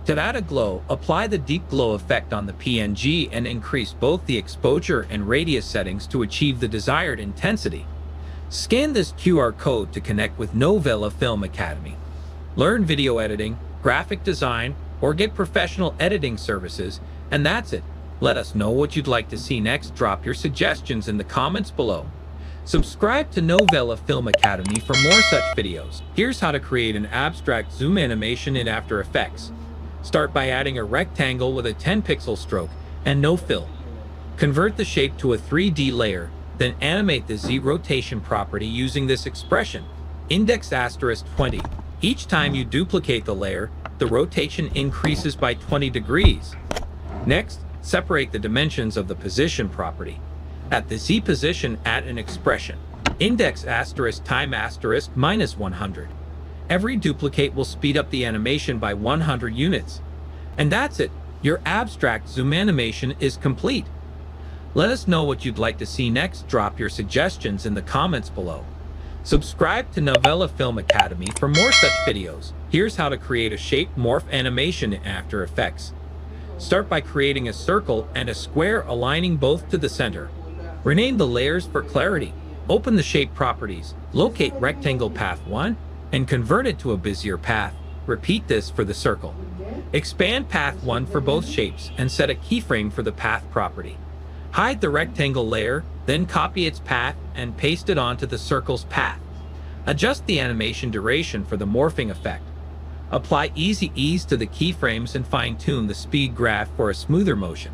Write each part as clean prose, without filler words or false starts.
To add a glow, apply the deep glow effect on the PNG and increase both the exposure and radius settings to achieve the desired intensity. Scan this QR code to connect with Novela Film Academy. Learn video editing, graphic design, or get professional editing services, and that's it. Let us know what you'd like to see next. Drop your suggestions in the comments below. Subscribe to Novela Film Academy for more such videos. Here's how to create an abstract zoom animation in After Effects. Start by adding a rectangle with a 10-pixel stroke and no fill. Convert the shape to a 3D layer, then animate the Z rotation property using this expression, index *20. Each time you duplicate the layer, the rotation increases by 20 degrees. Next, separate the dimensions of the position property. At the Z position, add an expression, index *time -100. Every duplicate will speed up the animation by 100 units. And that's it. Your abstract zoom animation is complete. Let us know what you'd like to see next. Drop your suggestions in the comments below. Subscribe to Novela Film Academy for more such videos. Here's how to create a shape morph animation in After Effects. Start by creating a circle and a square, aligning both to the center. Rename the layers for clarity. Open the shape properties, locate rectangle path 1, and convert it to a Bezier path. Repeat this for the circle. Expand path 1 for both shapes and set a keyframe for the path property. Hide the rectangle layer, then copy its path and paste it onto the circle's path. Adjust the animation duration for the morphing effect. Apply easy ease to the keyframes and fine-tune the speed graph for a smoother motion.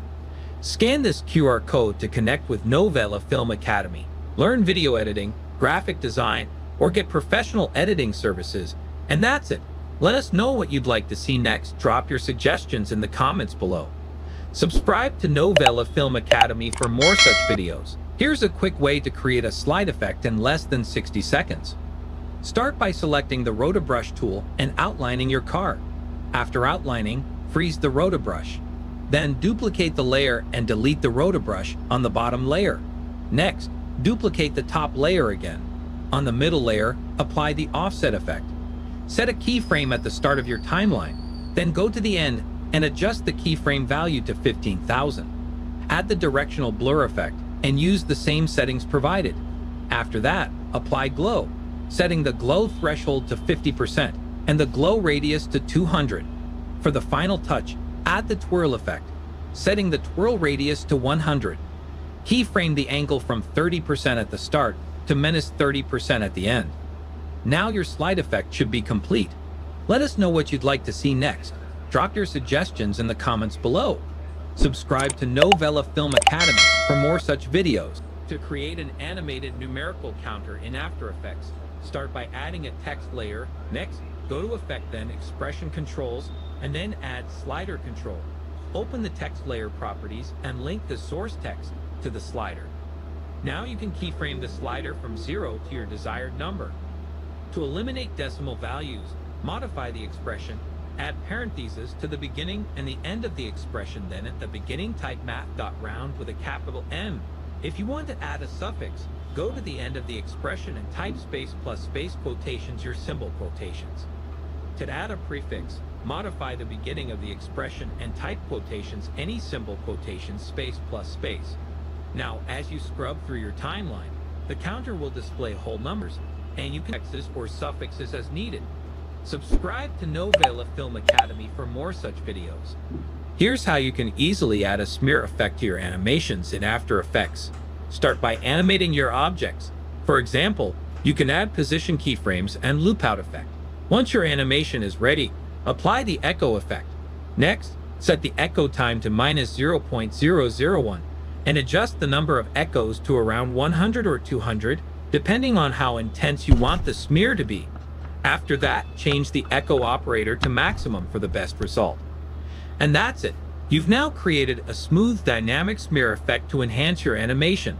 Scan this QR code to connect with Novela Film Academy. Learn video editing, graphic design, or get professional editing services. And that's it. Let us know what you'd like to see next. Drop your suggestions in the comments below. Subscribe to Novela Film Academy for more such videos. Here's a quick way to create a slide effect in less than 60 seconds. Start by selecting the Rotobrush tool and outlining your car. After outlining, freeze the Rotobrush. Then duplicate the layer and delete the Rotobrush on the bottom layer. Next, duplicate the top layer again. On the middle layer, apply the offset effect. Set a keyframe at the start of your timeline, then go to the end and adjust the keyframe value to 15,000. Add the directional blur effect and use the same settings provided. After that, apply glow, setting the glow threshold to 50% and the glow radius to 200. For the final touch, add the twirl effect, setting the twirl radius to 100. Keyframe the angle from 30% at the start to -30% at the end. Now your slide effect should be complete. Let us know what you'd like to see next. Drop your suggestions in the comments below. Subscribe to Novela Film Academy for more such videos. To create an animated numerical counter in After Effects, start by adding a text layer. Next, go to Effect, then Expression Controls, and then add Slider Control. Open the text layer properties and link the source text to the slider. Now you can keyframe the slider from 0 to your desired number. To eliminate decimal values, modify the expression, add parentheses to the beginning and the end of the expression, then at the beginning type math.round with a capital M. If you want to add a suffix, go to the end of the expression and type space plus space quotations, your symbol quotations. To add a prefix, modify the beginning of the expression and type quotations, any symbol quotations, space plus space. Now, as you scrub through your timeline, the counter will display whole numbers, and you can X's or suffixes as needed. Subscribe to Novela Film Academy for more such videos. Here's how you can easily add a smear effect to your animations in After Effects. Start by animating your objects. For example, you can add position keyframes and loop out effect. Once your animation is ready, apply the echo effect. Next, set the echo time to -0.001 and adjust the number of echoes to around 100 or 200, depending on how intense you want the smear to be. After that, change the echo operator to maximum for the best result. And that's it. You've now created a smooth dynamic smear effect to enhance your animation.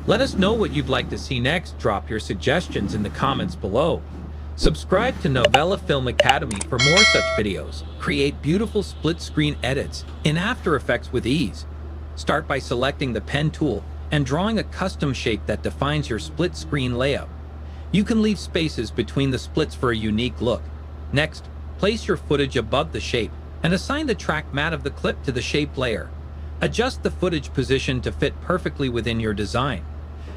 Let us know what you'd like to see next. Drop your suggestions in the comments below. Subscribe to Novela Film Academy for more such videos. Create beautiful split-screen edits in After Effects with ease. Start by selecting the pen tool and drawing a custom shape that defines your split-screen layout. You can leave spaces between the splits for a unique look. Next, place your footage above the shape and assign the track matte of the clip to the shape layer. Adjust the footage position to fit perfectly within your design.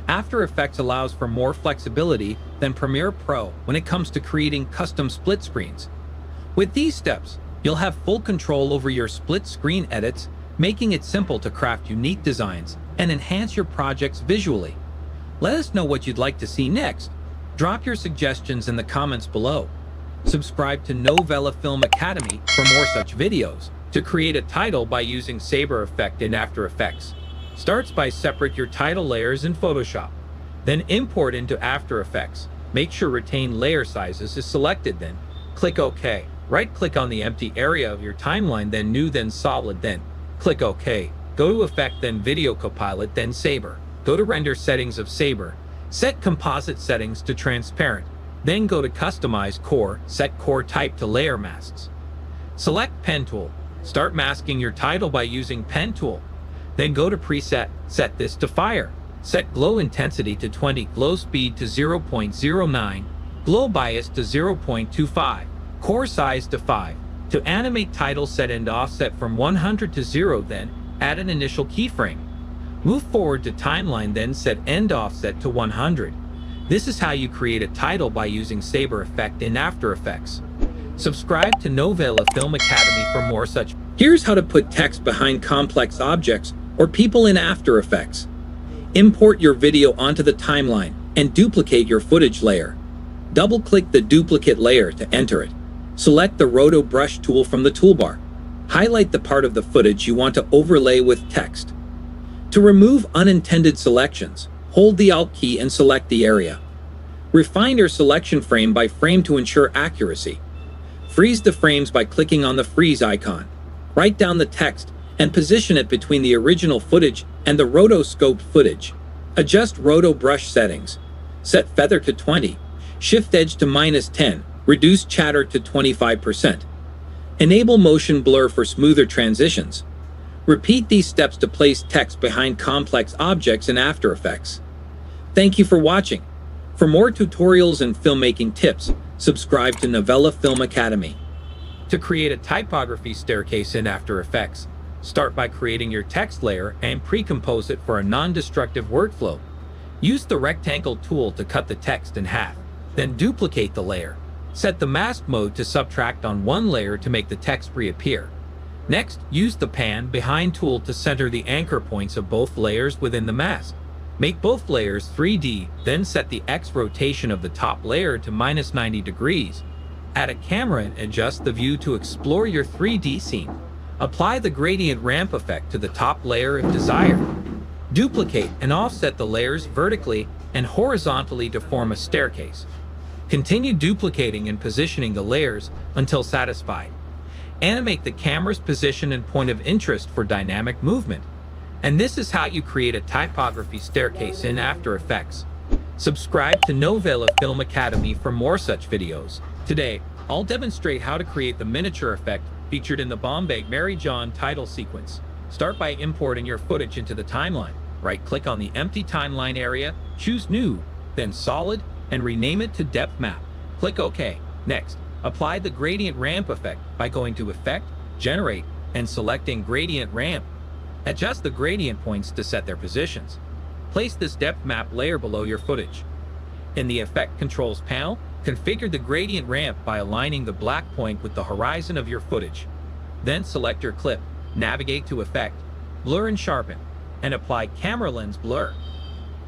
After Effects allows for more flexibility than Premiere Pro when it comes to creating custom split screens. With these steps, you'll have full control over your split screen edits, making it simple to craft unique designs and enhance your projects visually. Let us know what you'd like to see next. Drop your suggestions in the comments below. Subscribe to Novela Film Academy for more such videos. To create a title by using Saber Effect in After Effects, starts by separate your title layers in Photoshop. Then import into After Effects. Make sure Retain Layer Sizes is selected, then click OK. Right-click on the empty area of your timeline, then New, then Solid, then click OK. Go to Effect, then Video Copilot, then Saber. Go to Render Settings of Saber. Set Composite Settings to Transparent. Then go to Customize Core. Set Core Type to Layer Masks. Select Pen Tool. Start masking your title by using Pen Tool. Then go to Preset. Set this to Fire. Set Glow Intensity to 20. Glow Speed to 0.09. Glow Bias to 0.25. Core Size to 5. To animate title, set End Offset from 100 to 0, then add an initial keyframe. Move forward to Timeline, then set End Offset to 100. This is how you create a title by using Saber Effect in After Effects. Subscribe to Novela Film Academy for more such. Here's how to put text behind complex objects or people in After Effects. Import your video onto the timeline and duplicate your footage layer. Double-click the duplicate layer to enter it. Select the Roto Brush tool from the toolbar. Highlight the part of the footage you want to overlay with text. To remove unintended selections, hold the Alt key and select the area. Refine your selection frame by frame to ensure accuracy. Freeze the frames by clicking on the freeze icon. Write down the text and position it between the original footage and the rotoscoped footage. Adjust Roto Brush settings. Set Feather to 20. Shift Edge to -10. Reduce Chatter to 25%. Enable Motion Blur for smoother transitions. Repeat these steps to place text behind complex objects in After Effects. Thank you for watching. For more tutorials and filmmaking tips, subscribe to Novela Film Academy. To create a typography staircase in After Effects, start by creating your text layer and pre-compose it for a non-destructive workflow. Use the rectangle tool to cut the text in half, then duplicate the layer. Set the mask mode to subtract on one layer to make the text reappear. Next, use the Pan Behind tool to center the anchor points of both layers within the mask. Make both layers 3D, then set the X rotation of the top layer to -90 degrees. Add a camera and adjust the view to explore your 3D scene. Apply the gradient ramp effect to the top layer if desired. Duplicate and offset the layers vertically and horizontally to form a staircase. Continue duplicating and positioning the layers until satisfied. Animate the camera's position and point of interest for dynamic movement. And this is how you create a typography staircase in After Effects. Subscribe to Novela Film Academy for more such videos. Today, I'll demonstrate how to create the miniature effect featured in the Bombay Mary John title sequence. Start by importing your footage into the timeline. Right-click on the empty timeline area, choose New, then Solid, and rename it to Depth Map. Click OK. Next, apply the gradient ramp effect by going to Effect, Generate, and selecting Gradient Ramp. Adjust the gradient points to set their positions. Place this depth map layer below your footage. In the Effect Controls panel, configure the gradient ramp by aligning the black point with the horizon of your footage. Then select your clip, navigate to Effect, Blur and Sharpen, and apply Camera Lens Blur.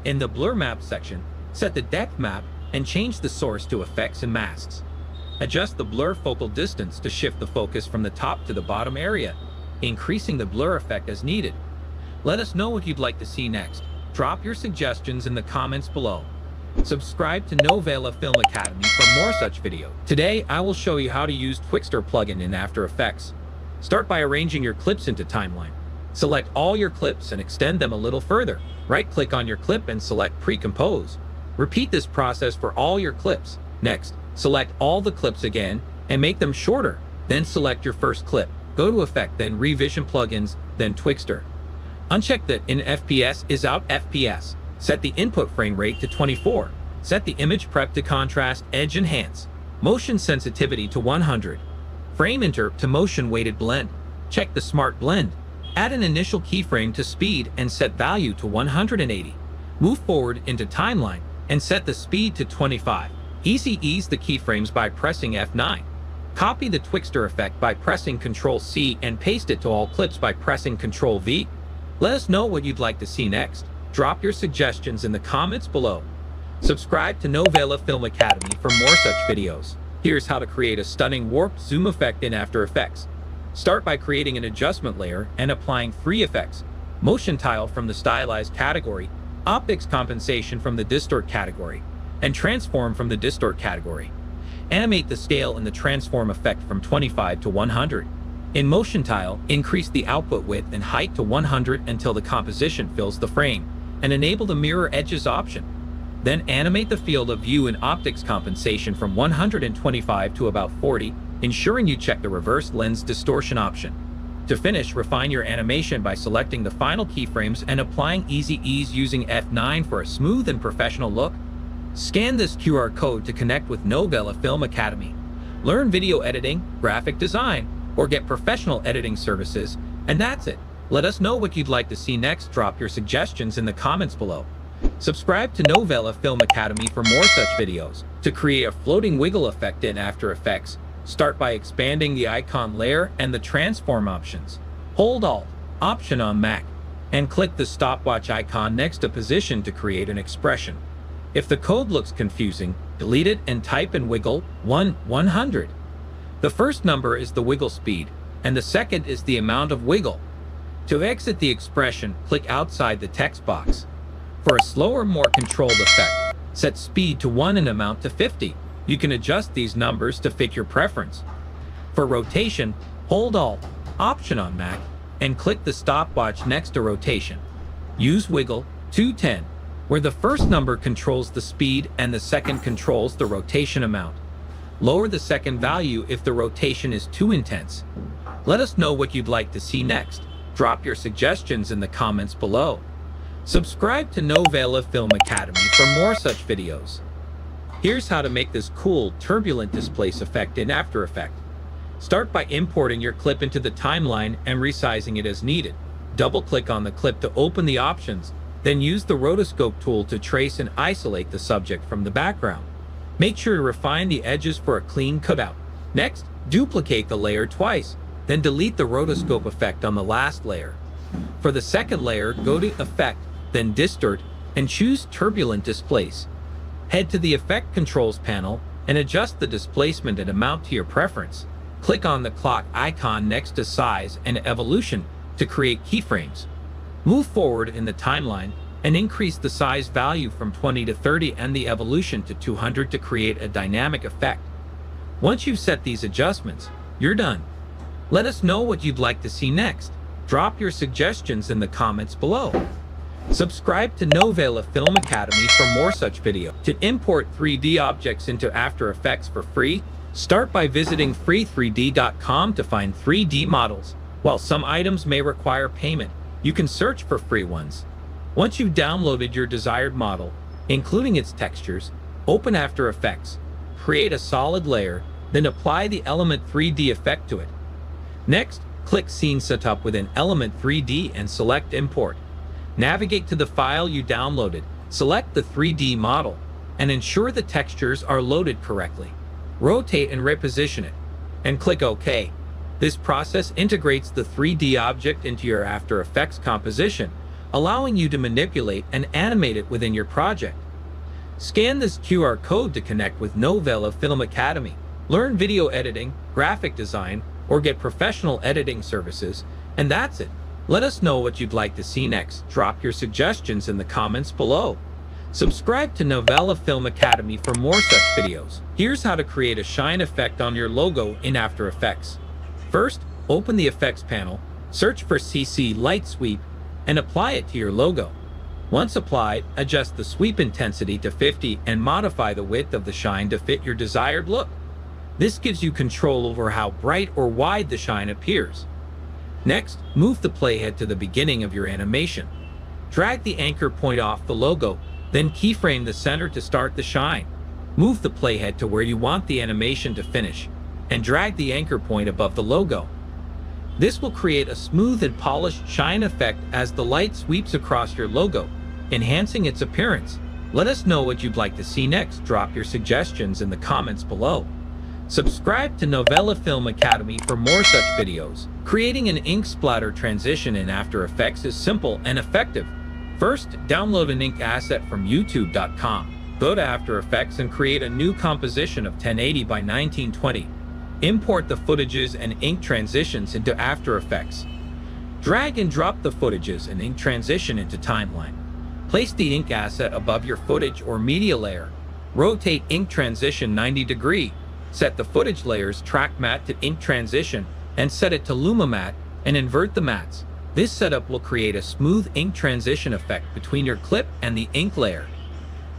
In the Blur Map section, set the depth map and change the source to Effects and Masks. Adjust the blur focal distance to shift the focus from the top to the bottom area, increasing the blur effect as needed. Let us know what you'd like to see next. Drop your suggestions in the comments below. Subscribe to Novela Film Academy for more such videos. Today, I will show you how to use Twixtor plugin in After Effects. Start by arranging your clips into timeline. Select all your clips and extend them a little further. Right-click on your clip and select Pre-Compose. Repeat this process for all your clips. Next, select all the clips again and make them shorter. Then select your first clip. Go to Effect, then Revision Plugins, then Twixtor. Uncheck that In FPS is Out FPS. Set the input frame rate to 24. Set the image prep to Contrast Edge Enhance. Motion sensitivity to 100. Frame Interp to Motion Weighted Blend. Check the Smart Blend. Add an initial keyframe to speed and set value to 180. Move forward into Timeline and set the speed to 25. Easy ease the keyframes by pressing F9. Copy the Twixtor effect by pressing Ctrl-C and paste it to all clips by pressing Ctrl-V. Let us know what you'd like to see next. Drop your suggestions in the comments below. Subscribe to Novela Film Academy for more such videos. Here's how to create a stunning warp zoom effect in After Effects. Start by creating an adjustment layer and applying three effects: motion tile from the stylized category, optics compensation from the distort category, and transform from the distort category. Animate the scale in the transform effect from 25 to 100. In motion tile, increase the output width and height to 100 until the composition fills the frame, and enable the mirror edges option. Then animate the field of view in optics compensation from 125 to about 40, ensuring you check the reverse lens distortion option. To finish, refine your animation by selecting the final keyframes and applying Easy Ease using F9 for a smooth and professional look. Scan this QR code to connect with Novela Film Academy. Learn video editing, graphic design, or get professional editing services, and that's it. Let us know what you'd like to see next. Drop your suggestions in the comments below. Subscribe to Novela Film Academy for more such videos. To create a floating wiggle effect in After Effects, start by expanding the icon layer and the transform options. Hold Alt, Option on Mac, and click the stopwatch icon next to position to create an expression. If the code looks confusing, delete it and type in wiggle 100. The first number is the wiggle speed, and the second is the amount of wiggle. To exit the expression, click outside the text box. For a slower, more controlled effect, set speed to 1 and amount to 50. You can adjust these numbers to fit your preference. For rotation, hold Alt, Option on Mac, and click the stopwatch next to rotation. Use wiggle 210, where the first number controls the speed and the second controls the rotation amount. Lower the second value if the rotation is too intense. Let us know what you'd like to see next. Drop your suggestions in the comments below. Subscribe to Novela Film Academy for more such videos. Here's how to make this cool, turbulent displace effect in After Effects. Start by importing your clip into the timeline and resizing it as needed. Double-click on the clip to open the options, then use the rotoscope tool to trace and isolate the subject from the background. Make sure to refine the edges for a clean cutout. Next, duplicate the layer twice, then delete the rotoscope effect on the last layer. For the second layer, go to Effect, then Distort, and choose Turbulent Displace. Head to the Effect Controls panel and adjust the displacement and amount to your preference. Click on the clock icon next to Size and Evolution to create keyframes. Move forward in the timeline and increase the size value from 20 to 30 and the evolution to 200 to create a dynamic effect. Once you've set these adjustments, you're done. Let us know what you'd like to see next. Drop your suggestions in the comments below. Subscribe to Novela Film Academy for more such videos. To import 3D objects into After Effects for free, start by visiting free3d.com to find 3D models. While some items may require payment, you can search for free ones. Once you've downloaded your desired model, including its textures, open After Effects, create a solid layer, then apply the Element 3D effect to it. Next, click Scene Setup within Element 3D and select Import. Navigate to the file you downloaded, select the 3D model, and ensure the textures are loaded correctly. Rotate and reposition it, and click OK. This process integrates the 3D object into your After Effects composition, allowing you to manipulate and animate it within your project. Scan this QR code to connect with Novela Film Academy. Learn video editing, graphic design, or get professional editing services, and that's it. Let us know what you'd like to see next. Drop your suggestions in the comments below. Subscribe to Novela Film Academy for more such videos. Here's how to create a shine effect on your logo in After Effects. First, open the Effects panel, search for CC Light Sweep, and apply it to your logo. Once applied, adjust the sweep intensity to 50 and modify the width of the shine to fit your desired look. This gives you control over how bright or wide the shine appears. Next, move the playhead to the beginning of your animation. Drag the anchor point off the logo, then keyframe the center to start the shine. Move the playhead to where you want the animation to finish. and drag the anchor point above the logo. This will create a smooth and polished shine effect as the light sweeps across your logo, enhancing its appearance. Let us know what you'd like to see next. Drop your suggestions in the comments below. Subscribe to Novela Film Academy for more such videos. Creating an ink splatter transition in After Effects is simple and effective. First, download an ink asset from youtube.com. Go to After Effects and create a new composition of 1080 by 1920. Import the footages and ink transitions into After Effects. Drag and drop the footages and ink transition into Timeline. Place the ink asset above your footage or media layer. Rotate ink transition 90 degrees. Set the footage layer's track matte to ink transition and set it to Luma matte and invert the mattes. This setup will create a smooth ink transition effect between your clip and the ink layer.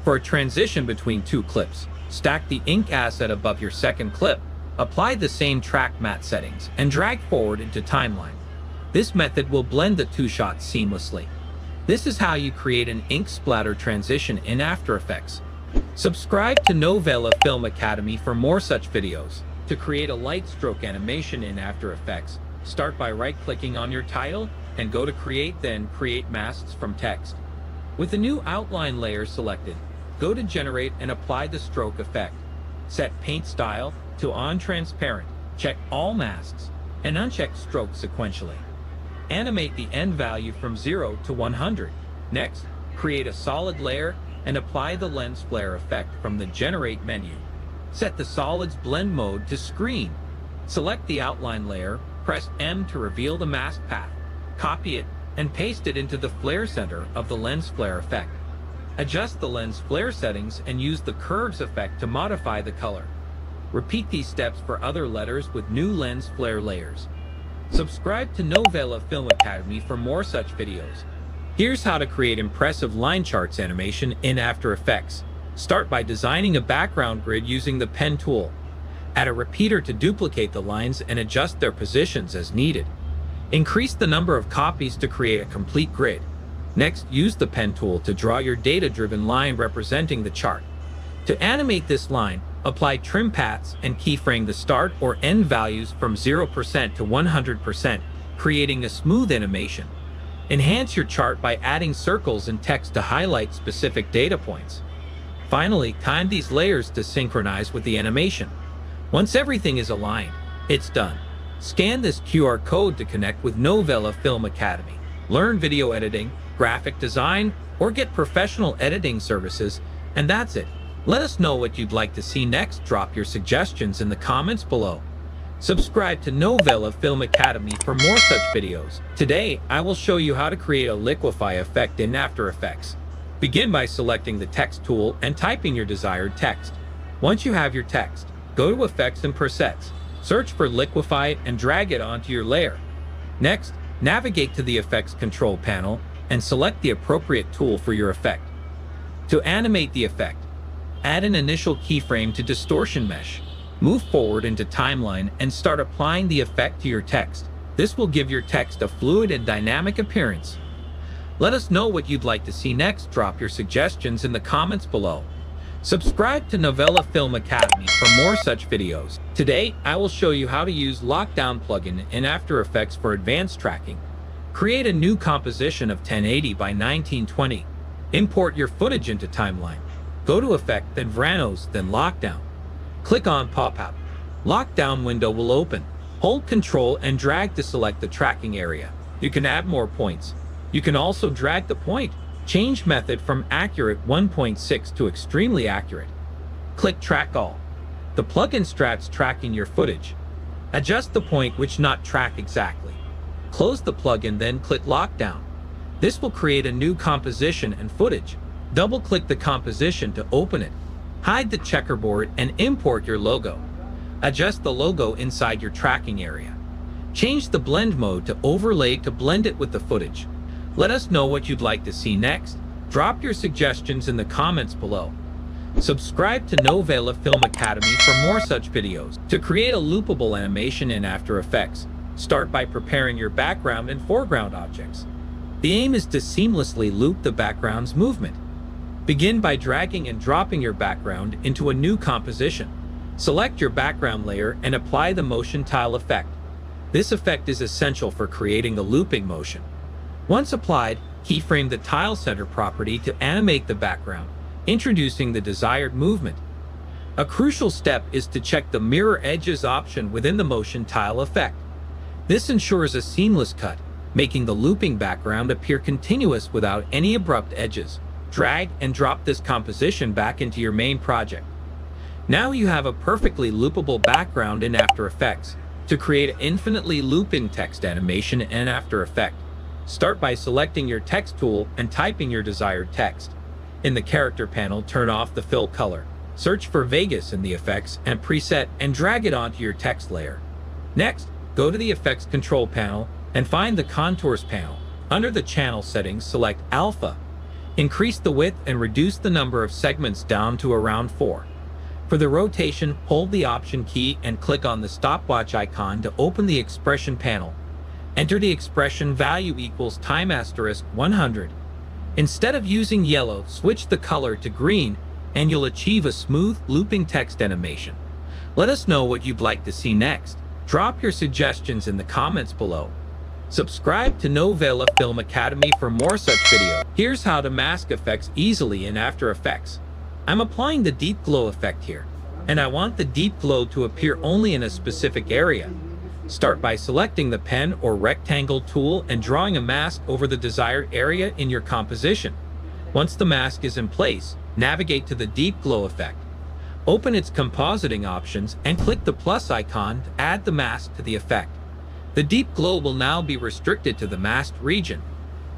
For a transition between two clips, stack the ink asset above your second clip. Apply the same track matte settings and drag forward into Timeline. This method will blend the two shots seamlessly. This is how you create an ink splatter transition in After Effects. Subscribe to Novela Film Academy for more such videos. To create a light stroke animation in After Effects, start by right-clicking on your title and go to Create, then Create Masks from Text. With the new outline layer selected, go to Generate and apply the stroke effect. Set Paint Style to On Transparent, check all masks, and uncheck Stroke sequentially. Animate the end value from 0 to 100. Next, create a solid layer and apply the lens flare effect from the Generate menu. Set the Solids Blend mode to Screen. Select the outline layer, press M to reveal the mask path. Copy it and paste it into the flare center of the lens flare effect. Adjust the lens flare settings and use the curves effect to modify the color. Repeat these steps for other letters with new lens flare layers. Subscribe to Novela Film Academy for more such videos. Here's how to create impressive line charts animation in After Effects. Start by designing a background grid using the pen tool. Add a repeater to duplicate the lines and adjust their positions as needed. Increase the number of copies to create a complete grid. Next, use the pen tool to draw your data-driven line representing the chart. To animate this line, apply trim paths and keyframe the start or end values from 0% to 100%, creating a smooth animation. Enhance your chart by adding circles and text to highlight specific data points. Finally, time these layers to synchronize with the animation. Once everything is aligned, it's done. Scan this QR code to connect with Novela Film Academy. Learn video editing, graphic design, or get professional editing services, and that's it. Let us know what you'd like to see next. Drop your suggestions in the comments below. Subscribe to Novela Film Academy for more such videos. Today, I will show you how to create a liquefy effect in After Effects. Begin by selecting the text tool and typing your desired text. Once you have your text, go to Effects and Presets. Search for liquefy and drag it onto your layer. Next, navigate to the Effects Control panel and select the appropriate tool for your effect. To animate the effect, add an initial keyframe to Distortion Mesh. Move forward into Timeline and start applying the effect to your text. This will give your text a fluid and dynamic appearance. Let us know what you'd like to see next. Drop your suggestions in the comments below. Subscribe to Novela Film Academy for more such videos. Today, I will show you how to use Lockdown plugin in After Effects for advanced tracking. Create a new composition of 1080 by 1920. Import your footage into Timeline. Go to Effect, then Vranos, then Lockdown. Click on Pop-Out. Lockdown window will open. Hold Ctrl and drag to select the tracking area. You can add more points. You can also drag the point. Change method from Accurate 1.6 to Extremely Accurate. Click Track All. The plugin starts tracking your footage. Adjust the point which not track exactly. Close the plugin, then click Lockdown. This will create a new composition and footage. Double-click the composition to open it. Hide the checkerboard and import your logo. Adjust the logo inside your tracking area. Change the blend mode to overlay to blend it with the footage. Let us know what you'd like to see next. Drop your suggestions in the comments below. Subscribe to Novela Film Academy for more such videos. To create a loopable animation in After Effects, start by preparing your background and foreground objects. The aim is to seamlessly loop the background's movement. Begin by dragging and dropping your background into a new composition. Select your background layer and apply the motion tile effect. This effect is essential for creating a looping motion. Once applied, keyframe the tile center property to animate the background, introducing the desired movement. A crucial step is to check the mirror edges option within the motion tile effect. This ensures a seamless cut, making the looping background appear continuous without any abrupt edges. Drag and drop this composition back into your main project. Now you have a perfectly loopable background in After Effects. To create infinitely looping text animation in After Effects, start by selecting your text tool and typing your desired text. In the character panel, turn off the fill color. Search for Vegas in the effects and preset and drag it onto your text layer. Next, go to the effects control panel and find the contours panel. Under the channel settings, select alpha. Increase the width and reduce the number of segments down to around 4. For the rotation, hold the Option key and click on the stopwatch icon to open the expression panel. Enter the expression value equals time asterisk 100. Instead of using yellow, switch the color to green and you'll achieve a smooth, looping text animation. Let us know what you'd like to see next. Drop your suggestions in the comments below. Subscribe to Novela Film Academy for more such videos. Here's how to mask effects easily in After Effects. I'm applying the deep glow effect here, and I want the deep glow to appear only in a specific area. Start by selecting the pen or rectangle tool and drawing a mask over the desired area in your composition. Once the mask is in place, navigate to the deep glow effect. Open its compositing options and click the plus icon to add the mask to the effect. The deep glow will now be restricted to the masked region.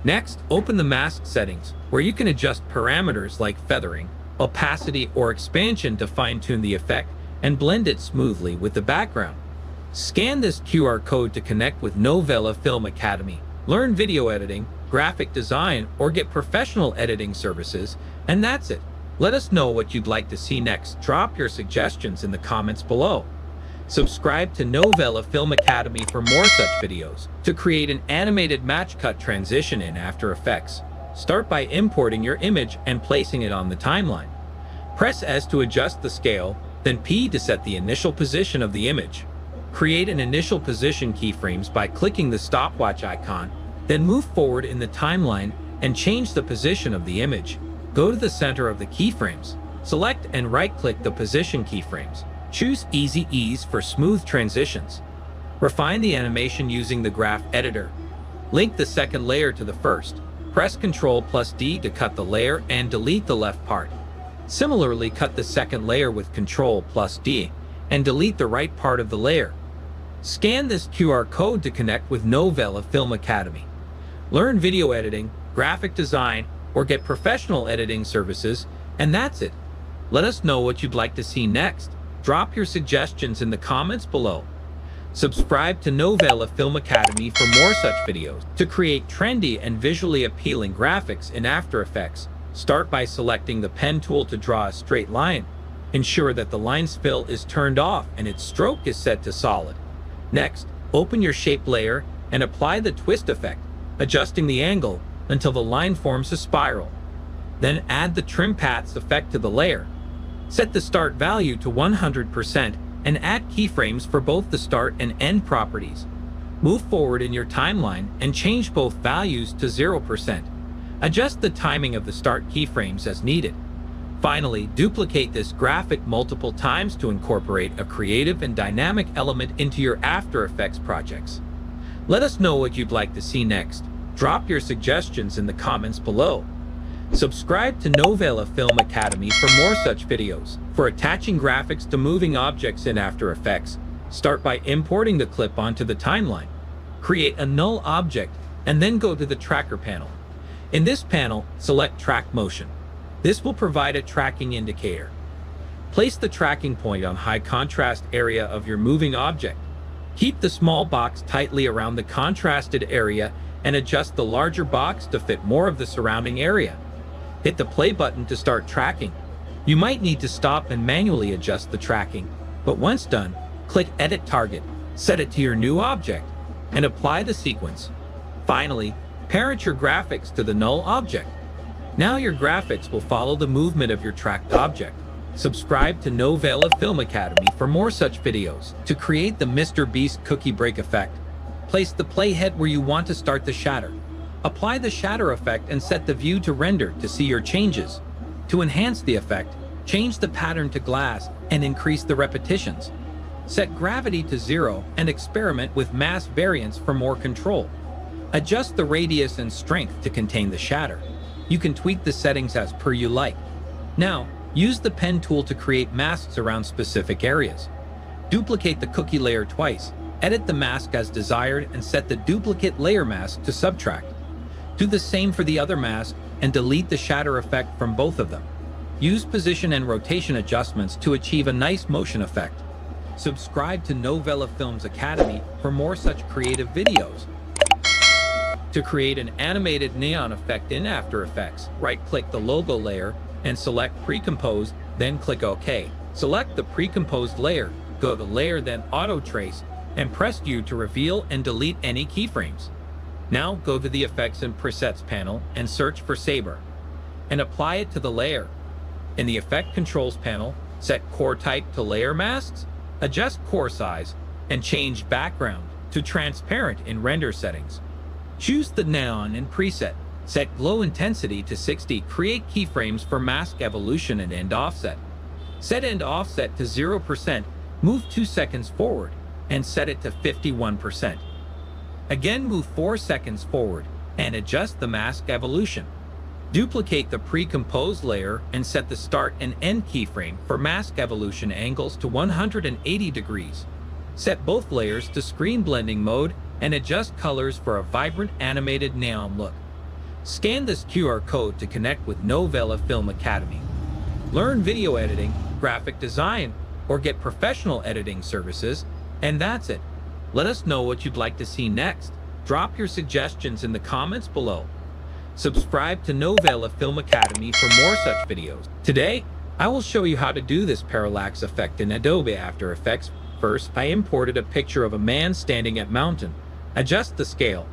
Next, open the mask settings, where you can adjust parameters like feathering, opacity, or expansion to fine-tune the effect and blend it smoothly with the background. Scan this QR code to connect with Novela Film Academy, learn video editing, graphic design, or get professional editing services, and that's it. Let us know what you'd like to see next. Drop your suggestions in the comments below. Subscribe to Novela Film Academy for more such videos. To create an animated match cut transition in After Effects, start by importing your image and placing it on the timeline. Press S to adjust the scale, then P to set the initial position of the image. Create an initial position keyframes by clicking the stopwatch icon, then move forward in the timeline and change the position of the image. Go to the center of the keyframes. Select and right-click the position keyframes. Choose Easy Ease for smooth transitions. Refine the animation using the graph editor. Link the second layer to the first. Press Ctrl+D to cut the layer and delete the left part. Similarly, cut the second layer with Ctrl+D and delete the right part of the layer. Scan this QR code to connect with Novela Film Academy. Learn video editing, graphic design, or get professional editing services, and that's it. Let us know what you'd like to see next. Drop your suggestions in the comments below. Subscribe to Novela Film Academy for more such videos. To create trendy and visually appealing graphics in After Effects, start by selecting the pen tool to draw a straight line. Ensure that the line fill is turned off and its stroke is set to solid. Next, open your shape layer and apply the twist effect, adjusting the angle until the line forms a spiral. Then add the trim paths effect to the layer. Set the start value to 100% and add keyframes for both the start and end properties. Move forward in your timeline and change both values to 0%. Adjust the timing of the start keyframes as needed. Finally, duplicate this graphic multiple times to incorporate a creative and dynamic element into your After Effects projects. Let us know what you'd like to see next. Drop your suggestions in the comments below. Subscribe to Novela Film Academy for more such videos. For attaching graphics to moving objects in After Effects, start by importing the clip onto the timeline. Create a null object and then go to the Tracker panel. In this panel, select Track Motion. This will provide a tracking indicator. Place the tracking point on high contrast area of your moving object. Keep the small box tightly around the contrasted area and adjust the larger box to fit more of the surrounding area. Hit the play button to start tracking. You might need to stop and manually adjust the tracking, but once done, click Edit Target, set it to your new object, and apply the sequence. Finally, parent your graphics to the null object. Now your graphics will follow the movement of your tracked object. Subscribe to Novela Film Academy for more such videos. To create the Mr. Beast cookie break effect, place the playhead where you want to start the shatter. Apply the shatter effect and set the view to render to see your changes. To enhance the effect, change the pattern to glass and increase the repetitions. Set gravity to 0 and experiment with mass variance for more control. Adjust the radius and strength to contain the shatter. You can tweak the settings as per you like. Now, use the pen tool to create masks around specific areas. Duplicate the cookie layer twice. Edit the mask as desired and set the duplicate layer mask to subtract. Do the same for the other mask and delete the shatter effect from both of them. Use position and rotation adjustments to achieve a nice motion effect. Subscribe to Novela Films Academy for more such creative videos. To create an animated neon effect in After Effects, right-click the logo layer and select Pre-Compose, then click OK. Select the pre-composed layer, go to Layer, then Auto Trace, and press U to reveal and delete any keyframes. Now go to the Effects and Presets panel and search for Saber, and apply it to the layer. In the Effect Controls panel, set Core Type to Layer Masks, adjust core size, and change Background to Transparent in Render settings. Choose the Neon in Preset. Set Glow Intensity to 60. Create keyframes for Mask Evolution and End Offset. Set End Offset to 0%. Move 2 seconds forward and set it to 51%. Again, move 4 seconds forward and adjust the Mask Evolution. Duplicate the pre-composed layer and set the start and end keyframe for Mask Evolution angles to 180 degrees. Set both layers to screen blending mode and adjust colors for a vibrant animated neon look. Scan this QR code to connect with Novela Film Academy. Learn video editing, graphic design, or get professional editing services, and that's it. Let us know what you'd like to see next. Drop your suggestions in the comments below. Subscribe to Novela Film Academy for more such videos. Today, I will show you how to do this parallax effect in Adobe After Effects. First, I imported a picture of a man standing at mountain. Adjust the scale,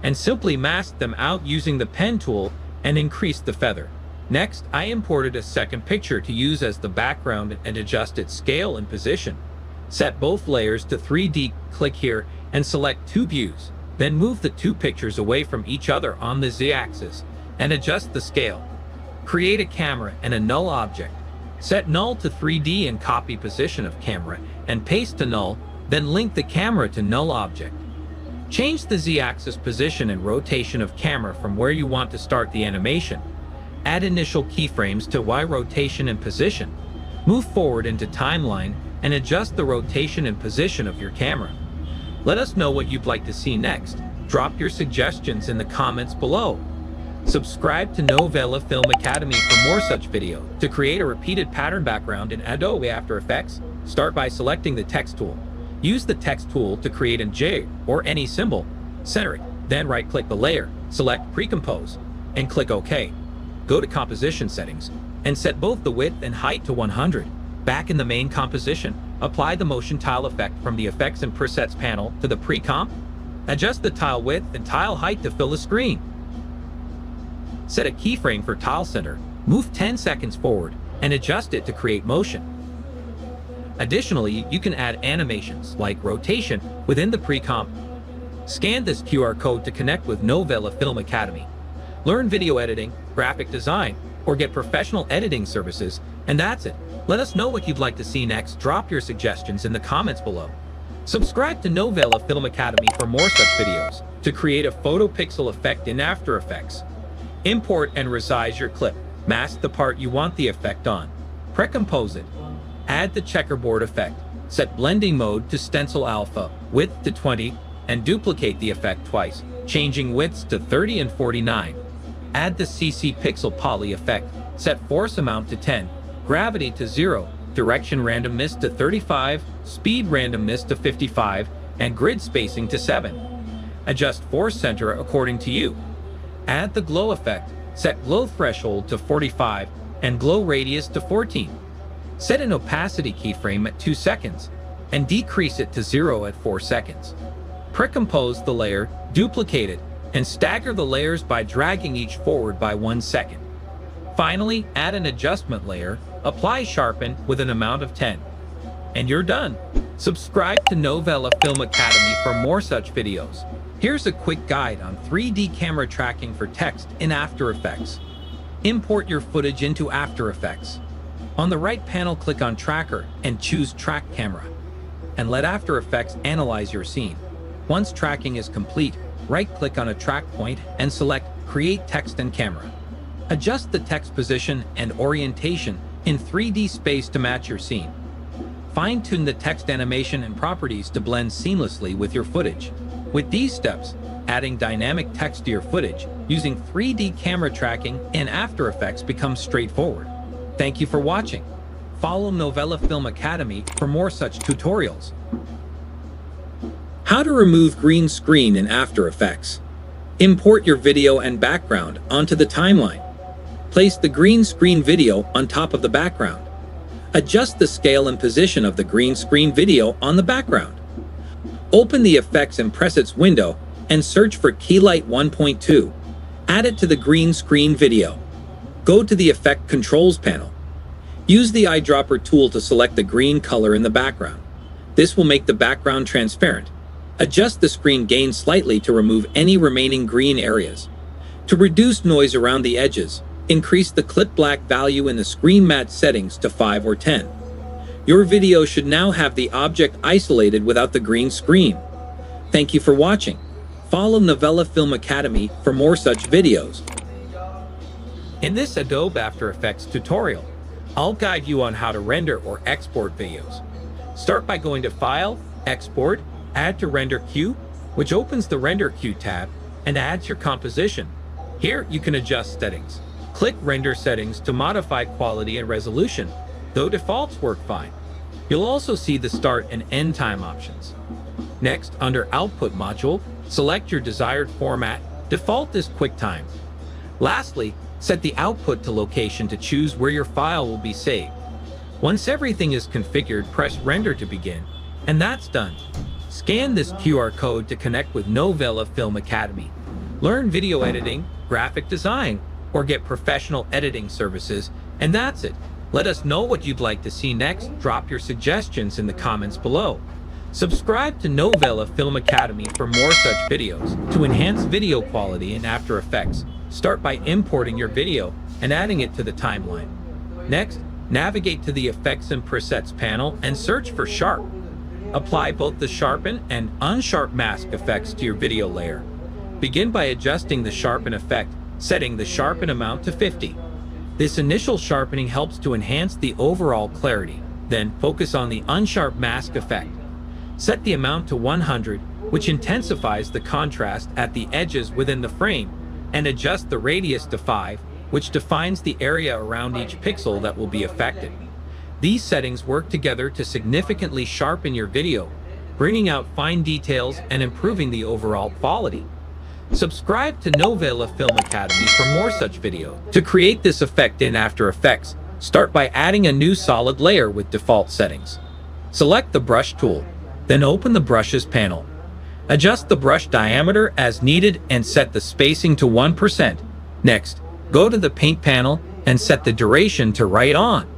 and simply mask them out using the pen tool and increase the feather. Next, I imported a second picture to use as the background and adjust its scale and position. Set both layers to 3D, click here, and select 2 views. Then move the 2 pictures away from each other on the Z-axis and adjust the scale. Create a camera and a null object. Set null to 3D and copy position of camera and paste to null, then link the camera to null object. Change the Z-axis position and rotation of camera from where you want to start the animation. Add initial keyframes to Y rotation and position. Move forward into timeline and adjust the rotation and position of your camera. Let us know what you'd like to see next. Drop your suggestions in the comments below. Subscribe to Novela Film Academy for more such videos. To create a repeated pattern background in Adobe After Effects, start by selecting the Text tool. Use the Text tool to create a J or any symbol. Center it, then right-click the layer, select Pre-Compose, and click OK. Go to Composition Settings, and set both the width and height to 100. Back in the main composition, apply the Motion Tile effect from the Effects and Presets panel to the Pre-Comp. Adjust the tile width and tile height to fill the screen. Set a keyframe for Tile Center, move 10 seconds forward, and adjust it to create motion. Additionally, you can add animations, like rotation, within the pre-comp. Scan this QR code to connect with Novela Film Academy. Learn video editing, graphic design, or get professional editing services, and that's it. Let us know what you'd like to see next. Drop your suggestions in the comments below. Subscribe to Novela Film Academy for more such videos. To create a photo pixel effect in After Effects, import and resize your clip. Mask the part you want the effect on. Pre-compose it. Add the checkerboard effect. Set blending mode to stencil alpha, width to 20, and duplicate the effect twice, changing widths to 30 and 49. Add the CC pixel poly effect. Set force amount to 10, gravity to 0, direction randomness to 35, speed randomness to 55, and grid spacing to 7. Adjust force center according to you. Add the glow effect. Set glow threshold to 45 and glow radius to 14. Set an opacity keyframe at 2 seconds and decrease it to 0 at 4 seconds. Pre-compose the layer, duplicate it, and stagger the layers by dragging each forward by 1 second. Finally, add an adjustment layer, Apply sharpen with an amount of 10. And you're done. Subscribe to Novela Film Academy for more such videos. Here's a quick guide on 3D camera tracking for text in After Effects. Import your footage into After Effects. On the right panel, click on Tracker and choose Track Camera. And let After Effects analyze your scene. Once tracking is complete, right-click on a track point and select Create Text and Camera. Adjust the text position and orientation in 3D space to match your scene. Fine-tune the text animation and properties to blend seamlessly with your footage. With these steps, adding dynamic text to your footage using 3D camera tracking in After Effects becomes straightforward. Thank you for watching. Follow Novela Film Academy for more such tutorials. How to remove green screen in After Effects. Import your video and background onto the timeline. Place the green screen video on top of the background. Adjust the scale and position of the green screen video on the background. Open the Effects and Presets window and search for Keylight 1.2. Add it to the green screen video. Go to the Effect Controls panel. Use the eyedropper tool to select the green color in the background. This will make the background transparent. Adjust the screen gain slightly to remove any remaining green areas. To reduce noise around the edges, increase the clip black value in the screen matte settings to 5 or 10. Your video should now have the object isolated without the green screen. Thank you for watching. Follow Novela Film Academy for more such videos. In this Adobe After Effects tutorial, I'll guide you on how to render or export videos. Start by going to File, Export, Add to Render Queue, which opens the Render Queue tab and adds your composition. Here you can adjust settings. Click Render Settings to modify quality and resolution, though defaults work fine. You'll also see the start and end time options. Next, under Output module, select your desired format. Default is QuickTime. Lastly, set the output to location to choose where your file will be saved. Once everything is configured, press Render to begin, and that's done. Scan this QR code to connect with Novela Film Academy. Learn video editing, graphic design, or get professional editing services, and that's it. Let us know what you'd like to see next. Drop your suggestions in the comments below. Subscribe to Novela Film Academy for more such videos. To enhance video quality in After Effects, start by importing your video and adding it to the timeline. Next, navigate to the Effects and Presets panel and search for Sharp. Apply both the Sharpen and Unsharp mask effects to your video layer. Begin by adjusting the Sharpen effect, setting the Sharpen amount to 50. This initial sharpening helps to enhance the overall clarity. Then focus on the Unsharp mask effect. Set the amount to 100, which intensifies the contrast at the edges within the frame, and adjust the radius to 5, which defines the area around each pixel that will be affected. These settings work together to significantly sharpen your video, bringing out fine details and improving the overall quality. Subscribe to Novela Film Academy for more such videos. To create this effect in After Effects, start by adding a new solid layer with default settings. Select the Brush tool, then open the Brushes panel. Adjust the brush diameter as needed and set the spacing to 1%. Next, go to the Paint panel and set the duration to right on.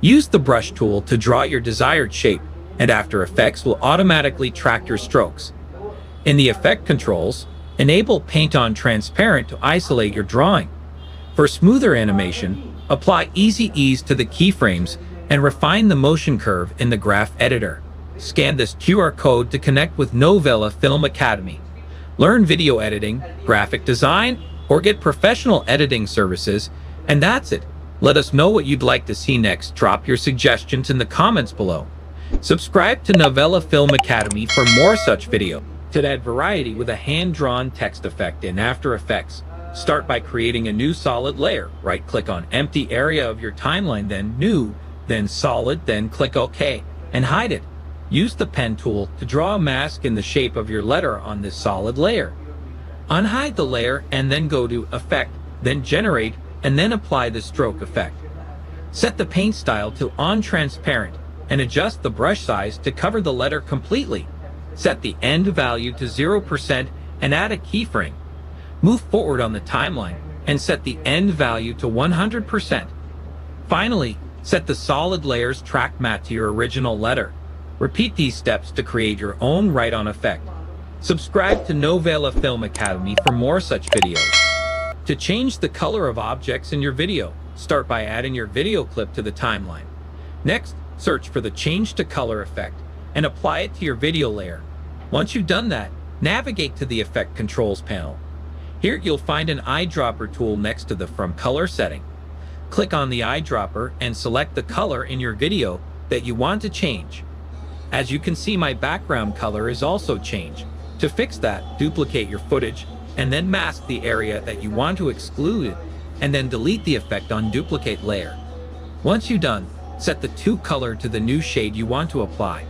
Use the Brush tool to draw your desired shape, and After Effects will automatically track your strokes. In the Effect Controls, enable Paint on Transparent to isolate your drawing. For smoother animation, apply Easy Ease to the keyframes and refine the motion curve in the Graph Editor. Scan this QR code to connect with Novela Film Academy. Learn video editing, graphic design, or get professional editing services, and that's it. Let us know what you'd like to see next. Drop your suggestions in the comments below. Subscribe to Novela Film Academy for more such videos. To add variety with a hand-drawn text effect in After Effects, start by creating a new solid layer. Right-click on empty area of your timeline, then New, then Solid, then click OK, and hide it. Use the pen tool to draw a mask in the shape of your letter on this solid layer. Unhide the layer and then go to Effect, then Generate, and then apply the stroke effect. Set the paint style to On Transparent and adjust the brush size to cover the letter completely. Set the end value to 0% and add a keyframe. Move forward on the timeline and set the end value to 100%. Finally, Set the solid layers track matte to your original letter. Repeat these steps to create your own write-on effect. Subscribe to Novela Film Academy for more such videos. To change the color of objects in your video, start by adding your video clip to the timeline. Next, search for the Change to Color effect and apply it to your video layer. Once you've done that, navigate to the Effect Controls panel. Here you'll find an eyedropper tool next to the From Color setting. Click on the eyedropper and select the color in your video that you want to change. As you can see, my background color is also changed. To fix that, duplicate your footage and then mask the area that you want to exclude and then delete the effect on duplicate layer. Once you're done, set the to color to the new shade you want to apply.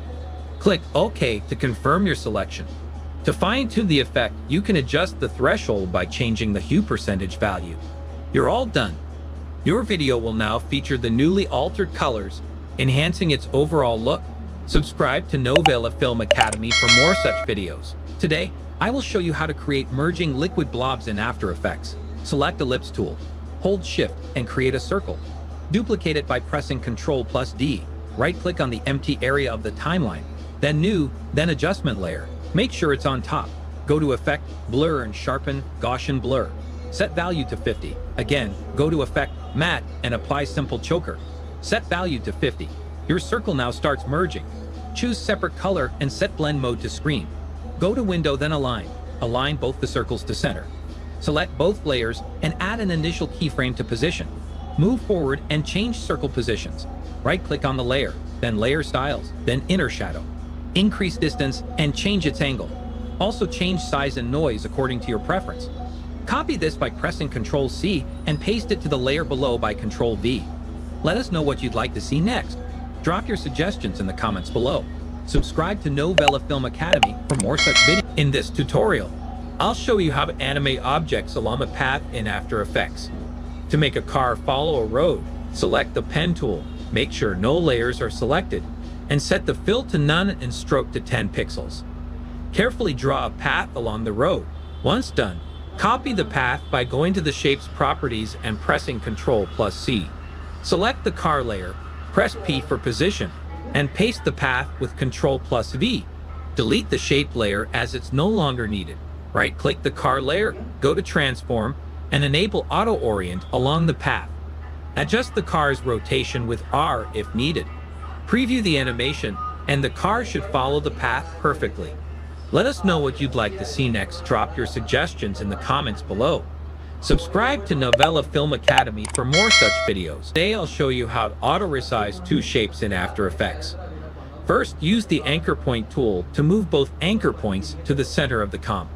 Click OK to confirm your selection. To fine-tune the effect, you can adjust the threshold by changing the hue percentage value. You're all done. Your video will now feature the newly altered colors, enhancing its overall look. Subscribe to Novela Film Academy for more such videos. Today, I will show you how to create merging liquid blobs in After Effects. Select Ellipse tool, hold Shift and create a circle. Duplicate it by pressing Ctrl+D. Right-click on the empty area of the timeline, then New, then Adjustment layer. Make sure it's on top. Go to Effect, Blur and Sharpen, Gaussian Blur. Set value to 50. Again, go to Effect, Matte and apply Simple Choker. Set value to 50. Your circle now starts merging. Choose separate color and set blend mode to screen. Go to Window, then Align. Align both the circles to center. Select both layers and add an initial keyframe to position. Move forward and change circle positions. Right-click on the layer, then Layer Styles, then Inner Shadow. Increase distance and change its angle. Also change size and noise according to your preference. Copy this by pressing Ctrl+C and paste it to the layer below by Ctrl+V. Let us know what you'd like to see next. Drop your suggestions in the comments below. Subscribe to Novela Film Academy for more such videos. In this tutorial, I'll show you how to animate objects along a path in After Effects. To make a car follow a road, select the Pen tool, make sure no layers are selected, and set the Fill to None and Stroke to 10 pixels. Carefully draw a path along the road. Once done, copy the path by going to the Shape's properties and pressing Ctrl+C. Select the car layer, press P for position, and paste the path with Ctrl+V. Delete the shape layer as it's no longer needed. Right-click the car layer, go to Transform, and enable Auto Orient along the path. Adjust the car's rotation with R if needed. Preview the animation, and the car should follow the path perfectly. Let us know what you'd like to see next. Drop your suggestions in the comments below. Subscribe to Novela Film Academy for more such videos. Today I'll show you how to auto-resize two shapes in After Effects. First, use the Anchor Point tool to move both anchor points to the center of the comp.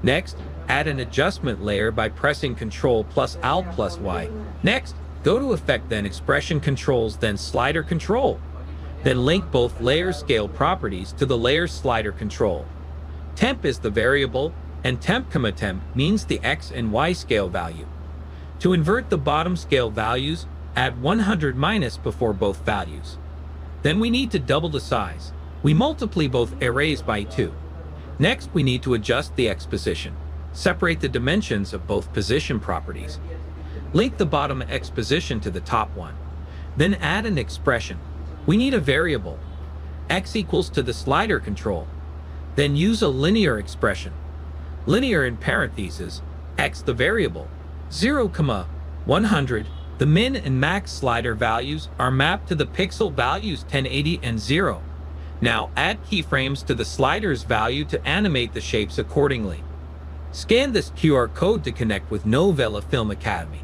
Next, add an adjustment layer by pressing Ctrl+Alt+Y. Next, go to Effect, then Expression Controls, then Slider Control. Then link both layer scale properties to the layer slider control. Temp is the variable, and temp, means the X and Y scale value. To invert the bottom scale values, add 100- before both values. Then we need to double the size. We multiply both arrays by 2. Next, we need to adjust the X position. Separate the dimensions of both position properties. Link the bottom X position to the top one. Then add an expression. We need a variable. X equals to the slider control. Then use a linear expression. Linear in parentheses, X the variable. 0, 100. The min and max slider values are mapped to the pixel values 1080 and 0. Now add keyframes to the slider's value to animate the shapes accordingly. Scan this QR code to connect with Novela Film Academy.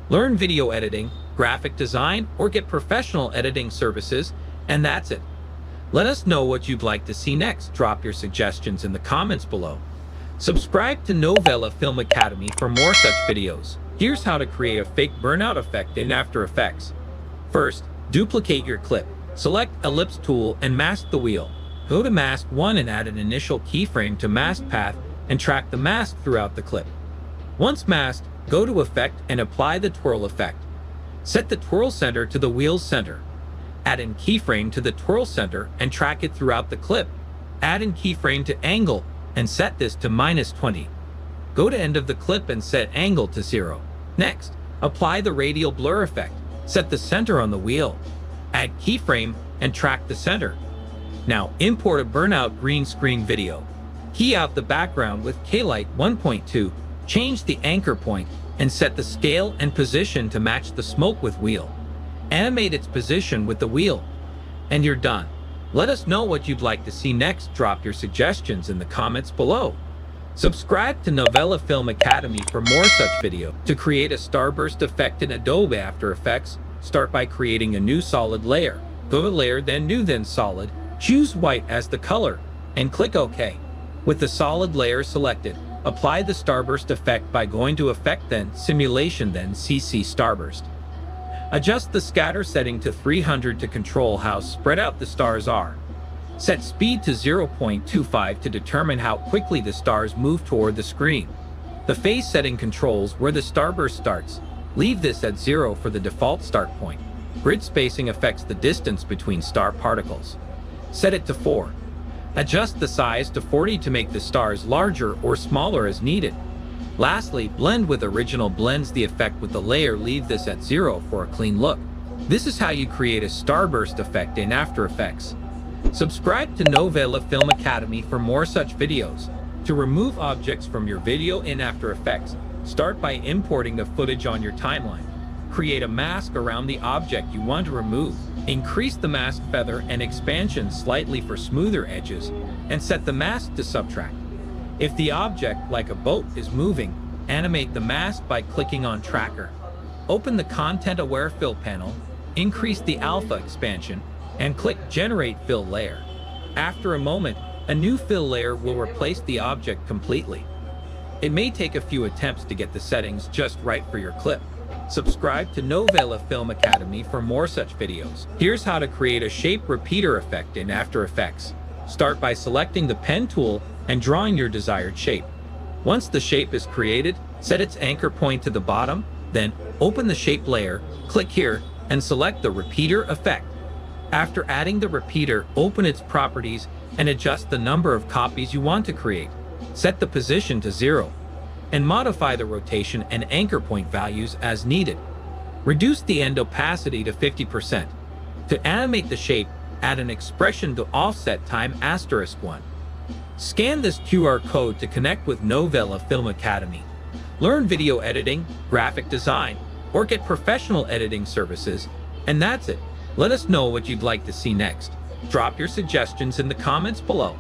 Learn video editing, graphic design, or get professional editing services, and that's it. Let us know what you'd like to see next. Drop your suggestions in the comments below. Subscribe to Novela Film Academy for more such videos. Here's how to create a fake burnout effect in After Effects. First, duplicate your clip. Select Ellipse tool and mask the wheel. Go to Mask 1 and add an initial keyframe to mask path and track the mask throughout the clip. Once masked, go to Effect and apply the twirl effect. Set the twirl center to the wheel's center. Add in keyframe to the twirl center and track it throughout the clip. Add in keyframe to angle and set this to -20. Go to end of the clip and set angle to 0. Next, apply the radial blur effect. Set the center on the wheel. Add keyframe and track the center. Now import a burnout green screen video. Key out the background with K-Light 1.2, change the anchor point, and set the scale and position to match the smoke with wheel. Animate its position with the wheel. And you're done. Let us know what you'd like to see next. Drop your suggestions in the comments below. Subscribe to Novela Film Academy for more such videos. To create a starburst effect in Adobe After Effects, start by creating a new solid layer. Go to Layer, then New, then Solid. Choose white as the color, and click OK. With the solid layer selected, apply the starburst effect by going to Effect, then Simulation, then CC Starburst. Adjust the scatter setting to 300 to control how spread out the stars are. Set speed to 0.25 to determine how quickly the stars move toward the screen. The phase setting controls where the starburst starts. Leave this at 0 for the default start point. Grid spacing affects the distance between star particles. Set it to 4. Adjust the size to 40 to make the stars larger or smaller as needed. Lastly, blend with original blends the effect with the layer. Leave this at 0 for a clean look. This is how you create a starburst effect in After Effects. Subscribe to Novela Film Academy for more such videos. To remove objects from your video in After Effects, start by importing the footage on your timeline. Create a mask around the object you want to remove. Increase the mask feather and expansion slightly for smoother edges, and set the mask to subtract. If the object, like a boat, is moving, animate the mask by clicking on Tracker. Open the Content-Aware Fill panel, increase the alpha expansion, and click Generate Fill Layer. After a moment, a new fill layer will replace the object completely. It may take a few attempts to get the settings just right for your clip. Subscribe to Novela Film Academy for more such videos. Here's how to create a shape repeater effect in After Effects. Start by selecting the pen tool and drawing your desired shape. Once the shape is created, set its anchor point to the bottom, then open the shape layer, click here, and select the repeater effect. After adding the repeater, open its properties and adjust the number of copies you want to create. Set the position to 0. And modify the rotation and anchor point values as needed. Reduce the end opacity to 50%. To animate the shape, add an expression to offset time *1. Scan this QR code to connect with Novela Film Academy. Learn video editing, graphic design, or get professional editing services. And that's it. Let us know what you'd like to see next. Drop your suggestions in the comments below.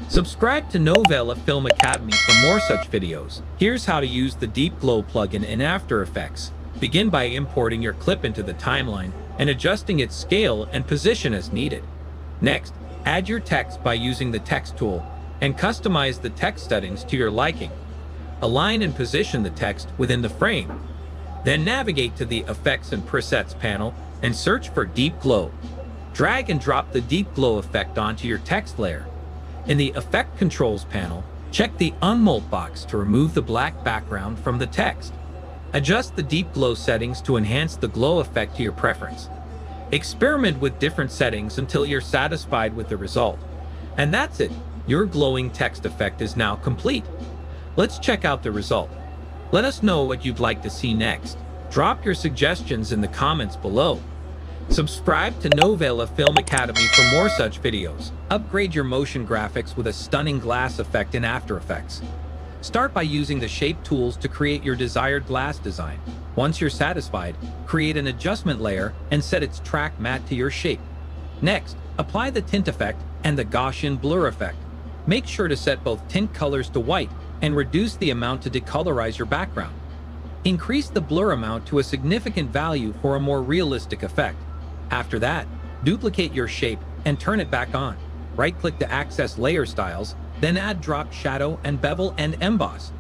Subscribe to Novela Film Academy for more such videos. Here's how to use the Deep Glow plugin in After Effects. Begin by importing your clip into the timeline and adjusting its scale and position as needed. Next, add your text by using the text tool and customize the text settings to your liking. Align and position the text within the frame. Then navigate to the Effects and Presets panel and search for Deep Glow. Drag and drop the Deep Glow effect onto your text layer. In the Effect Controls panel, check the Unmold box to remove the black background from the text. Adjust the Deep Glow settings to enhance the glow effect to your preference. Experiment with different settings until you're satisfied with the result. And that's it. Your glowing text effect is now complete. Let's check out the result. Let us know what you'd like to see next. Drop your suggestions in the comments below. Subscribe to Novela Film Academy for more such videos. Upgrade your motion graphics with a stunning glass effect in After Effects. Start by using the shape tools to create your desired glass design. Once you're satisfied, create an adjustment layer and set its track matte to your shape. Next, apply the tint effect and the Gaussian blur effect. Make sure to set both tint colors to white and reduce the amount to decolorize your background. Increase the blur amount to a significant value for a more realistic effect. After that, duplicate your shape and turn it back on. Right-click to access layer styles, then add drop shadow and bevel and emboss.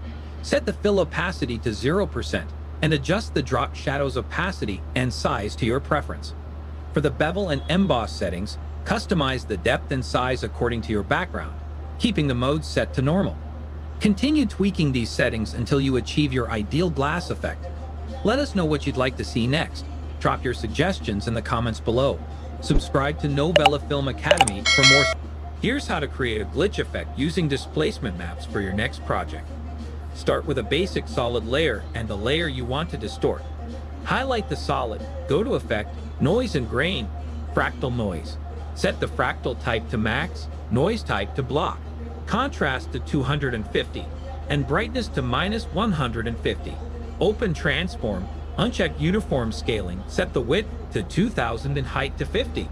Set the fill opacity to 0% and adjust the drop shadow's opacity and size to your preference. For the bevel and emboss settings, customize the depth and size according to your background, keeping the modes set to normal. Continue tweaking these settings until you achieve your ideal glass effect. Let us know what you'd like to see next. Drop your suggestions in the comments below. Subscribe to Novela Film Academy for more. Here's how to create a glitch effect using displacement maps for your next project. Start with a basic solid layer and the layer you want to distort. Highlight the solid, go to Effect, Noise and Grain, Fractal Noise. Set the fractal type to max, noise type to block, contrast to 250, and brightness to -150. Open Transform, uncheck Uniform Scaling, set the width to 2000 and height to 50.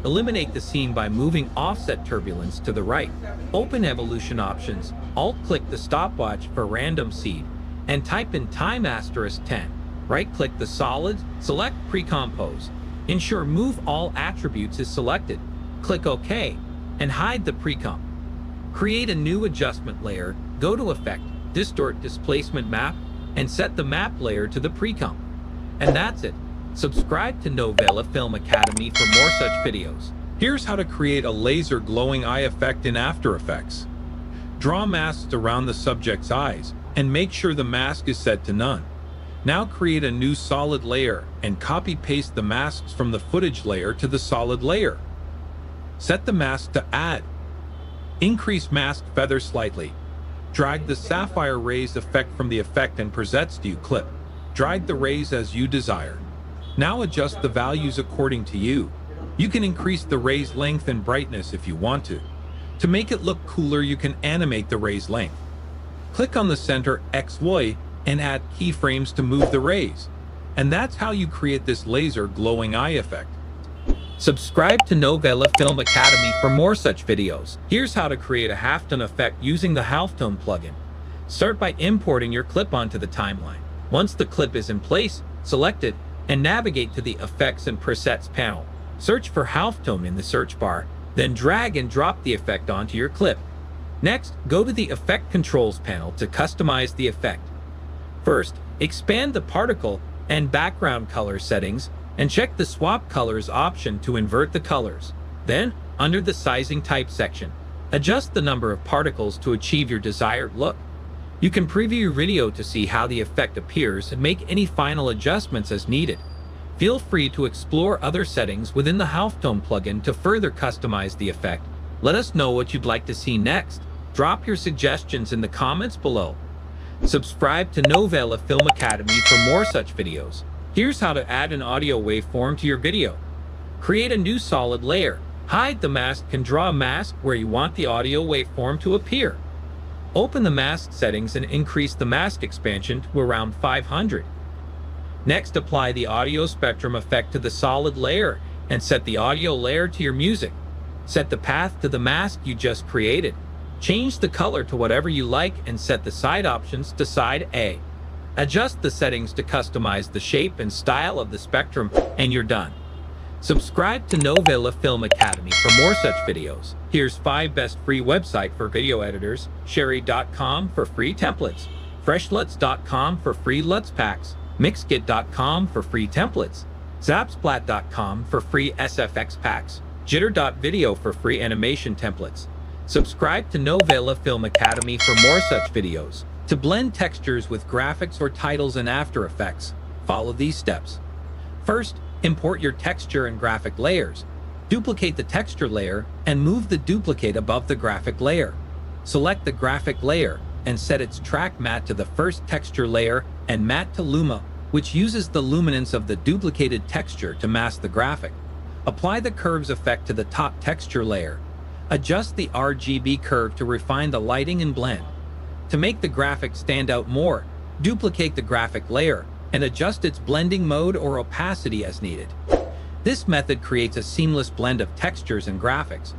Eliminate the scene by moving Offset Turbulence to the right. Open Evolution Options, Alt-click the stopwatch for Random Seed, and type in Time *10. Right-click the solid, select Pre-Compose. Ensure Move All Attributes is selected. Click OK, and hide the pre-comp. Create a new adjustment layer, go to Effect, Distort Displacement Map, and set the map layer to the pre-comp. And that's it. Subscribe to Novela Film Academy for more such videos. Here's how to create a laser glowing eye effect in After Effects. Draw masks around the subject's eyes and make sure the mask is set to none. Now create a new solid layer and copy-paste the masks from the footage layer to the solid layer. Set the mask to Add. Increase mask feather slightly. Drag the sapphire rays effect from the Effect and Presets View clip. Drag the rays as you desire. Now adjust the values according to you. You can increase the ray's length and brightness if you want to. To make it look cooler, you can animate the ray's length. Click on the center XY and add keyframes to move the rays. And that's how you create this laser glowing eye effect. Subscribe to Novela Film Academy for more such videos. Here's how to create a halftone effect using the halftone plugin. Start by importing your clip onto the timeline. Once the clip is in place, select it and navigate to the Effects and Presets panel. Search for halftone in the search bar, then drag and drop the effect onto your clip. Next, go to the Effect Controls panel to customize the effect. First, expand the particle and background color settings and check the Swap Colors option to invert the colors. Then, under the Sizing Type section, adjust the number of particles to achieve your desired look. You can preview your video to see how the effect appears and make any final adjustments as needed. Feel free to explore other settings within the halftone plugin to further customize the effect. Let us know what you'd like to see next. Drop your suggestions in the comments below. Subscribe to Novela Film Academy for more such videos. Here's how to add an audio waveform to your video. Create a new solid layer. Hide the mask and draw a mask where you want the audio waveform to appear. Open the mask settings and increase the mask expansion to around 500. Next, apply the audio spectrum effect to the solid layer and set the audio layer to your music. Set the path to the mask you just created. Change the color to whatever you like and set the side options to side A. Adjust the settings to customize the shape and style of the spectrum, and you're done. Subscribe to Novela Film Academy for more such videos. Here's 5 best free website for video editors: Sherry.com for free templates, FreshLuts.com for free LUTs packs, Mixkit.com for free templates, Zapsplat.com for free SFX packs, Jitter.video for free animation templates. Subscribe to Novela Film Academy for more such videos. To blend textures with graphics or titles in After Effects, follow these steps. First, import your texture and graphic layers. Duplicate the texture layer and move the duplicate above the graphic layer. Select the graphic layer and set its track matte to the first texture layer and matte to Luma, which uses the luminance of the duplicated texture to mask the graphic. Apply the curves effect to the top texture layer. Adjust the RGB curve to refine the lighting and blend. To make the graphic stand out more, duplicate the graphic layer and adjust its blending mode or opacity as needed. This method creates a seamless blend of textures and graphics.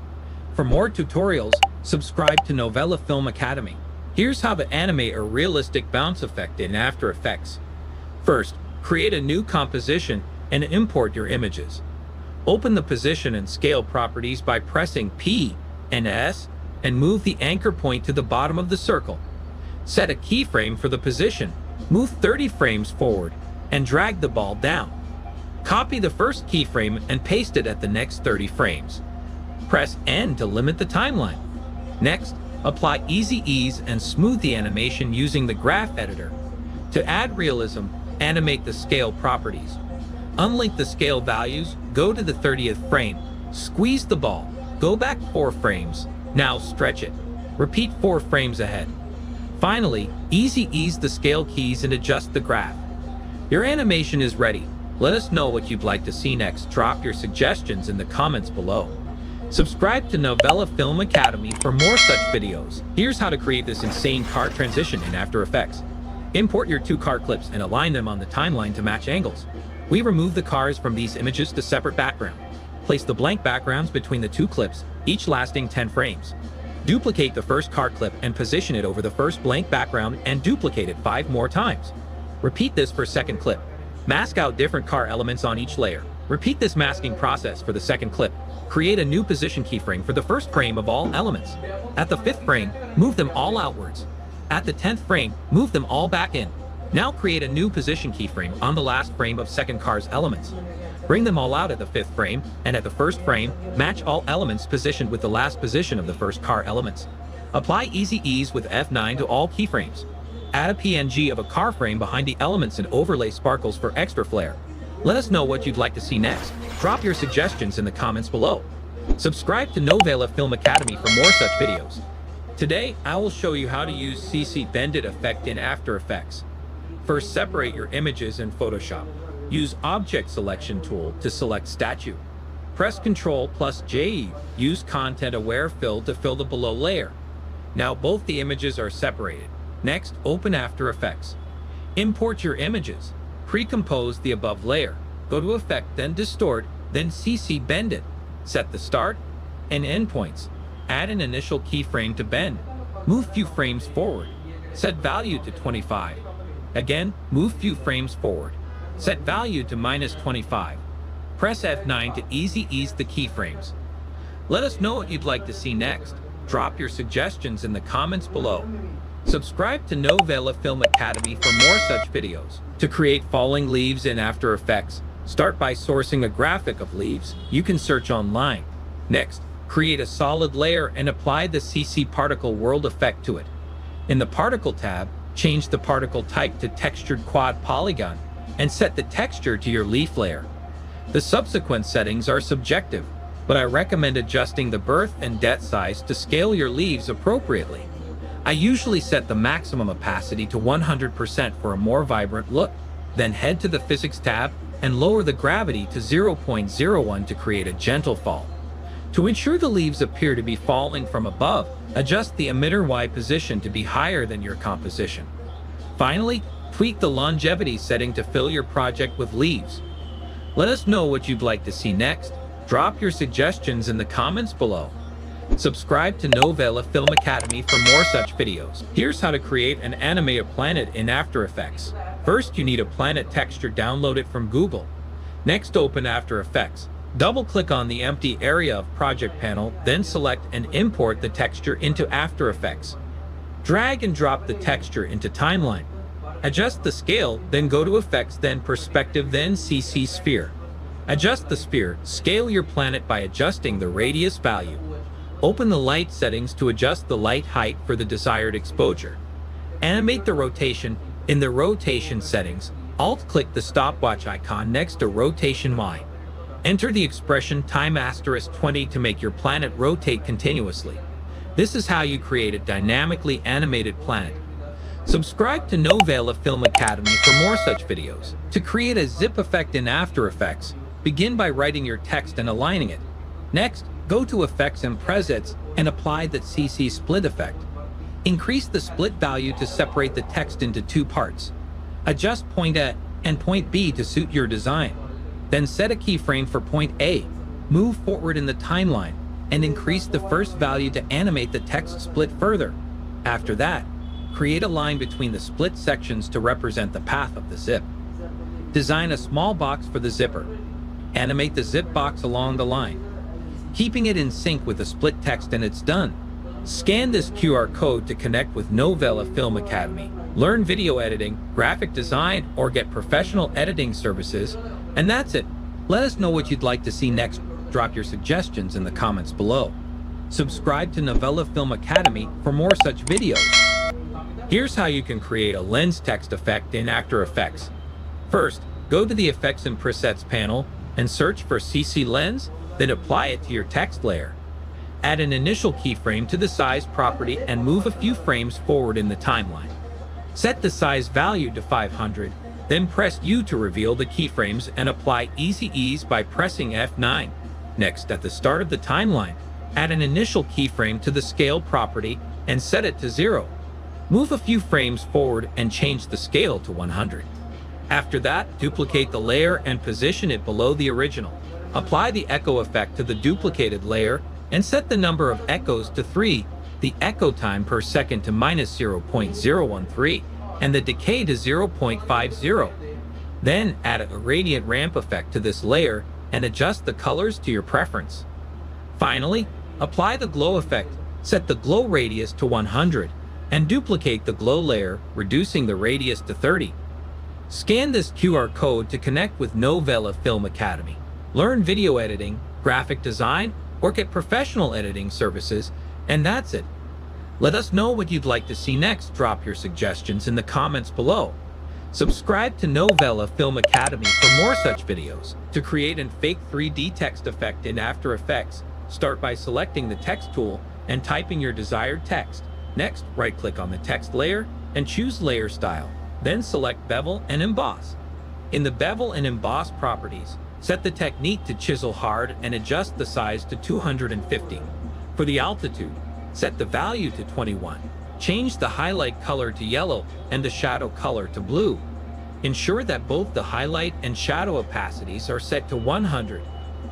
For more tutorials, subscribe to Novela Film Academy. Here's how to animate a realistic bounce effect in After Effects. First, create a new composition and import your images. Open the position and scale properties by pressing P and S and move the anchor point to the bottom of the circle. Set a keyframe for the position, move 30 frames forward, and drag the ball down. Copy the first keyframe and paste it at the next 30 frames. Press N to limit the timeline. Next, apply Easy Ease and smooth the animation using the graph editor. To add realism, animate the scale properties. Unlink the scale values, go to the 30th frame, squeeze the ball, go back 4 frames, now stretch it. Repeat 4 frames ahead. Finally, Easy Ease the scale keys and adjust the graph. Your animation is ready. Let us know what you'd like to see next. Drop your suggestions in the comments below. Subscribe to Novela Film Academy for more such videos. Here's how to create this insane car transition in After Effects. Import your two car clips and align them on the timeline to match angles. We remove the cars from these images to separate background. Place the blank backgrounds between the two clips, each lasting 10 frames. Duplicate the first car clip and position it over the first blank background and duplicate it 5 more times. Repeat this for second clip. Mask out different car elements on each layer. Repeat this masking process for the second clip. Create a new position keyframe for the first frame of all elements. At the 5th frame, move them all outwards. At the 10th frame, move them all back in. Now create a new position keyframe on the last frame of second car's elements. Bring them all out at the 5th frame, and at the 1st frame, match all elements positioned with the last position of the first car elements. Apply Easy Ease with F9 to all keyframes. Add a PNG of a car frame behind the elements and overlay sparkles for extra flair. Let us know what you'd like to see next. Drop your suggestions in the comments below. Subscribe to Novela Film Academy for more such videos. Today, I will show you how to use CC Bended effect in After Effects. First, separate your images in Photoshop. Use Object Selection tool to select statue. Press Ctrl+J. Use Content Aware Fill to fill the below layer. Now both the images are separated. Next, open After Effects. Import your images. Pre-compose the above layer. Go to Effect, then Distort, then CC Bend it. Set the start and end points. Add an initial keyframe to bend. Move few frames forward. Set value to 25. Again, move few frames forward. Set value to -25. Press F9 to easy ease the keyframes. Let us know what you'd like to see next. Drop your suggestions in the comments below. Subscribe to Novela Film Academy for more such videos. To create falling leaves in After Effects, start by sourcing a graphic of leaves. You can search online. Next, create a solid layer and apply the CC Particle World effect to it. In the Particle tab, change the particle type to Textured Quad Polygon and set the texture to your leaf layer. The subsequent settings are subjective, but I recommend adjusting the birth and death size to scale your leaves appropriately. I usually set the maximum opacity to 100% for a more vibrant look. Then head to the Physics tab and lower the gravity to 0.01 to create a gentle fall. To ensure the leaves appear to be falling from above, adjust the emitter Y position to be higher than your composition. Finally, tweak the longevity setting to fill your project with leaves. Let us know what you'd like to see next. Drop your suggestions in the comments below. Subscribe to Novela Film Academy for more such videos. Here's how to create and animate a planet in After Effects. First, you need a planet texture. Download it from Google. Next, open After Effects. Double-click on the empty area of Project panel, then select and import the texture into After Effects. Drag and drop the texture into Timeline. Adjust the scale, then go to Effects, then Perspective, then CC Sphere. Adjust the sphere. Scale your planet by adjusting the radius value. Open the light settings to adjust the light height for the desired exposure. Animate the rotation. In the rotation settings, Alt-click the stopwatch icon next to Rotation Y. Enter the expression time *20 to make your planet rotate continuously. This is how you create a dynamically animated planet. Subscribe to Novela Film Academy for more such videos. To create a zip effect in After Effects, begin by writing your text and aligning it. Next, go to Effects and Presets and apply the CC Split effect. Increase the split value to separate the text into two parts. Adjust point A and point B to suit your design. Then set a keyframe for point A. Move forward in the timeline and increase the first value to animate the text split further. After that, create a line between the split sections to represent the path of the zip. Design a small box for the zipper. Animate the zip box along the line, keeping it in sync with the split text, and it's done. Scan this QR code to connect with Novela Film Academy. Learn video editing, graphic design, or get professional editing services. And that's it. Let us know what you'd like to see next. Drop your suggestions in the comments below. Subscribe to Novela Film Academy for more such videos. Here's how you can create a lens text effect in After Effects. First, go to the Effects and Presets panel and search for CC Lens, then apply it to your text layer. Add an initial keyframe to the size property and move a few frames forward in the timeline. Set the size value to 500, Then press U to reveal the keyframes and apply Easy Ease by pressing F9. Next, at the start of the timeline, add an initial keyframe to the scale property and set it to 0. Move a few frames forward and change the scale to 100. After that, duplicate the layer and position it below the original. Apply the echo effect to the duplicated layer and set the number of echoes to 3, the echo time per second to -0.013, and the decay to 0.50. Then add a gradient ramp effect to this layer and adjust the colors to your preference. Finally, apply the glow effect, set the glow radius to 100, and duplicate the glow layer, reducing the radius to 30. Scan this QR code to connect with Novela Film Academy. Learn video editing, graphic design, or get professional editing services, and that's it. Let us know what you'd like to see next. Drop your suggestions in the comments below. Subscribe to Novela Film Academy for more such videos. To create a fake 3D text effect in After Effects, start by selecting the text tool and typing your desired text. Next, right-click on the text layer and choose Layer Style. Then select Bevel and Emboss. In the Bevel and Emboss properties, set the technique to chisel hard and adjust the size to 250. For the altitude, set the value to 21. Change the highlight color to yellow and the shadow color to blue. Ensure that both the highlight and shadow opacities are set to 100.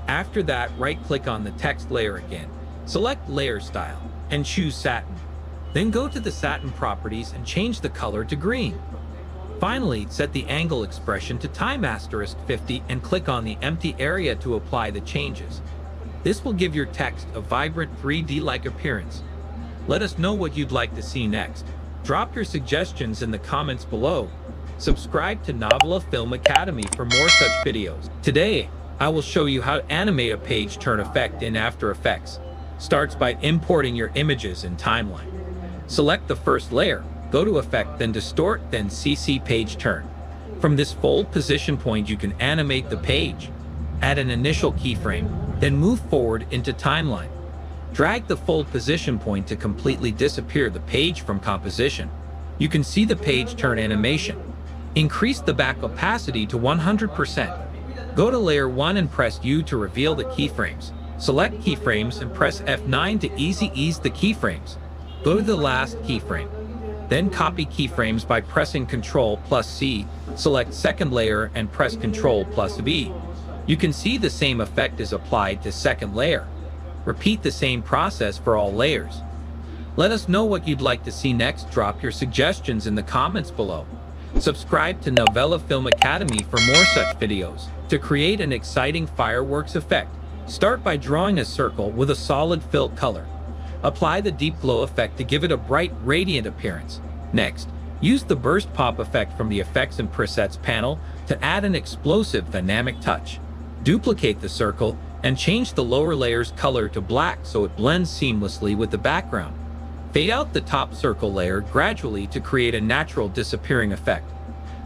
After that, right-click on the text layer again. Select Layer Style and choose Satin. Then go to the Satin properties and change the color to green. Finally, set the angle expression to time *50 and click on the empty area to apply the changes. This will give your text a vibrant 3D-like appearance. Let us know what you'd like to see next. Drop your suggestions in the comments below. Subscribe to Novela Film Academy for more such videos. Today, I will show you how to animate a page turn effect in After Effects. Starts by importing your images in timeline. Select the first layer, go to Effect, then Distort, then CC Page Turn. From this fold position point, you can animate the page. Add an initial keyframe, then move forward into timeline. Drag the fold position point to completely disappear the page from composition. You can see the page turn animation. Increase the back opacity to 100%. Go to Layer 1 and press U to reveal the keyframes. Select Keyframes and press F9 to Easy Ease the keyframes. Go to the last keyframe. Then copy keyframes by pressing Ctrl+C. Select second layer and press Ctrl+V. You can see the same effect is applied to second layer. Repeat the same process for all layers. Let us know what you'd like to see next. Drop your suggestions in the comments below. Subscribe to Novela Film Academy for more such videos. To create an exciting fireworks effect, start by drawing a circle with a solid fill color. Apply the deep glow effect to give it a bright, radiant appearance. Next, use the burst pop effect from the Effects and Presets panel to add an explosive, dynamic touch. Duplicate the circle and change the lower layer's color to black so it blends seamlessly with the background. Fade out the top circle layer gradually to create a natural disappearing effect.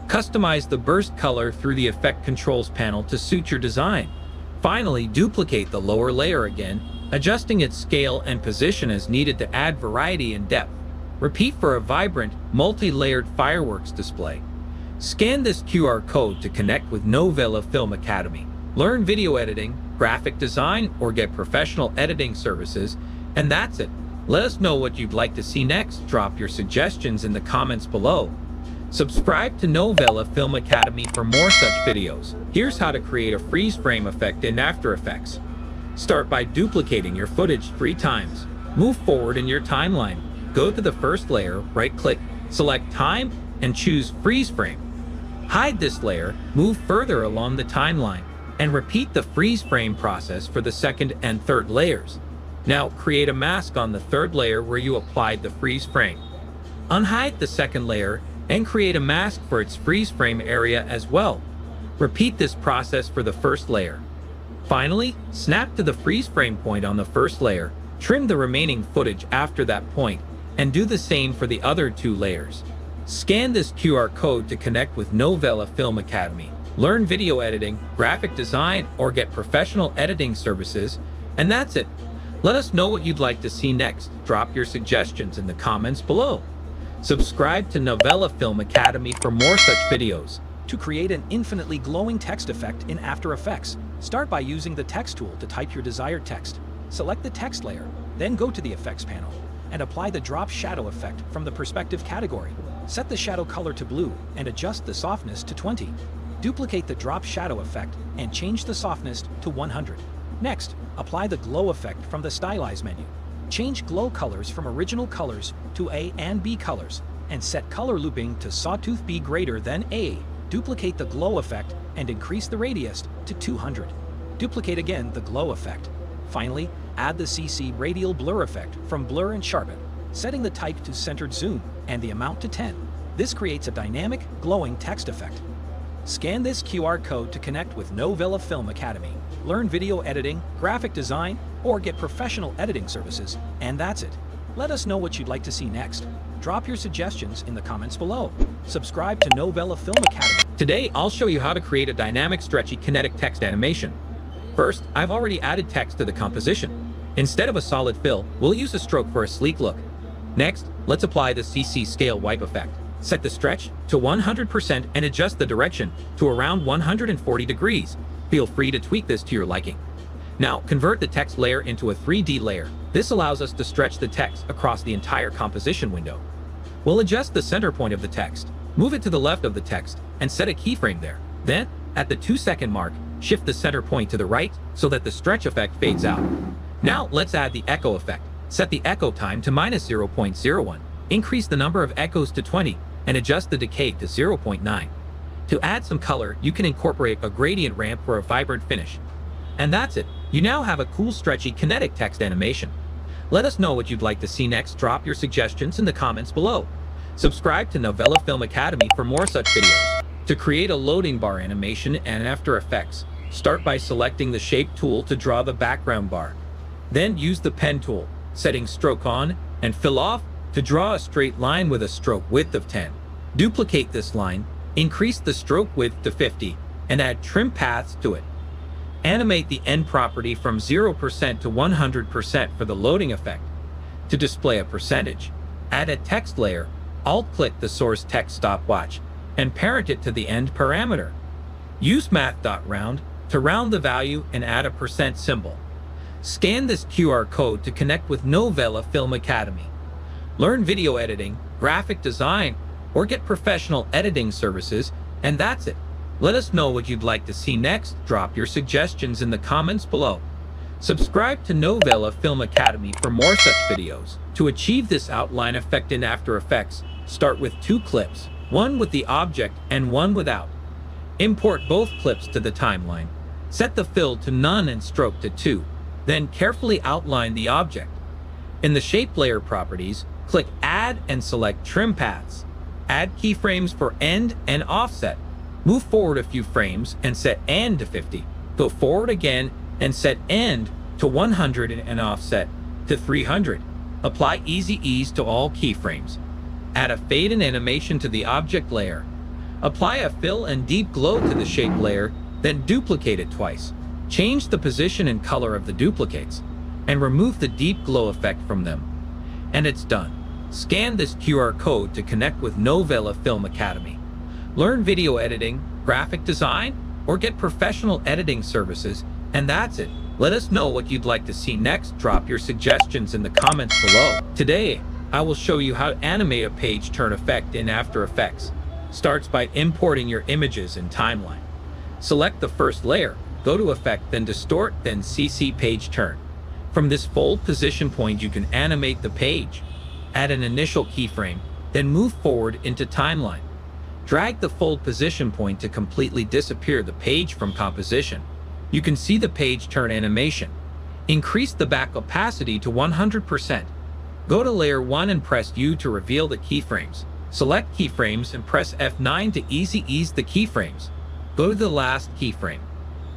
Customize the burst color through the Effect Controls panel to suit your design. Finally, duplicate the lower layer again, adjusting its scale and position as needed to add variety and depth. Repeat for a vibrant, multi-layered fireworks display. Scan this QR code to connect with Novela Film Academy. Learn video editing, graphic design, or get professional editing services, and that's it. Let us know what you'd like to see next. Drop your suggestions in the comments below. Subscribe to Novela Film Academy for more such videos. Here's how to create a freeze frame effect in After Effects. Start by duplicating your footage 3 times. Move forward in your timeline. Go to the first layer, right-click, select Time, and choose Freeze Frame. Hide this layer, move further along the timeline, and repeat the freeze frame process for the second and third layers. Now create a mask on the third layer where you applied the freeze frame. Unhide the second layer and create a mask for its freeze frame area as well. Repeat this process for the first layer. Finally, snap to the freeze frame point on the first layer, trim the remaining footage after that point, and do the same for the other 2 layers. Scan this QR code to connect with Novela Film Academy. Learn video editing, graphic design, or get professional editing services, and that's it. Let us know what you'd like to see next. Drop your suggestions in the comments below. Subscribe to Novela Film Academy for more such videos. To create an infinitely glowing text effect in After Effects, start by using the text tool to type your desired text. Select the text layer, then go to the Effects panel, and apply the Drop Shadow effect from the Perspective category. Set the shadow color to blue and adjust the softness to 20. Duplicate the Drop Shadow effect and change the softness to 100. Next, apply the Glow effect from the Stylize menu. Change glow colors from original colors to A and B colors, and set color looping to Sawtooth B greater than A. Duplicate the glow effect and increase the radius to 200. Duplicate again the glow effect. Finally, add the CC radial blur effect from Blur and Sharpen, setting the type to centered zoom and the amount to 10. This creates a dynamic, glowing text effect. Scan this QR code to connect with Novela Film Academy. Learn video editing, graphic design, or get professional editing services, and that's it. Let us know what you'd like to see next. Drop your suggestions in the comments below. Subscribe to Novela Film Academy. Today, I'll show you how to create a dynamic, stretchy, kinetic text animation. First, I've already added text to the composition. Instead of a solid fill, we'll use a stroke for a sleek look. Next, let's apply the CC Scale Wipe effect. Set the stretch to 100% and adjust the direction to around 140 degrees. Feel free to tweak this to your liking. Now, convert the text layer into a 3D layer. This allows us to stretch the text across the entire composition window. We'll adjust the center point of the text, move it to the left of the text, and set a keyframe there. Then, at the 2-second mark, shift the center point to the right so that the stretch effect fades out. Now, let's add the echo effect. Set the echo time to -0.01. Increase the number of echoes to 20 and adjust the decay to 0.9. To add some color, you can incorporate a gradient ramp for a vibrant finish. And that's it. You now have a cool, stretchy, kinetic text animation. Let us know what you'd like to see next. Drop your suggestions in the comments below. Subscribe to Novela Film Academy for more such videos. To create a loading bar animation in After Effects, start by selecting the Shape tool to draw the background bar. Then use the Pen tool, setting Stroke on and Fill off to draw a straight line with a stroke width of 10. Duplicate this line, increase the stroke width to 50, and add trim paths to it. Animate the end property from 0% to 100% for the loading effect. To display a percentage, add a text layer, alt-click the source text stopwatch, and parent it to the end parameter. Use math.round to round the value and add a % symbol. Scan this QR code to connect with Novela Film Academy. Learn video editing, graphic design, or get professional editing services, and that's it. Let us know what you'd like to see next. Drop your suggestions in the comments below. Subscribe to Novela Film Academy for more such videos. To achieve this outline effect in After Effects, start with 2 clips, one with the object and one without. Import both clips to the timeline. Set the fill to none and stroke to 2. Then carefully outline the object. In the Shape Layer properties, click Add and select Trim Paths. Add keyframes for end and offset. Move forward a few frames and set end to 50. Go forward again and set end to 100 and offset to 300. Apply Easy Ease to all keyframes. Add a fade and animation to the object layer. Apply a fill and deep glow to the shape layer, then duplicate it twice. Change the position and color of the duplicates, and remove the deep glow effect from them. And it's done. Scan this QR code to connect with Novela Film Academy. Learn video editing, graphic design, or get professional editing services, and that's it. Let us know what you'd like to see next. Drop your suggestions in the comments below. Today, I will show you how to animate a page turn effect in After Effects. Starts by importing your images in timeline. Select the first layer, go to Effect, then Distort, then CC Page Turn. From this fold position point, you can animate the page. Add an initial keyframe, then move forward into timeline. Drag the fold position point to completely disappear the page from composition. You can see the page turn animation. Increase the back opacity to 100%. Go to Layer 1 and press U to reveal the keyframes. Select keyframes and press F9 to easy ease the keyframes. Go to the last keyframe.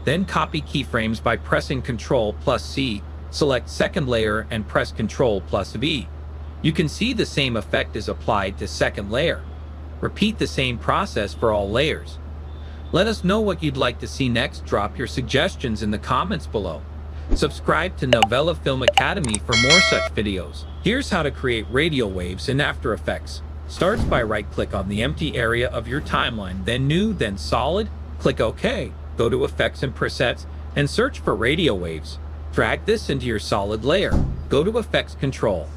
Then copy keyframes by pressing Ctrl+C. Select second layer and press Ctrl+V. You can see the same effect is applied to second layer. Repeat the same process for all layers. Let us know what you'd like to see next. Drop your suggestions in the comments below. Subscribe to Novela Film Academy for more such videos. Here's how to create radio waves in After Effects. starts by right-click on the empty area of your timeline, then New, then Solid, click OK. Go to Effects and Presets, and search for radio waves. Drag this into your solid layer. Go to Effects Control.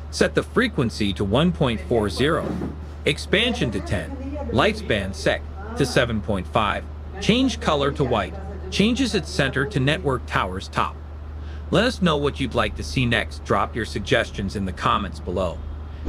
Set the frequency to 1.40, expansion to 10, lightspan sec to 7.5, change color to white, changes its center to Network Tower's top. Let us know what you'd like to see next. Drop your suggestions in the comments below.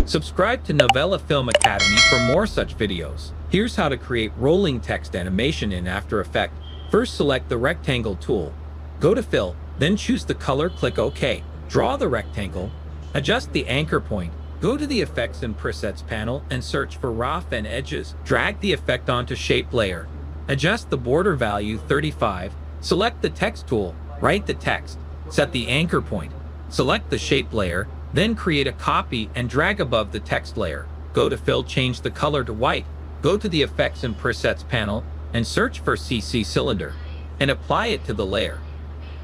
Subscribe to Novela Film Academy for more such videos. Here's how to create rolling text animation in After Effects. First, select the rectangle tool. Go to Fill, then choose the color, click OK. Draw the rectangle. Adjust the anchor point. Go to the Effects and Presets panel and search for rough and edges. Drag the effect onto Shape layer. Adjust the border value 35. Select the text tool. Write the text. Set the anchor point. Select the shape layer. Then create a copy and drag above the text layer. Go to Fill, change the color to white. Go to the Effects and Presets panel and search for CC cylinder and apply it to the layer.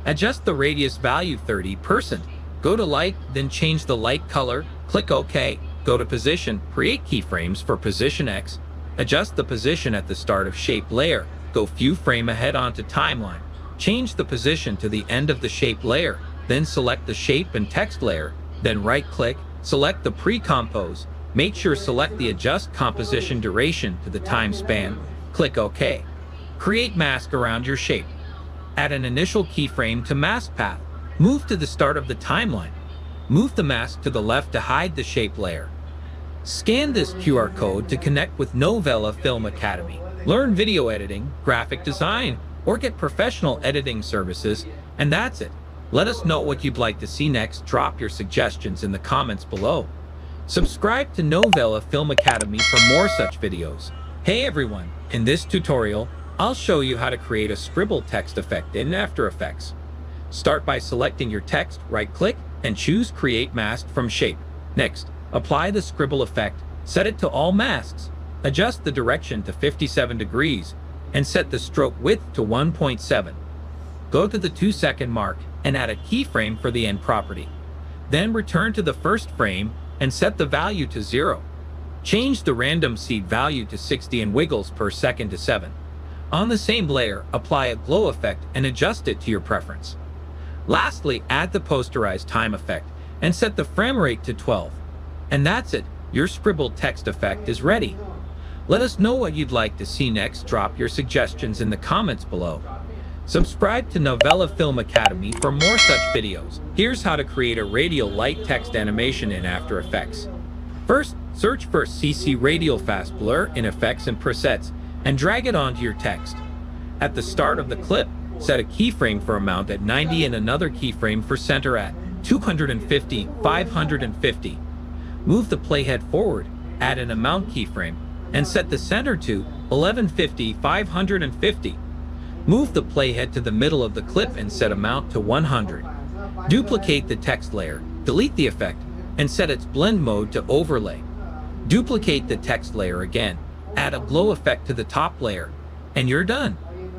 Adjust the radius value 30%. Go to Light, then change the light color. Click OK. Go to Position. Create keyframes for Position X. Adjust the position at the start of shape layer. Go few frame ahead onto timeline. Change the position to the end of the shape layer. Then select the shape and text layer. Then right-click, select the pre-compose. Make sure select the Adjust Composition Duration to the time span. Click OK. Create mask around your shape. Add an initial keyframe to mask path. Move to the start of the timeline. Move the mask to the left to hide the shape layer. Scan this QR code to connect with Novela Film Academy. Learn video editing, graphic design, or get professional editing services, and that's it. Let us know what you'd like to see next. Drop your suggestions in the comments below. Subscribe to Novela Film Academy for more such videos. Hey everyone, in this tutorial, I'll show you how to create a scribble text effect in After Effects. Start by selecting your text, right-click, and choose Create Mask from Shape. Next, apply the scribble effect, set it to all masks. Adjust the direction to 57 degrees, and set the stroke width to 1.7. Go to the 2-second mark and add a keyframe for the end property. Then return to the first frame and set the value to 0. Change the random seed value to 60 and wiggles per second to 7. On the same layer, apply a glow effect and adjust it to your preference. Lastly, add the posterized time effect and set the frame rate to 12. And that's it, your scribbled text effect is ready. Let us know what you'd like to see next. Drop your suggestions in the comments below. Subscribe to Novela Film Academy for more such videos. Here's how to create a radial light text animation in After Effects. First, search for CC Radial Fast Blur in Effects and Presets and drag it onto your text. At the start of the clip, set a keyframe for amount at 90 and another keyframe for center at 250, 550. Move the playhead forward, add an amount keyframe, and set the center to 1150, 550. Move the playhead to the middle of the clip and set amount to 100. Duplicate the text layer, delete the effect, and set its blend mode to overlay. Duplicate the text layer again, add a glow effect to the top layer, and you're done.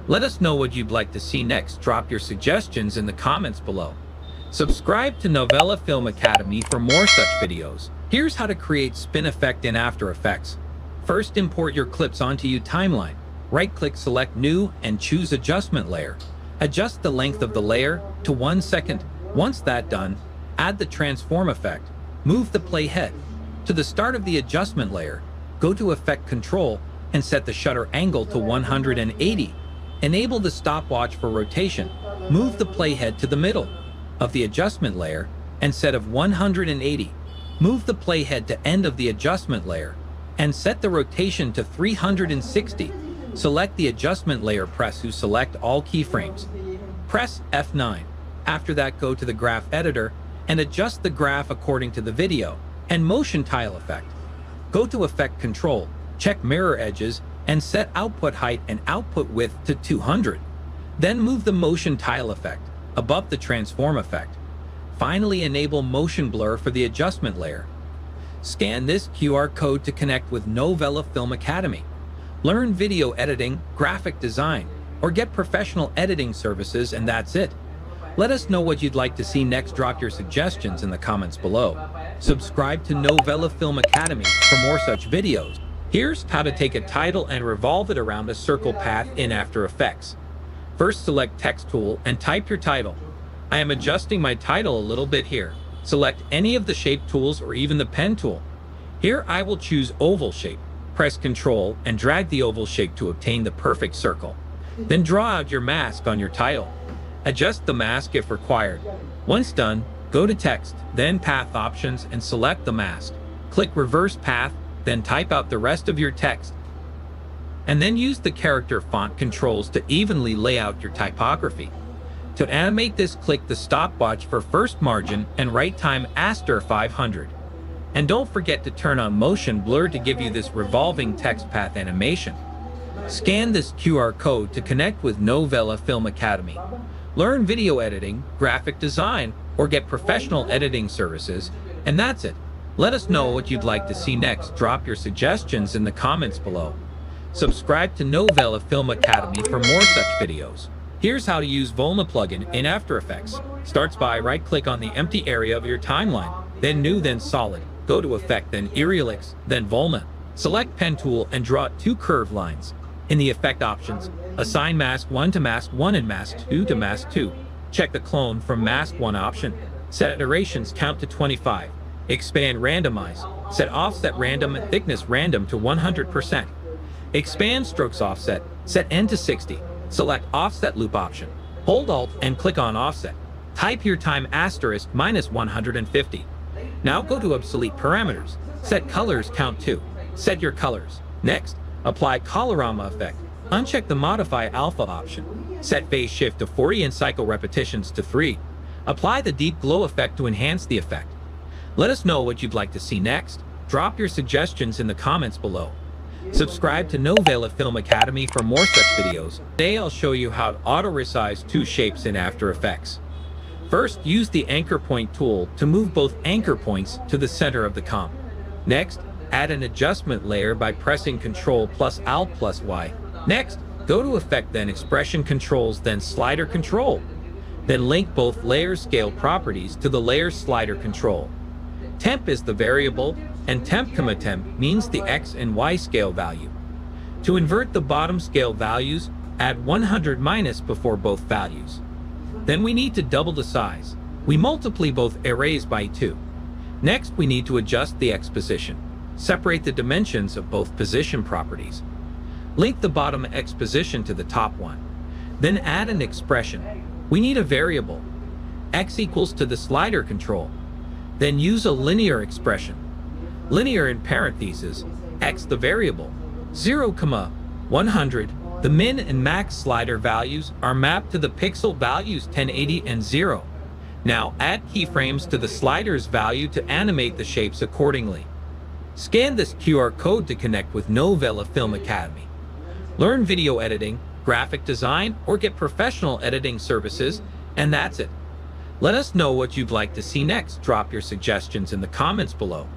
Let us know what you'd like to see next. Drop your suggestions in the comments below. Subscribe to Novela Film Academy for more such videos. Here's how to create spin effect in After Effects. First, import your clips onto your timeline. Right-click, select New, and choose Adjustment Layer. Adjust the length of the layer to 1 second. Once that's done, add the Transform effect. Move the playhead to the start of the adjustment layer. Go to Effect Control and set the shutter angle to 180. Enable the stopwatch for rotation. Move the playhead to the middle of the adjustment layer and set of 180. Move the playhead to end of the adjustment layer and set the rotation to 360. Select the adjustment layer, press to select all keyframes. Press F9. After that, go to the graph editor and adjust the graph according to the video and motion tile effect. Go to Effect Control, check mirror edges, and set output height and output width to 200. Then move the motion tile effect above the transform effect. Finally, enable motion blur for the adjustment layer. Scan this QR code to connect with Novela Film Academy. Learn video editing, graphic design, or get professional editing services, and that's it. Let us know what you'd like to see next. Drop your suggestions in the comments below. Subscribe to Novela Film Academy for more such videos. Here's how to take a title and revolve it around a circle path in After Effects. First, select Text tool and type your title. I am adjusting my title a little bit here. Select any of the shape tools or even the pen tool. Here I will choose oval shape. Press Ctrl and drag the oval shape to obtain the perfect circle. Then draw out your mask on your title. Adjust the mask if required. Once done, go to Text, then Path Options and select the mask. Click Reverse Path, then type out the rest of your text. And then use the character font controls to evenly lay out your typography. To animate this, click the stopwatch for first margin and right time * 500. And don't forget to turn on motion blur to give you this revolving text path animation. Scan this QR code to connect with Novela Film Academy. Learn video editing, graphic design, or get professional editing services, and that's it. Let us know what you'd like to see next. Drop your suggestions in the comments below. Subscribe to Novela Film Academy for more such videos. Here's how to use Volma plugin in After Effects. Starts by right-click on the empty area of your timeline, then New, then Solid. Go to Effect, then Helix, then Volma. Select Pen tool and draw 2 curved lines. In the Effect options, assign Mask 1 to Mask 1 and Mask 2 to Mask 2. Check the Clone from Mask 1 option. Set iterations count to 25. Expand Randomize. Set Offset Random and Thickness Random to 100%. Expand Strokes Offset. Set N to 60. Select Offset Loop option. Hold Alt and click on Offset. Type your time * -150. Now go to Obsolete Parameters. Set Colors count to. Set your colors. Next, apply Colorama effect. Uncheck the Modify Alpha option. Set Phase Shift to 40 and Cycle Repetitions to 3. Apply the Deep Glow effect to enhance the effect. Let us know what you'd like to see next. Drop your suggestions in the comments below. Subscribe to Novela Film Academy for more such videos. Today I'll show you how to auto-resize 2 shapes in After Effects. First, use the Anchor Point tool to move both anchor points to the center of the comp. Next, add an adjustment layer by pressing Ctrl + Alt + Y. Next, go to Effect, then Expression Controls, then Slider Control. Then link both layer scale properties to the layer slider control. Temp is the variable, and temp, temp means the X and Y scale value. To invert the bottom scale values, add 100- before both values. Then we need to double the size. We multiply both arrays by 2. Next, we need to adjust the X position. Separate the dimensions of both position properties. Link the bottom X position to the top one. Then add an expression. We need a variable. X equals to the slider control. Then use a linear expression. Linear in parentheses, X the variable. 0, 100. The min and max slider values are mapped to the pixel values 1080 and 0. Now add keyframes to the slider's value to animate the shapes accordingly. Scan this QR code to connect with Novela Film Academy. Learn video editing, graphic design, or get professional editing services, and that's it. Let us know what you'd like to see next. Drop your suggestions in the comments below.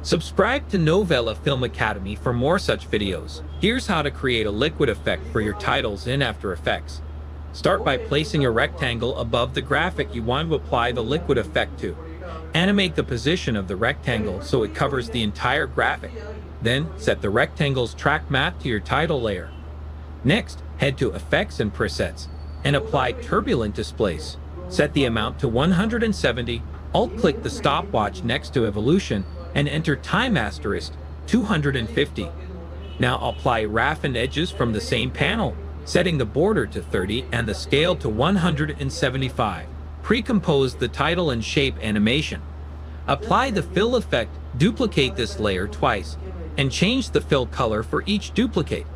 Subscribe to Novela Film Academy for more such videos. Here's how to create a liquid effect for your titles in After Effects. Start by placing a rectangle above the graphic you want to apply the liquid effect to. Animate the position of the rectangle so it covers the entire graphic. Then, set the rectangle's track map to your title layer. Next, head to Effects and Presets, and apply Turbulent Displace. Set the amount to 170, Alt-click the stopwatch next to Evolution, and enter Time * 250. Now apply Roughen Edges from the same panel, setting the border to 30 and the scale to 175. Pre-compose the title and shape animation. Apply the Fill effect, duplicate this layer twice, and change the fill color for each duplicate.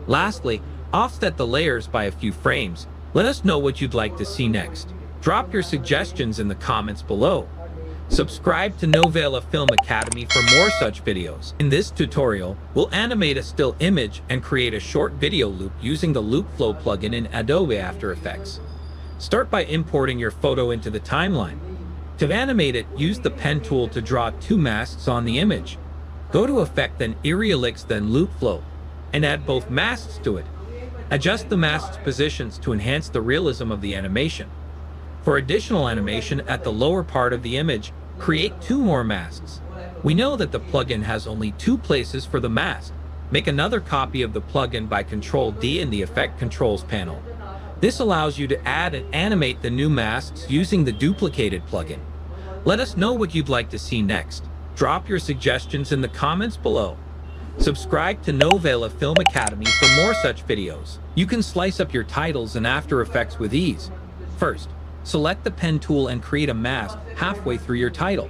Lastly, offset the layers by a few frames. Let us know what you'd like to see next. Drop your suggestions in the comments below. Subscribe to Novela Film Academy for more such videos. In this tutorial, we'll animate a still image and create a short video loop using the Loop Flow plugin in Adobe After Effects. Start by importing your photo into the timeline. To animate it, use the Pen tool to draw 2 masks on the image. Go to Effect, then Helix, then Loop Flow, and add both masks to it. Adjust the mask's positions to enhance the realism of the animation. For additional animation at the lower part of the image, Create 2 more masks. We know that the plugin has only 2 places for the mask. Make another copy of the plugin by Ctrl-D in the Effect Controls panel. This allows you to add and animate the new masks using the duplicated plugin. Let us know what you'd like to see next. Drop your suggestions in the comments below. Subscribe to Novela Film Academy for more such videos. You can slice up your titles in After Effects with ease. First, select the pen tool and create a mask halfway through your title.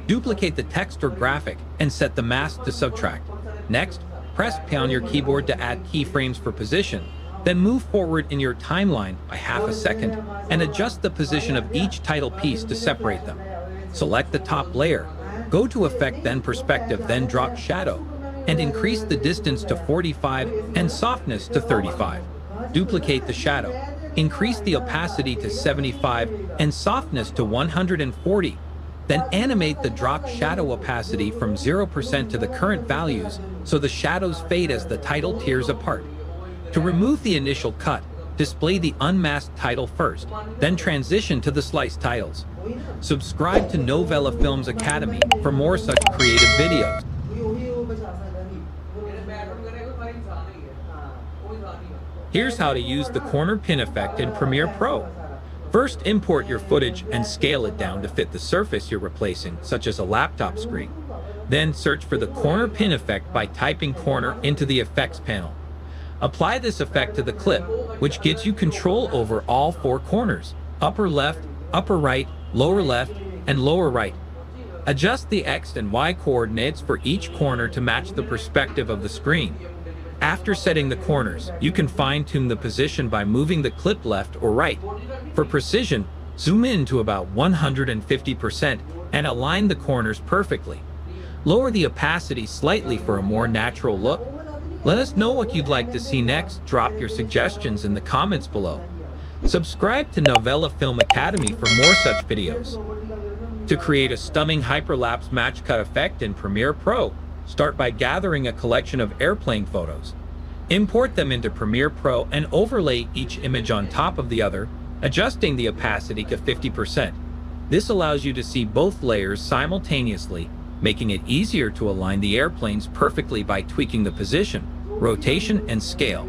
Duplicate the text or graphic and set the mask to subtract. Next, press P on your keyboard to add keyframes for position. Then move forward in your timeline by half a second and adjust the position of each title piece to separate them. Select the top layer. Go to Effect, then Perspective, then Drop Shadow, and increase the distance to 45 and softness to 35. Duplicate the shadow. Increase the opacity to 75 and softness to 140. Then animate the drop shadow opacity from 0% to the current values so the shadows fade as the title tears apart. To remove the initial cut, display the unmasked title first, then transition to the sliced titles. Subscribe to Novela Films Academy for more such creative videos. Here's how to use the corner pin effect in Premiere Pro. First, import your footage and scale it down to fit the surface you're replacing, such as a laptop screen. Then search for the corner pin effect by typing corner into the effects panel. Apply this effect to the clip, which gives you control over all 4 corners: upper left, upper right, lower left, and lower right. Adjust the X and Y coordinates for each corner to match the perspective of the screen. After setting the corners, you can fine-tune the position by moving the clip left or right. For precision, zoom in to about 150% and align the corners perfectly. Lower the opacity slightly for a more natural look. Let us know what you'd like to see next. Drop your suggestions in the comments below. Subscribe to Novela Film Academy for more such videos. To create a stunning hyperlapse match cut effect in Premiere Pro, start by gathering a collection of airplane photos. Import them into Premiere Pro and overlay each image on top of the other, adjusting the opacity to 50%. This allows you to see both layers simultaneously, making it easier to align the airplanes perfectly by tweaking the position, rotation, and scale.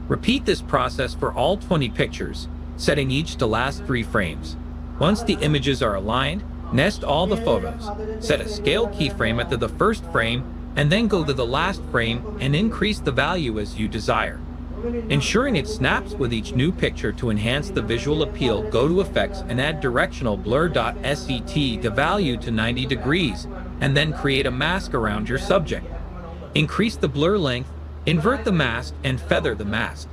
Repeat this process for all 20 pictures, setting each to last 3 frames. Once the images are aligned, nest all the photos. Set a scale keyframe at the first frame, and then go to the last frame and increase the value as you desire. Ensuring it snaps with each new picture to enhance the visual appeal, go to Effects and add Directional Blur.set the value to 90 degrees, and then create a mask around your subject. Increase the blur length, invert the mask, and feather the mask.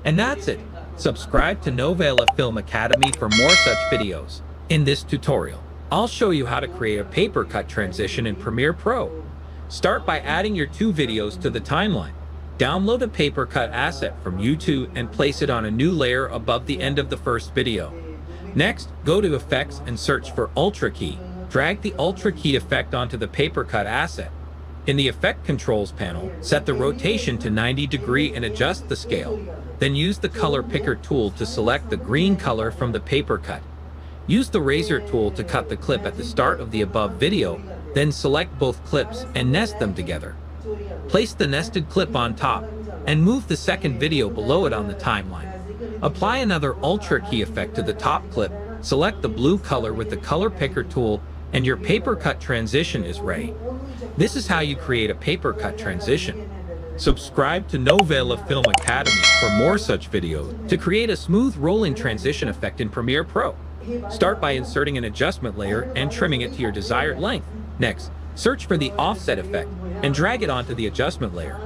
And that's it. Subscribe to Novela Film Academy for more such videos. In this tutorial, I'll show you how to create a paper cut transition in Premiere Pro. Start by adding your 2 videos to the timeline. Download a paper cut asset from YouTube and place it on a new layer above the end of the first video. Next, go to Effects and search for Ultra Key. Drag the Ultra Key effect onto the paper cut asset. In the Effect Controls panel, set the rotation to 90 degrees and adjust the scale. Then use the Color Picker tool to select the green color from the paper cut. Use the Razor tool to cut the clip at the start of the above video, then select both clips and nest them together. Place the nested clip on top, and move the second video below it on the timeline. Apply another Ultra Key effect to the top clip, select the blue color with the Color Picker tool, and your paper cut transition is ready. This is how you create a paper cut transition. Subscribe to Novela Film Academy for more such videos. To create a smooth rolling transition effect in Premiere Pro, start by inserting an adjustment layer and trimming it to your desired length. Next, search for the offset effect and drag it onto the adjustment layer.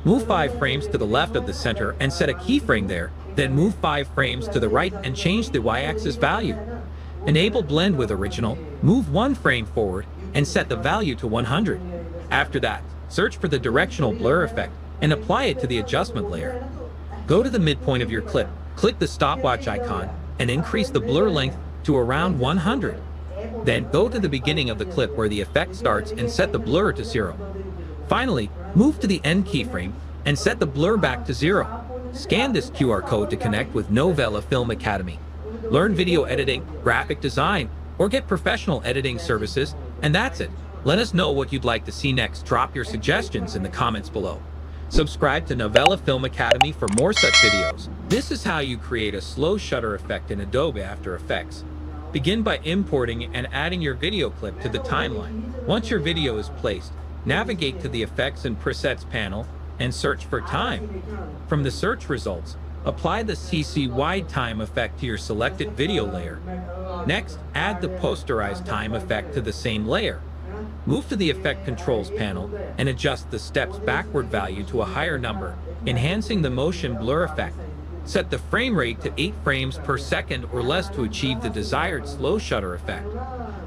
Move 5 frames to the left of the center and set a keyframe there, then move 5 frames to the right and change the y-axis value. Enable Blend with Original, move 1 frame forward, and set the value to 100. After that, search for the Directional Blur effect and apply it to the adjustment layer. Go to the midpoint of your clip, click the stopwatch icon, and increase the blur length to around 100. Then go to the beginning of the clip where the effect starts and set the blur to 0. Finally, move to the end keyframe and set the blur back to 0. Scan this QR code to connect with Novela Film Academy. Learn video editing, graphic design, or get professional editing services, and that's it. Let us know what you'd like to see next. Drop your suggestions in the comments below. Subscribe to Novela Film Academy for more such videos. This is how you create a slow shutter effect in Adobe After Effects. Begin by importing and adding your video clip to the timeline. Once your video is placed, navigate to the Effects and Presets panel and search for time. From the search results, apply the CC Wide Time effect to your selected video layer. Next, add the Posterized Time effect to the same layer. Move to the Effect Controls panel and adjust the step's backward value to a higher number, enhancing the motion blur effect. Set the frame rate to 8 frames per second or less to achieve the desired slow shutter effect.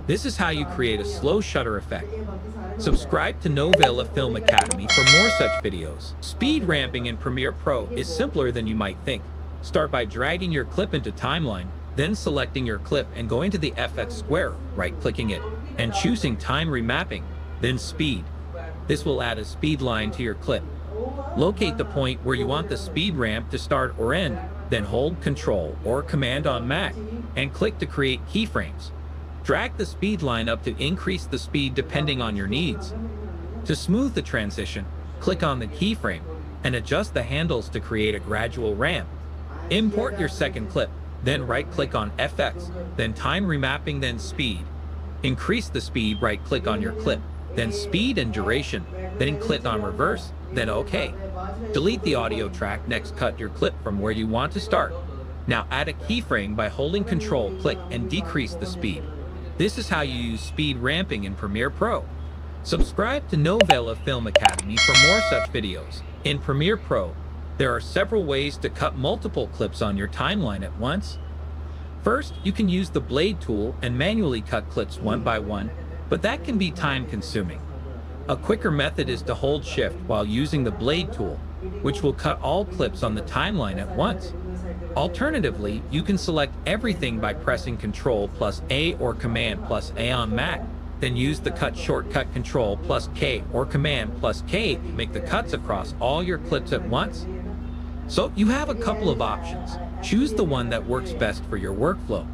This is how you create a slow shutter effect. Subscribe to Novela Film Academy for more such videos. Speed ramping in Premiere Pro is simpler than you might think. Start by dragging your clip into Timeline, then selecting your clip and going to the FX square, right-clicking it, and choosing Time Remapping, then Speed. This will add a speed line to your clip. Locate the point where you want the speed ramp to start or end, then hold Ctrl or Command on Mac and click to create keyframes. Drag the speed line up to increase the speed depending on your needs. To smooth the transition, click on the keyframe and adjust the handles to create a gradual ramp. Import your second clip, then right-click on FX, then Time Remapping, then Speed. Increase the speed, right-click on your clip, then Speed and Duration, then click on Reverse, then OK. Delete the audio track, next cut your clip from where you want to start. Now add a keyframe by holding Ctrl, click, and decrease the speed. This is how you use speed ramping in Premiere Pro. Subscribe to Novela Film Academy for more such videos. In Premiere Pro, there are several ways to cut multiple clips on your timeline at once. First, you can use the blade tool and manually cut clips one by one, but that can be time-consuming. A quicker method is to hold Shift while using the blade tool, which will cut all clips on the timeline at once. Alternatively, you can select everything by pressing Ctrl+A or Command+A on Mac, then use the cut shortcut Ctrl+K or Command+K to make the cuts across all your clips at once. So you have a couple of options. Choose the one that works best for your workflow.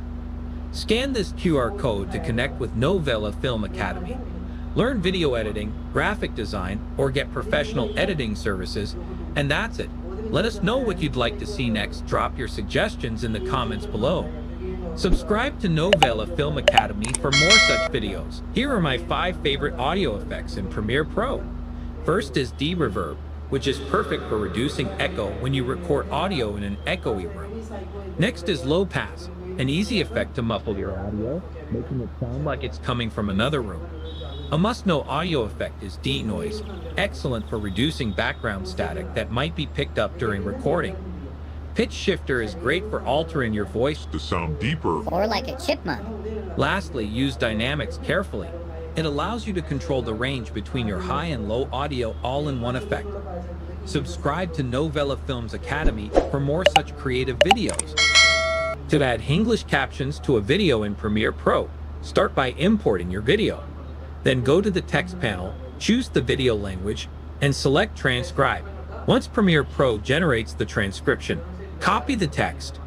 Scan this QR code to connect with Novela Film Academy. Learn video editing, graphic design, or get professional editing services, and that's it. Let us know what you'd like to see next. Drop your suggestions in the comments below. Subscribe to Novela Film Academy for more such videos. Here are my 5 favorite audio effects in Premiere Pro. First is de-reverb, which is perfect for reducing echo when you record audio in an echoey room. Next is low pass, an easy effect to muffle your audio, making it sound like it's coming from another room. A must-know audio effect is denoise, excellent for reducing background static that might be picked up during recording. Pitch shifter is great for altering your voice to sound deeper or like a chipmunk. Lastly, use dynamics carefully. It allows you to control the range between your high and low audio all in one effect. Subscribe to Novela Films Academy for more such creative videos. To add English captions to a video in Premiere Pro, start by importing your video. Then go to the text panel, choose the video language, and select Transcribe. Once Premiere Pro generates the transcription, copy the text.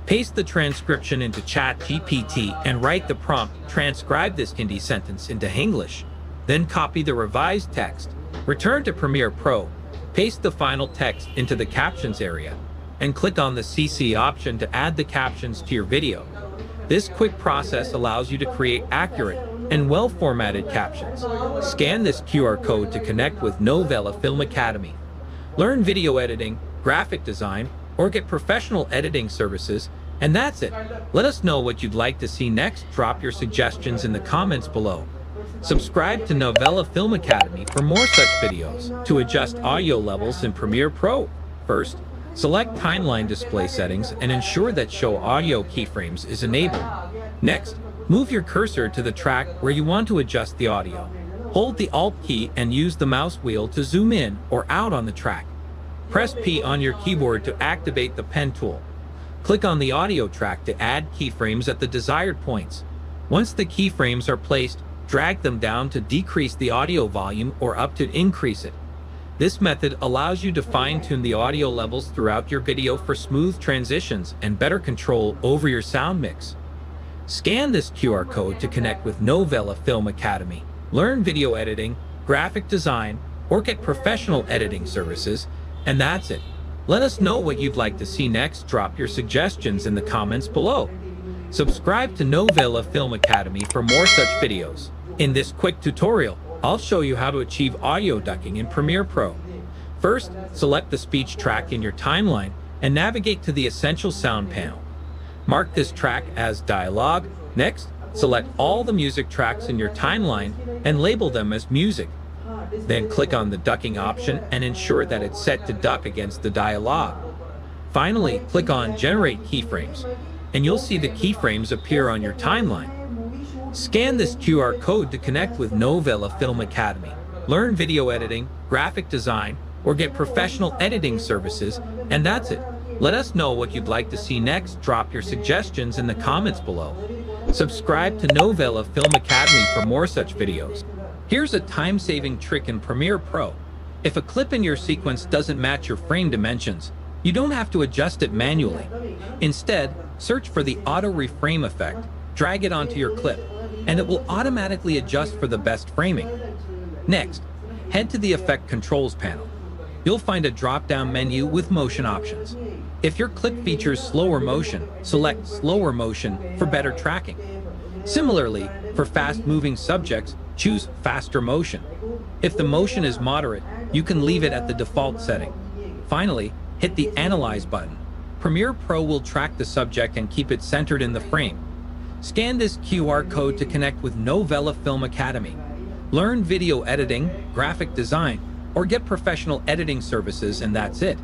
Paste the transcription into ChatGPT and write the prompt, transcribe this Hindi sentence into English. Then copy the revised text. Return to Premiere Pro, paste the final text into the captions area, and click on the CC option to add the captions to your video. This quick process allows you to create accurate and well-formatted captions. Scan this QR code to connect with Novela Film Academy. Learn video editing, graphic design, or get professional editing services, and that's it. Let us know what you'd like to see next. Drop your suggestions in the comments below. Subscribe to Novela Film Academy for more such videos. To adjust audio levels in Premiere Pro, first, select Timeline Display Settings and ensure that Show Audio Keyframes is enabled. Next, move your cursor to the track where you want to adjust the audio. Hold the Alt key and use the mouse wheel to zoom in or out on the track. Press P on your keyboard to activate the pen tool. Click on the audio track to add keyframes at the desired points. Once the keyframes are placed, drag them down to decrease the audio volume or up to increase it. This method allows you to fine-tune the audio levels throughout your video for smooth transitions and better control over your sound mix. Scan this QR code to connect with Novela Film Academy. Learn video editing, graphic design, or get professional editing services, and that's it. Let us know what you'd like to see next. Drop your suggestions in the comments below. Subscribe to Novela Film Academy for more such videos. In this quick tutorial, I'll show you how to achieve audio ducking in Premiere Pro. First, select the speech track in your timeline and navigate to the Essential Sound panel. Mark this track as dialogue. Next, select all the music tracks in your timeline and label them as music. Then click on the ducking option and ensure that it's set to duck against the dialogue. Finally, click on Generate Keyframes, and you'll see the keyframes appear on your timeline. Scan this QR code to connect with Novela Film Academy. Learn video editing, graphic design, or get professional editing services, and that's it. Let us know what you'd like to see next. Drop your suggestions in the comments below. Subscribe to Novela Film Academy for more such videos. Here's a time-saving trick in Premiere Pro. If a clip in your sequence doesn't match your frame dimensions, you don't have to adjust it manually. Instead, search for the auto reframe effect, drag it onto your clip, and it will automatically adjust for the best framing. Next, head to the Effect Controls panel. You'll find a drop-down menu with motion options. If your clip features slower motion, select Slower Motion for better tracking. Similarly, for fast-moving subjects, choose Faster Motion. If the motion is moderate, you can leave it at the default setting. Finally, hit the Analyze button. Premiere Pro will track the subject and keep it centered in the frame. Scan this QR code to connect with Novela Film Academy. Learn video editing, graphic design, or get professional editing services, and that's it.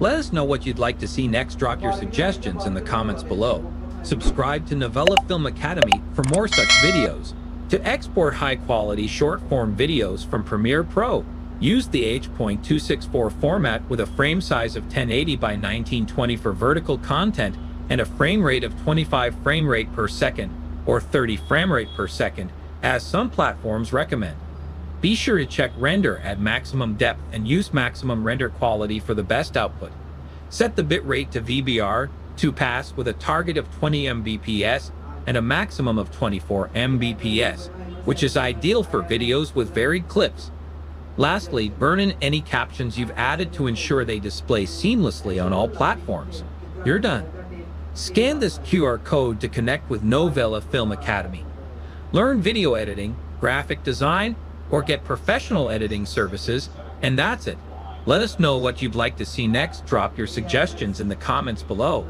Let us know what you'd like to see next. Drop your suggestions in the comments below. Subscribe to Novela Film Academy for more such videos. To export high-quality short-form videos from Premiere Pro, use the H.264 format with a frame size of 1080 by 1920 for vertical content and a frame rate of 25 frame rate per second or 30 frame rate per second, as some platforms recommend. Be sure to check render at maximum depth and use maximum render quality for the best output. Set the bitrate to VBR 2 with a target of 20 Mbps and a maximum of 24 Mbps, which is ideal for videos with varied clips. Lastly, burn in any captions you've added to ensure they display seamlessly on all platforms. You're done. Scan this QR code to connect with Novela Film Academy. Learn video editing, graphic design, or get professional editing services, and that's it. Let us know what you'd like to see next. Drop your suggestions in the comments below.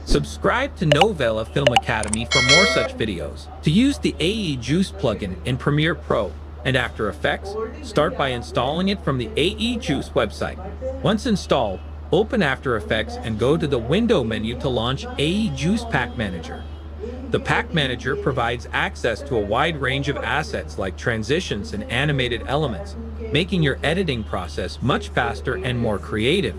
Subscribe to Novela Film Academy for more such videos. To use the AE Juice plugin in Premiere Pro and After Effects, start by installing it from the AE Juice website. Once installed, open After Effects and go to the Window menu to launch AE Juice Pack Manager. The Pack Manager provides access to a wide range of assets like transitions and animated elements, making your editing process much faster and more creative.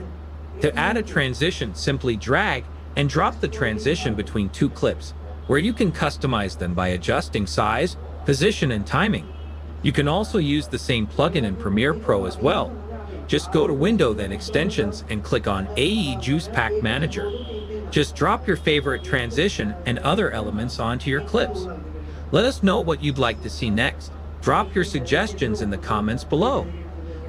To add a transition, simply drag and drop the transition between two clips, where you can customize them by adjusting size, position, and timing. You can also use the same plugin in Premiere Pro as well. Just go to Window, then Extensions, and click on AE Juice Pack Manager. Just drop your favorite transition and other elements onto your clips. Let us know what you'd like to see next. Drop your suggestions in the comments below.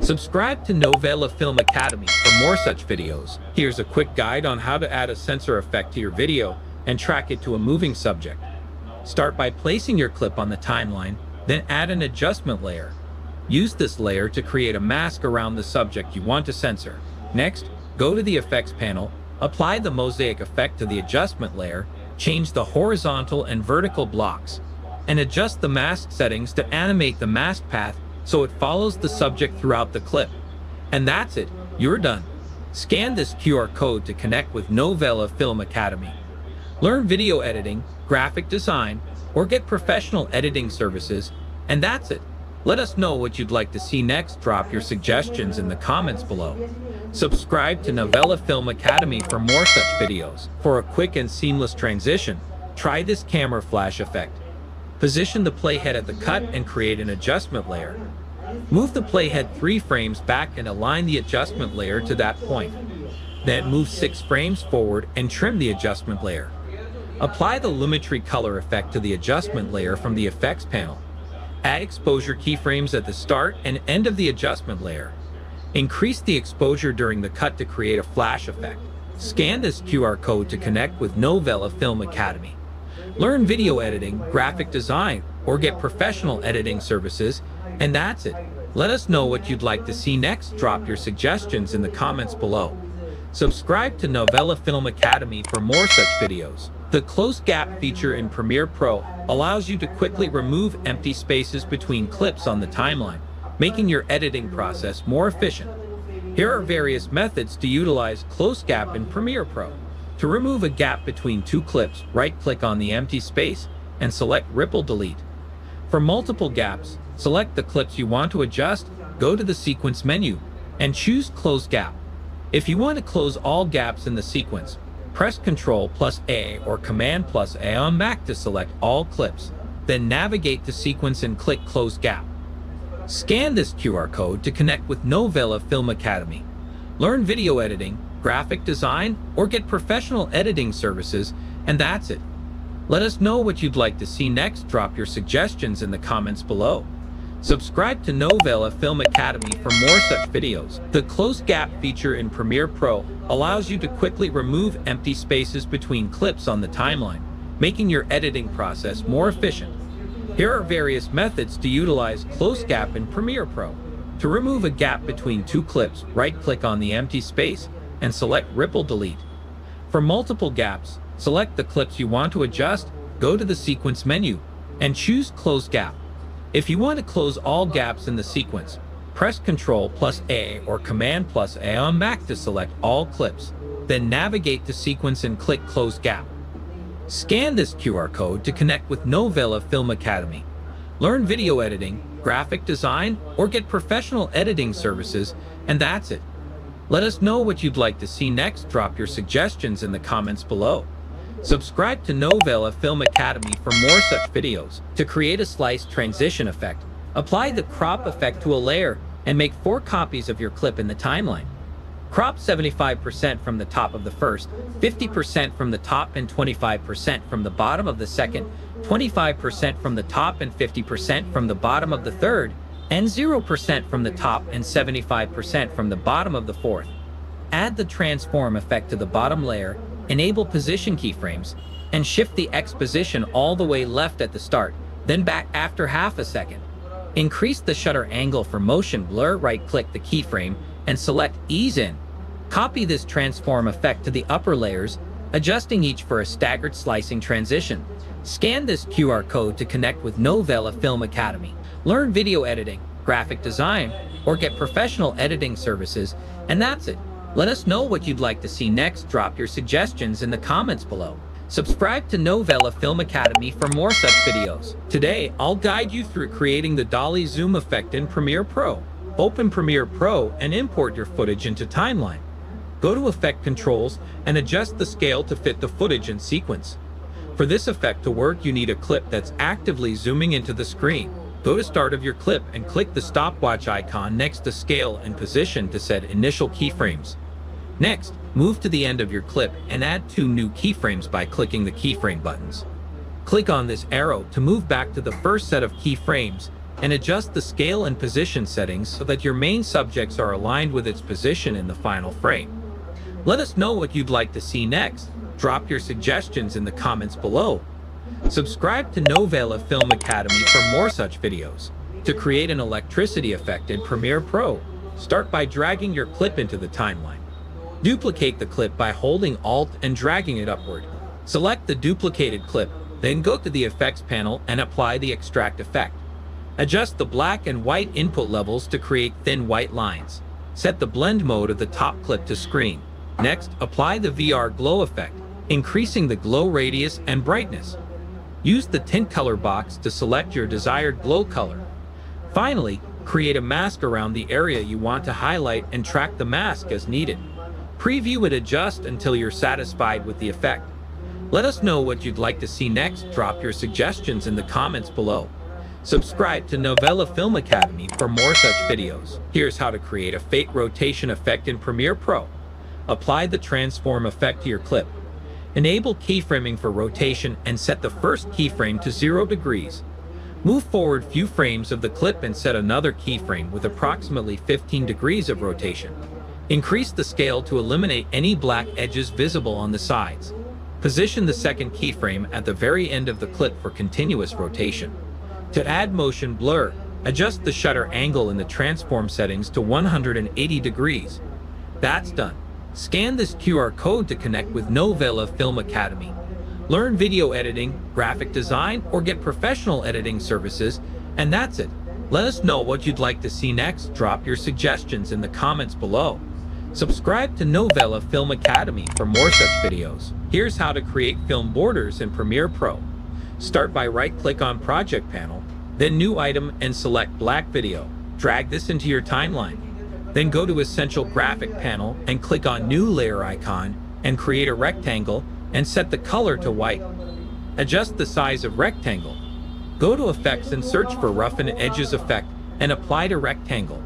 Subscribe to Novela Film Academy for more such videos. Here's a quick guide on how to add a sensor effect to your video and track it to a moving subject. Start by placing your clip on the timeline, then add an adjustment layer. Use this layer to create a mask around the subject you want to censor. Next, go to the Effects panel, apply the mosaic effect to the adjustment layer, change the horizontal and vertical blocks, and adjust the mask settings to animate the mask path so it follows the subject throughout the clip. And that's it, you're done. Scan this QR code to connect with Novela Film Academy. Learn video editing, graphic design, or get professional editing services, and that's it. Let us know what you'd like to see next. Drop your suggestions in the comments below. Subscribe to Novela Film Academy for more such videos. For a quick and seamless transition, try this camera flash effect. Position the playhead at the cut and create an adjustment layer. Move the playhead 3 frames back and align the adjustment layer to that point. Then move 6 frames forward and trim the adjustment layer. Apply the Lumetri color effect to the adjustment layer from the effects panel. Add exposure keyframes at the start and end of the adjustment layer. Increase the exposure during the cut to create a flash effect. Scan this QR code to connect with Novela Film Academy. Learn video editing, graphic design, or get professional editing services, and that's it. Let us know what you'd like to see next. Drop your suggestions in the comments below. Subscribe to Novela Film Academy for more such videos. The Close Gap feature in Premiere Pro allows you to quickly remove empty spaces between clips on the timeline, making your editing process more efficient. Here are various methods to utilize Close Gap in Premiere Pro. To remove a gap between two clips, right-click on the empty space and select Ripple Delete. For multiple gaps, select the clips you want to adjust, go to the Sequence menu, and choose Close Gap. If you want to close all gaps in the sequence, press Ctrl+A or Command+A on Mac to select all clips. Then navigate to Sequence and click Close Gap. Scan this QR code to connect with Novela Film Academy. Learn video editing, graphic design, or get professional editing services, and that's it. Let us know what you'd like to see next. Drop your suggestions in the comments below. Subscribe to Novela Film Academy for more such videos. The Close Gap feature in Premiere Pro allows you to quickly remove empty spaces between clips on the timeline, making your editing process more efficient. Here are various methods to utilize Close Gap in Premiere Pro. To remove a gap between two clips, right-click on the empty space and select Ripple Delete. For multiple gaps, select the clips you want to adjust, go to the Sequence menu, and choose Close Gap. If you want to close all gaps in the sequence, press Ctrl+A or Command+A on Mac to select all clips. Then navigate to Sequence and click Close Gap. Scan this QR code to connect with Novela Film Academy. Learn video editing, graphic design, or get professional editing services, and that's it. Let us know what you'd like to see next. Drop your suggestions in the comments below. Subscribe to Novela Film Academy for more such videos. To create a slice transition effect, apply the crop effect to a layer and make 4 copies of your clip in the timeline. Crop 75% from the top of the first, 50% from the top and 25% from the bottom of the second, 25% from the top and 50% from the bottom of the third, and 0% from the top and 75% from the bottom of the fourth. Add the transform effect to the bottom layer, enable position keyframes, and shift the X position all the way left at the start, then back after half a second. Increase the shutter angle for motion blur, right-click the keyframe, and select Ease In. Copy this transform effect to the upper layers, adjusting each for a staggered slicing transition. Scan this QR code to connect with Novela Film Academy. Learn video editing, graphic design, or get professional editing services, and that's it. Let us know what you'd like to see next. Drop your suggestions in the comments below. Subscribe to Novela Film Academy for more such videos. Today, I'll guide you through creating the dolly zoom effect in Premiere Pro. Open Premiere Pro and import your footage into Timeline. Go to Effect Controls and adjust the scale to fit the footage and sequence. For this effect to work, you need a clip that's actively zooming into the screen. Go to Start of your clip and click the stopwatch icon next to Scale and Position to set initial keyframes. Next, move to the end of your clip and add 2 new keyframes by clicking the keyframe buttons. Click on this arrow to move back to the first set of keyframes and adjust the scale and position settings so that your main subjects are aligned with its position in the final frame. Let us know what you'd like to see next. Drop your suggestions in the comments below. Subscribe to Novela Film Academy for more such videos. To create an electricity effect in Premiere Pro, start by dragging your clip into the timeline. Duplicate the clip by holding Alt and dragging it upward. Select the duplicated clip, then go to the Effects panel and apply the Extract effect. Adjust the black and white input levels to create thin white lines. Set the blend mode of the top clip to screen. Next, apply the VR glow effect, increasing the glow radius and brightness. Use the tint color box to select your desired glow color. Finally, create a mask around the area you want to highlight and track the mask as needed. Preview and adjust until you're satisfied with the effect. Let us know what you'd like to see next. Drop your suggestions in the comments below. Subscribe to Novela Film Academy for more such videos. Here's how to create a fake rotation effect in Premiere Pro. Apply the transform effect to your clip. Enable keyframing for rotation and set the first keyframe to 0 degrees. Move forward few frames of the clip and set another keyframe with approximately 15 degrees of rotation. Increase the scale to eliminate any black edges visible on the sides. Position the second keyframe at the very end of the clip for continuous rotation. To add motion blur, adjust the shutter angle in the transform settings to 180 degrees. That's done. Scan this QR code to connect with Novela Film Academy. Learn video editing, graphic design, or get professional editing services, and that's it. Let us know what you'd like to see next. Drop your suggestions in the comments below. Subscribe to Novela Film Academy for more such videos. Here's how to create film borders in Premiere Pro. Start by right-click on Project Panel, then New Item and select Black Video. Drag this into your timeline. Then go to Essential Graphic Panel and click on New Layer icon and create a rectangle and set the color to white. Adjust the size of rectangle. Go to Effects and search for Roughen Edges effect and apply to rectangle.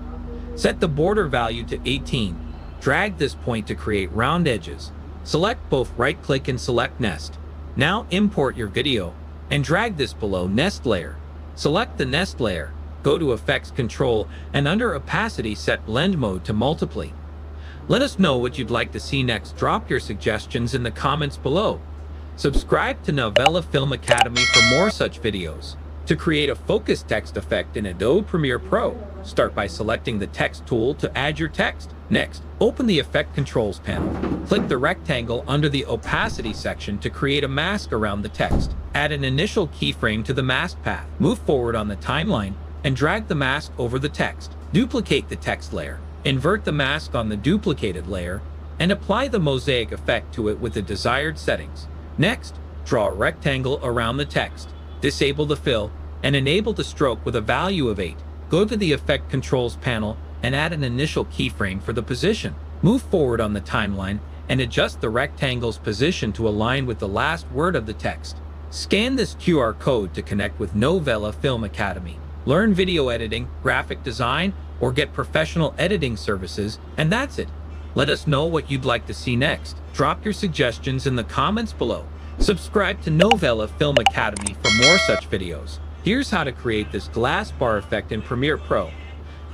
Set the border value to 18. Drag this point to create round edges. Select both, right-click and select Nest. Now import your video and drag this below Nest Layer. Select the Nest Layer. Go to Effects Control and under Opacity set Blend Mode to Multiply. Let us know what you'd like to see next. Drop your suggestions in the comments below. Subscribe to Novela Film Academy for more such videos. To create a focus text effect in Adobe Premiere Pro, start by selecting the Text tool to add your text. Next, open the Effect Controls panel. Click the rectangle under the Opacity section to create a mask around the text. Add an initial keyframe to the mask path. Move forward on the timeline and drag the mask over the text. Duplicate the text layer. Invert the mask on the duplicated layer and apply the mosaic effect to it with the desired settings. Next, draw a rectangle around the text. Disable the fill and enable the stroke with a value of 8. Go to the Effect Controls panel and add an initial keyframe for the position. Move forward on the timeline and adjust the rectangle's position to align with the last word of the text. Scan this QR code to connect with Novela Film Academy. Learn video editing, graphic design, or get professional editing services, and that's it. Let us know what you'd like to see next. Drop your suggestions in the comments below. Subscribe to Novela Film Academy for more such videos. Here's how to create this glass bar effect in Premiere Pro.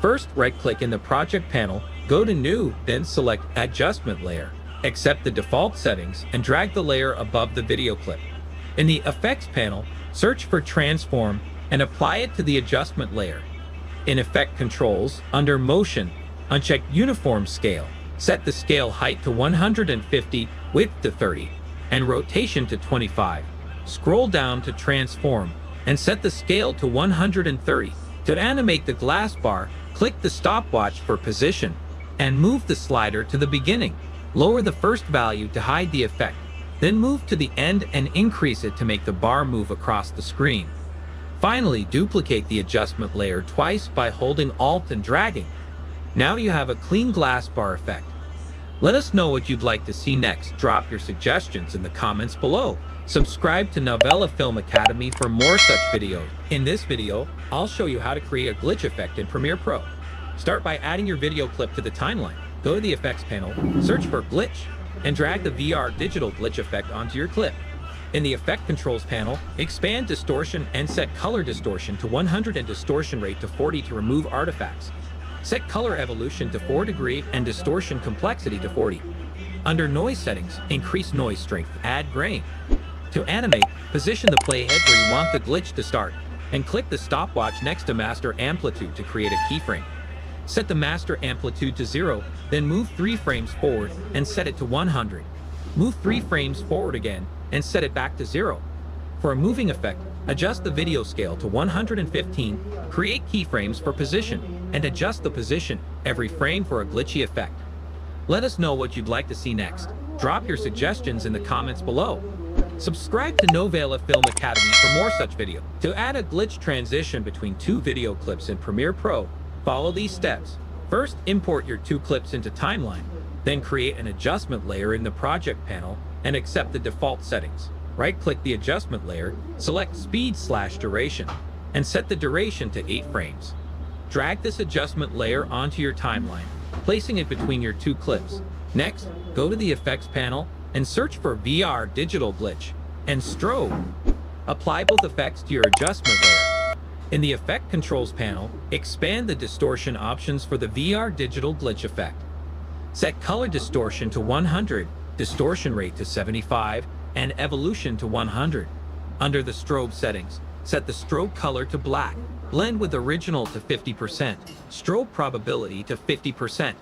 First, right-click in the Project panel, go to New, then select Adjustment Layer. Accept the default settings and drag the layer above the video clip. In the Effects panel, search for Transform and apply it to the adjustment layer. In Effect Controls, under Motion, uncheck Uniform Scale. Set the scale height to 150, width to 30, and rotation to 25. Scroll down to Transform and set the scale to 130. To animate the glass bar, click the stopwatch for position and move the slider to the beginning. Lower the first value to hide the effect, then move to the end and increase it to make the bar move across the screen. Finally, duplicate the adjustment layer twice by holding Alt and dragging. Now you have a clean glass bar effect. Let us know what you'd like to see next. Drop your suggestions in the comments below. Subscribe to Novela Film Academy for more such videos. In this video, I'll show you how to create a glitch effect in Premiere Pro. Start by adding your video clip to the timeline. Go to the Effects panel, search for Glitch, and drag the VR Digital Glitch effect onto your clip. In the Effect Controls panel, expand Distortion and set Color Distortion to 100 and Distortion Rate to 40 to remove artifacts. Set Color Evolution to 4 degree and Distortion Complexity to 40. Under Noise Settings, increase Noise Strength, add Grain. To animate, position the playhead where you want the glitch to start, and click the stopwatch next to Master Amplitude to create a keyframe. Set the Master Amplitude to 0, then move 3 frames forward and set it to 100. Move 3 frames forward again and set it back to 0. For a moving effect, adjust the video scale to 115, create keyframes for position, and adjust the position every frame for a glitchy effect. Let us know what you'd like to see next. Drop your suggestions in the comments below. Subscribe to Novela Film Academy for more such videos. To add a glitch transition between 2 video clips in Premiere Pro, follow these steps. First, import your 2 clips into Timeline. Then create an adjustment layer in the Project panel and accept the default settings. Right-click the adjustment layer, select Speed/Duration, and set the duration to 8 frames. Drag this adjustment layer onto your timeline, placing it between your 2 clips. Next, go to the Effects panel and search for VR digital glitch and strobe. Apply both effects to your adjustment layer. In the Effect Controls panel, expand the distortion options for the VR digital glitch effect. Set color distortion to 100, distortion rate to 75, and evolution to 100. Under the strobe settings, set the strobe color to black, blend with original to 50%, strobe probability to 50%.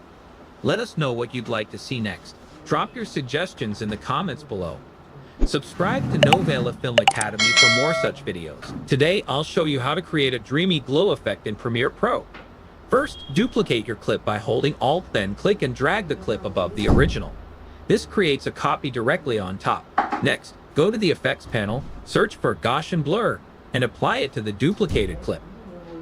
Let us know what you'd like to see next. Drop your suggestions in the comments below. Subscribe to Novela Film Academy for more such videos. Today, I'll show you how to create a dreamy glow effect in Premiere Pro. First, duplicate your clip by holding Alt, then click and drag the clip above the original. This creates a copy directly on top. Next, go to the Effects panel, search for Gaussian Blur, and apply it to the duplicated clip.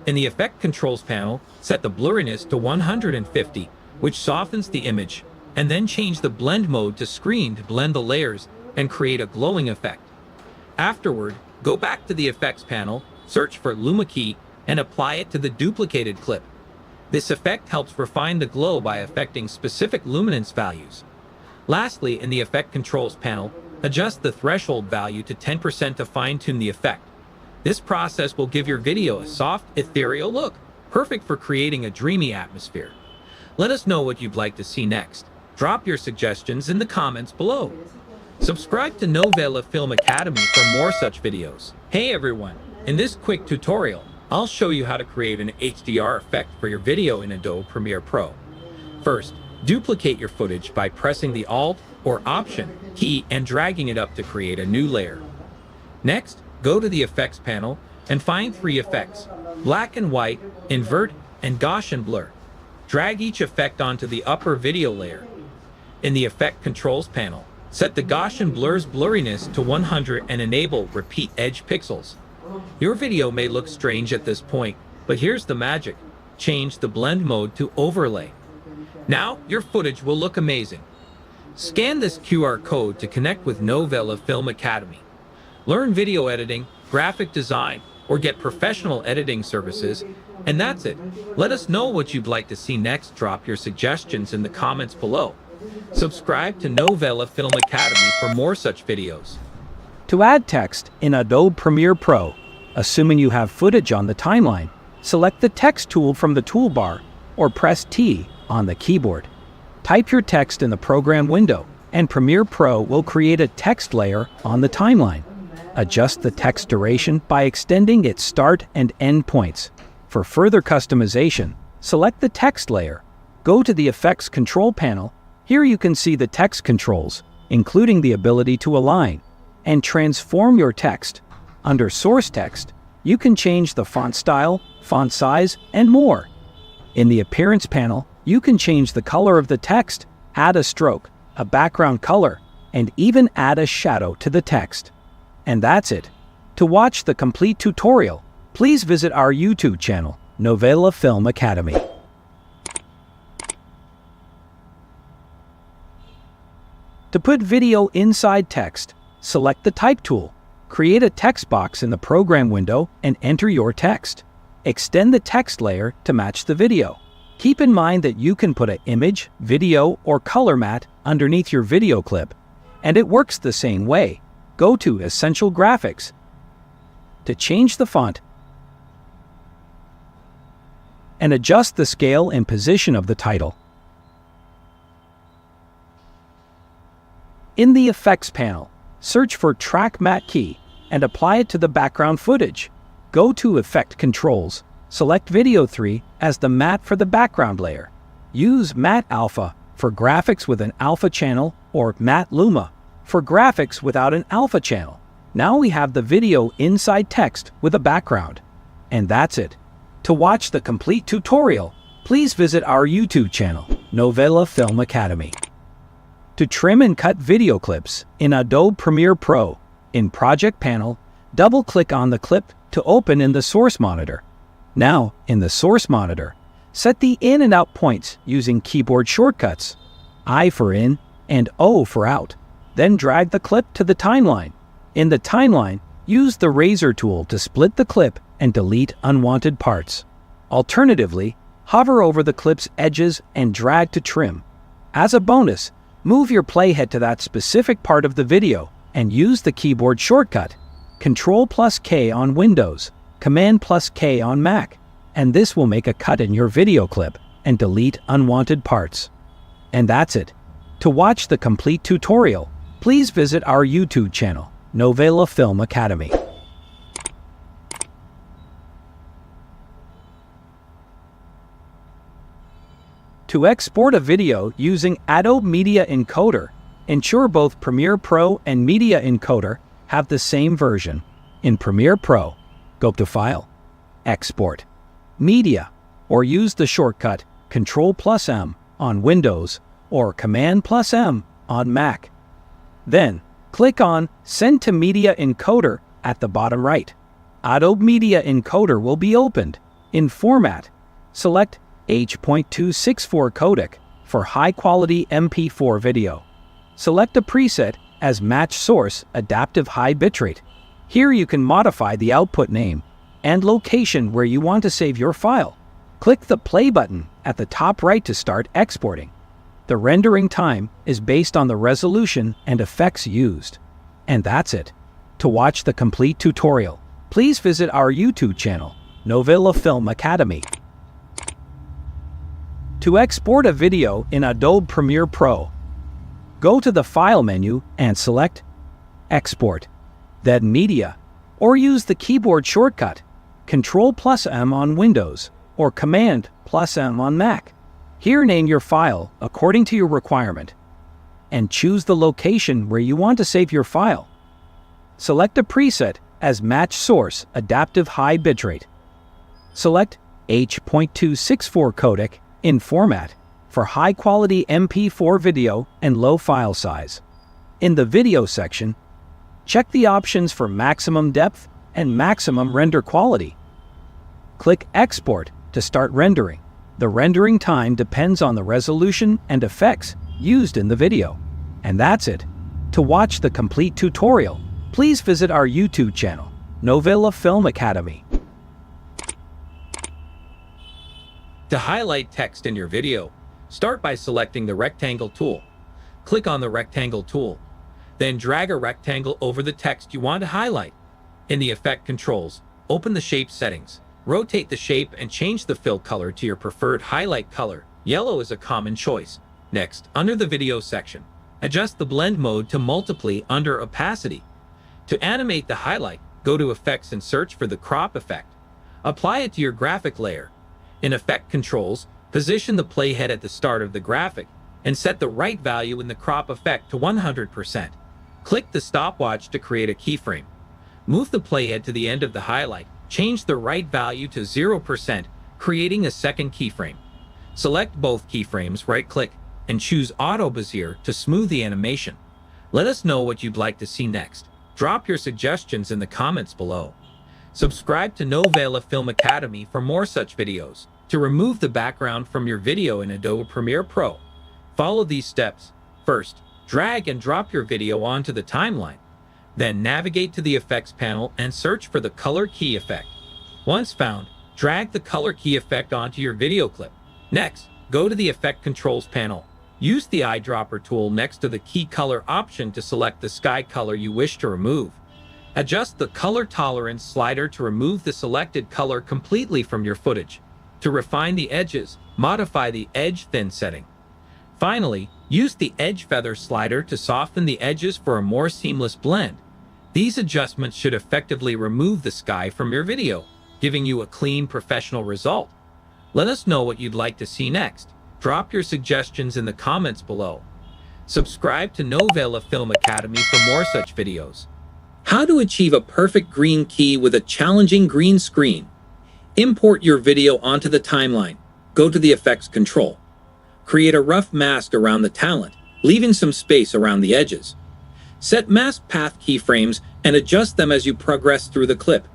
In the Effect Controls panel, set the blurriness to 150, which softens the image, and then change the blend mode to screen to blend the layers and create a glowing effect. Afterward, go back to the Effects panel, search for Luma key, and apply it to the duplicated clip. This effect helps refine the glow by affecting specific luminance values. Lastly, in the Effect Controls panel, adjust the threshold value to 10% to fine-tune the effect. This process will give your video a soft, ethereal look, perfect for creating a dreamy atmosphere. Let us know what you'd like to see next. Drop your suggestions in the comments below. Subscribe to Novela Film Academy for more such videos. Hey everyone, in this quick tutorial, I'll show you how to create an HDR effect for your video in Adobe Premiere Pro. First, duplicate your footage by pressing the Alt or Option key and dragging it up to create a new layer. Next, go to the Effects panel and find three effects: black and white, invert, and Gaussian blur. Drag each effect onto the upper video layer. In the Effect Controls panel, set the Gaussian blur's blurriness to 100 and enable Repeat Edge Pixels. Your video may look strange at this point, but here's the magic. Change the blend mode to Overlay. Now, your footage will look amazing. Scan this QR code to connect with Novela Film Academy. Learn video editing, graphic design, or get professional editing services. And that's it. Let us know what you'd like to see next. Drop your suggestions in the comments below. Subscribe to Novela Film Academy for more such videos. To add text in Adobe Premiere Pro, assuming you have footage on the timeline, select the text tool from the toolbar or press T on the keyboard. Type your text in the program window, and Premiere Pro will create a text layer on the timeline. Adjust the text duration by extending its start and end points. For further customization, select the text layer. Go to the Effects Control panel. Here you can see the text controls, including the ability to align and transform your text. Under Source Text, you can change the font style, font size, and more. In the Appearance panel, you can change the color of the text, add a stroke, a background color, and even add a shadow to the text. And that's it. To watch the complete tutorial, please visit our YouTube channel, Novela Film Academy. To put video inside text, select the Type tool. Create a text box in the program window and enter your text. Extend the text layer to match the video. Keep in mind that you can put an image, video, or color mat underneath your video clip, and it works the same way. Go to Essential Graphics to change the font and adjust the scale and position of the title. In the Effects panel, search for Track Matte key and apply it to the background footage. Go to Effect Controls. Select Video 3 as the matte for the background layer. Use Matte Alpha for graphics with an alpha channel or Matte Luma for graphics without an alpha channel. Now we have the video inside text with a background. And that's it. To watch the complete tutorial, please visit our YouTube channel, Novela Film Academy. To trim and cut video clips in Adobe Premiere Pro, in Project Panel, double-click on the clip to open in the Source Monitor. Now, in the Source Monitor, set the in and out points using keyboard shortcuts, I for in and O for out. Then drag the clip to the timeline. In the timeline, use the razor tool to split the clip and delete unwanted parts. Alternatively, hover over the clip's edges and drag to trim. As a bonus, Move your playhead to that specific part of the video and use the keyboard shortcut Ctrl+K on Windows, Command+K on Mac, and this will make a cut in your video clip and delete unwanted parts. And that's it. To watch the complete tutorial, please visit our YouTube channel, Novela Film Academy. To export a video using Adobe Media Encoder, ensure both Premiere Pro and Media Encoder have the same version. In Premiere Pro, go to File, Export, Media, or use the shortcut Ctrl+M on Windows or Command+M on Mac. Then, click on Send to Media Encoder at the bottom right. Adobe Media Encoder will be opened. In Format, select H.264 codec for high-quality MP4 video. Select a preset as Match Source Adaptive High Bitrate. Here you can modify the output name and location where you want to save your file. Click the play button at the top right to start exporting. The rendering time is based on the resolution and effects used. And that's it. To watch the complete tutorial, please visit our YouTube channel, Novela Film Academy. To export a video in Adobe Premiere Pro, go to the File menu and select Export, then Media, or use the keyboard shortcut Ctrl+M on Windows or Command+M on Mac. Here name your file according to your requirement and choose the location where you want to save your file. Select a preset as Match Source Adaptive High Bitrate. Select H.264 codec in Format for high-quality MP4 video and low file size. In the Video section, check the options for maximum depth and maximum render quality. Click Export to start rendering. The rendering time depends on the resolution and effects used in the video. And that's it. To watch the complete tutorial, please visit our YouTube channel, Novela Film Academy. To highlight text in your video, start by selecting the rectangle tool. Click on the rectangle tool. Then drag a rectangle over the text you want to highlight. In the Effect Controls, open the Shape settings. Rotate the shape and change the fill color to your preferred highlight color. Yellow is a common choice. Next, under the Video section, adjust the blend mode to multiply under opacity. To animate the highlight, go to Effects and search for the crop effect. Apply it to your graphic layer. In Effect Controls, position the playhead at the start of the graphic and set the right value in the crop effect to 100%. Click the stopwatch to create a keyframe. Move the playhead to the end of the highlight. Change the right value to 0%, creating a second keyframe. Select both keyframes, right-click, and choose Auto Bezier to smooth the animation. Let us know what you'd like to see next. Drop your suggestions in the comments below. Subscribe to Novela Film Academy for more such videos. To remove the background from your video in Adobe Premiere Pro, follow these steps. First, drag and drop your video onto the timeline. Then navigate to the Effects panel and search for the Color Key effect. Once found, drag the Color Key effect onto your video clip. Next, go to the Effect Controls panel. Use the eyedropper tool next to the Key Color option to select the sky color you wish to remove. Adjust the color tolerance slider to remove the selected color completely from your footage. To refine the edges, modify the Edge Thin setting. Finally, use the Edge Feather slider to soften the edges for a more seamless blend. These adjustments should effectively remove the sky from your video, giving you a clean, professional result. Let us know what you'd like to see next. Drop your suggestions in the comments below. Subscribe to Novela Film Academy for more such videos. How to achieve a perfect green key with a challenging green screen. Import your video onto the timeline. Go to the Effects control. Create a rough mask around the talent, leaving some space around the edges. Set mask path keyframes and adjust them as you progress through the clip.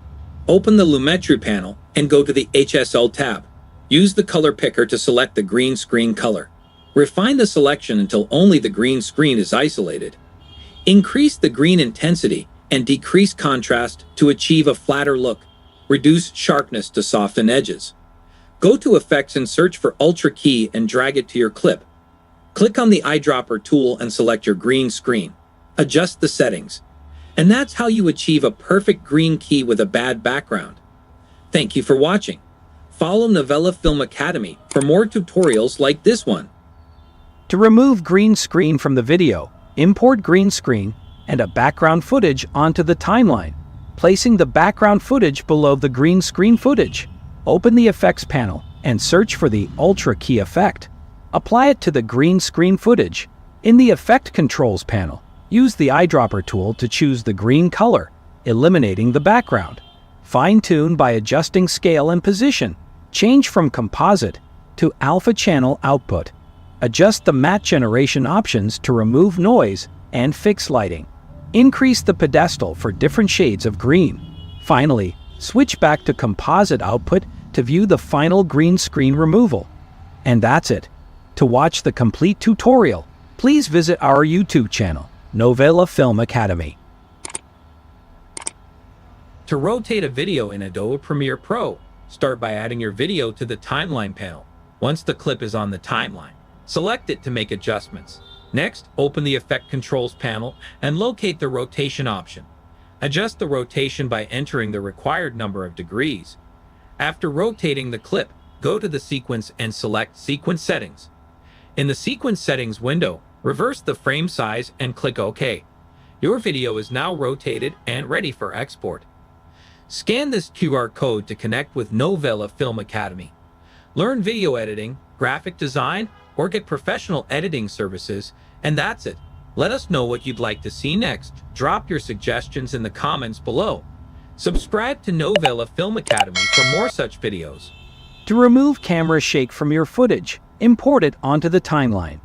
Open the Lumetri panel and go to the HSL tab. Use the color picker to select the green screen color. Refine the selection until only the green screen is isolated. Increase the green intensity and decrease contrast to achieve a flatter look. Reduce sharpness to soften edges. Go to Effects and search for Ultra Key and drag it to your clip. Click on the eyedropper tool and select your green screen. Adjust the settings. And that's how you achieve a perfect green key with a bad background. Thank you for watching. Follow Novela Film Academy for more tutorials like this one. To remove green screen from the video, import green screen and a background footage onto the timeline, placing the background footage below the green screen footage. Open the effects panel and search for the Ultra Key effect. Apply it to the green screen footage. In the Effect Controls panel, use the eyedropper tool to choose the green color, eliminating the background. Fine-tune by adjusting scale and position. Change from composite to alpha channel output. Adjust the matte generation options to remove noise and fix lighting. Increase the pedestal for different shades of green. Finally, switch back to composite output to view the final green screen removal. And that's it. To watch the complete tutorial, please visit our YouTube channel, Novela Film Academy. To rotate a video in Adobe Premiere Pro, start by adding your video to the timeline panel. Once the clip is on the timeline, select it to make adjustments. Next, open the Effect Controls panel and locate the rotation option. Adjust the rotation by entering the required number of degrees. After rotating the clip, go to the sequence and select Sequence Settings. In the Sequence Settings window, reverse the frame size and click OK. Your video is now rotated and ready for export. Scan this QR code to connect with Novela Film Academy. Learn video editing, graphic design, or get professional editing services, and that's it. Let us know what you'd like to see next. Drop your suggestions in the comments below. Subscribe to Novela Film Academy for more such videos. To remove camera shake from your footage, import it onto the timeline.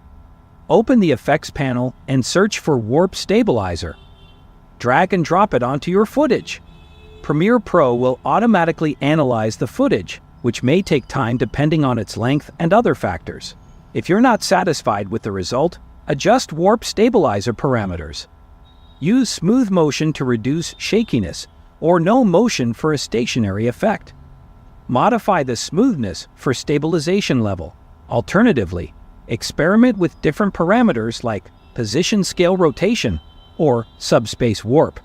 Open the Effects panel and search for Warp Stabilizer. Drag and drop it onto your footage. Premiere Pro will automatically analyze the footage, which may take time depending on its length and other factors. If you're not satisfied with the result, adjust Warp Stabilizer parameters. Use Smooth Motion to reduce shakiness, or No Motion for a stationary effect. Modify the smoothness for stabilization level. Alternatively, experiment with different parameters like Position Scale Rotation or Subspace Warp.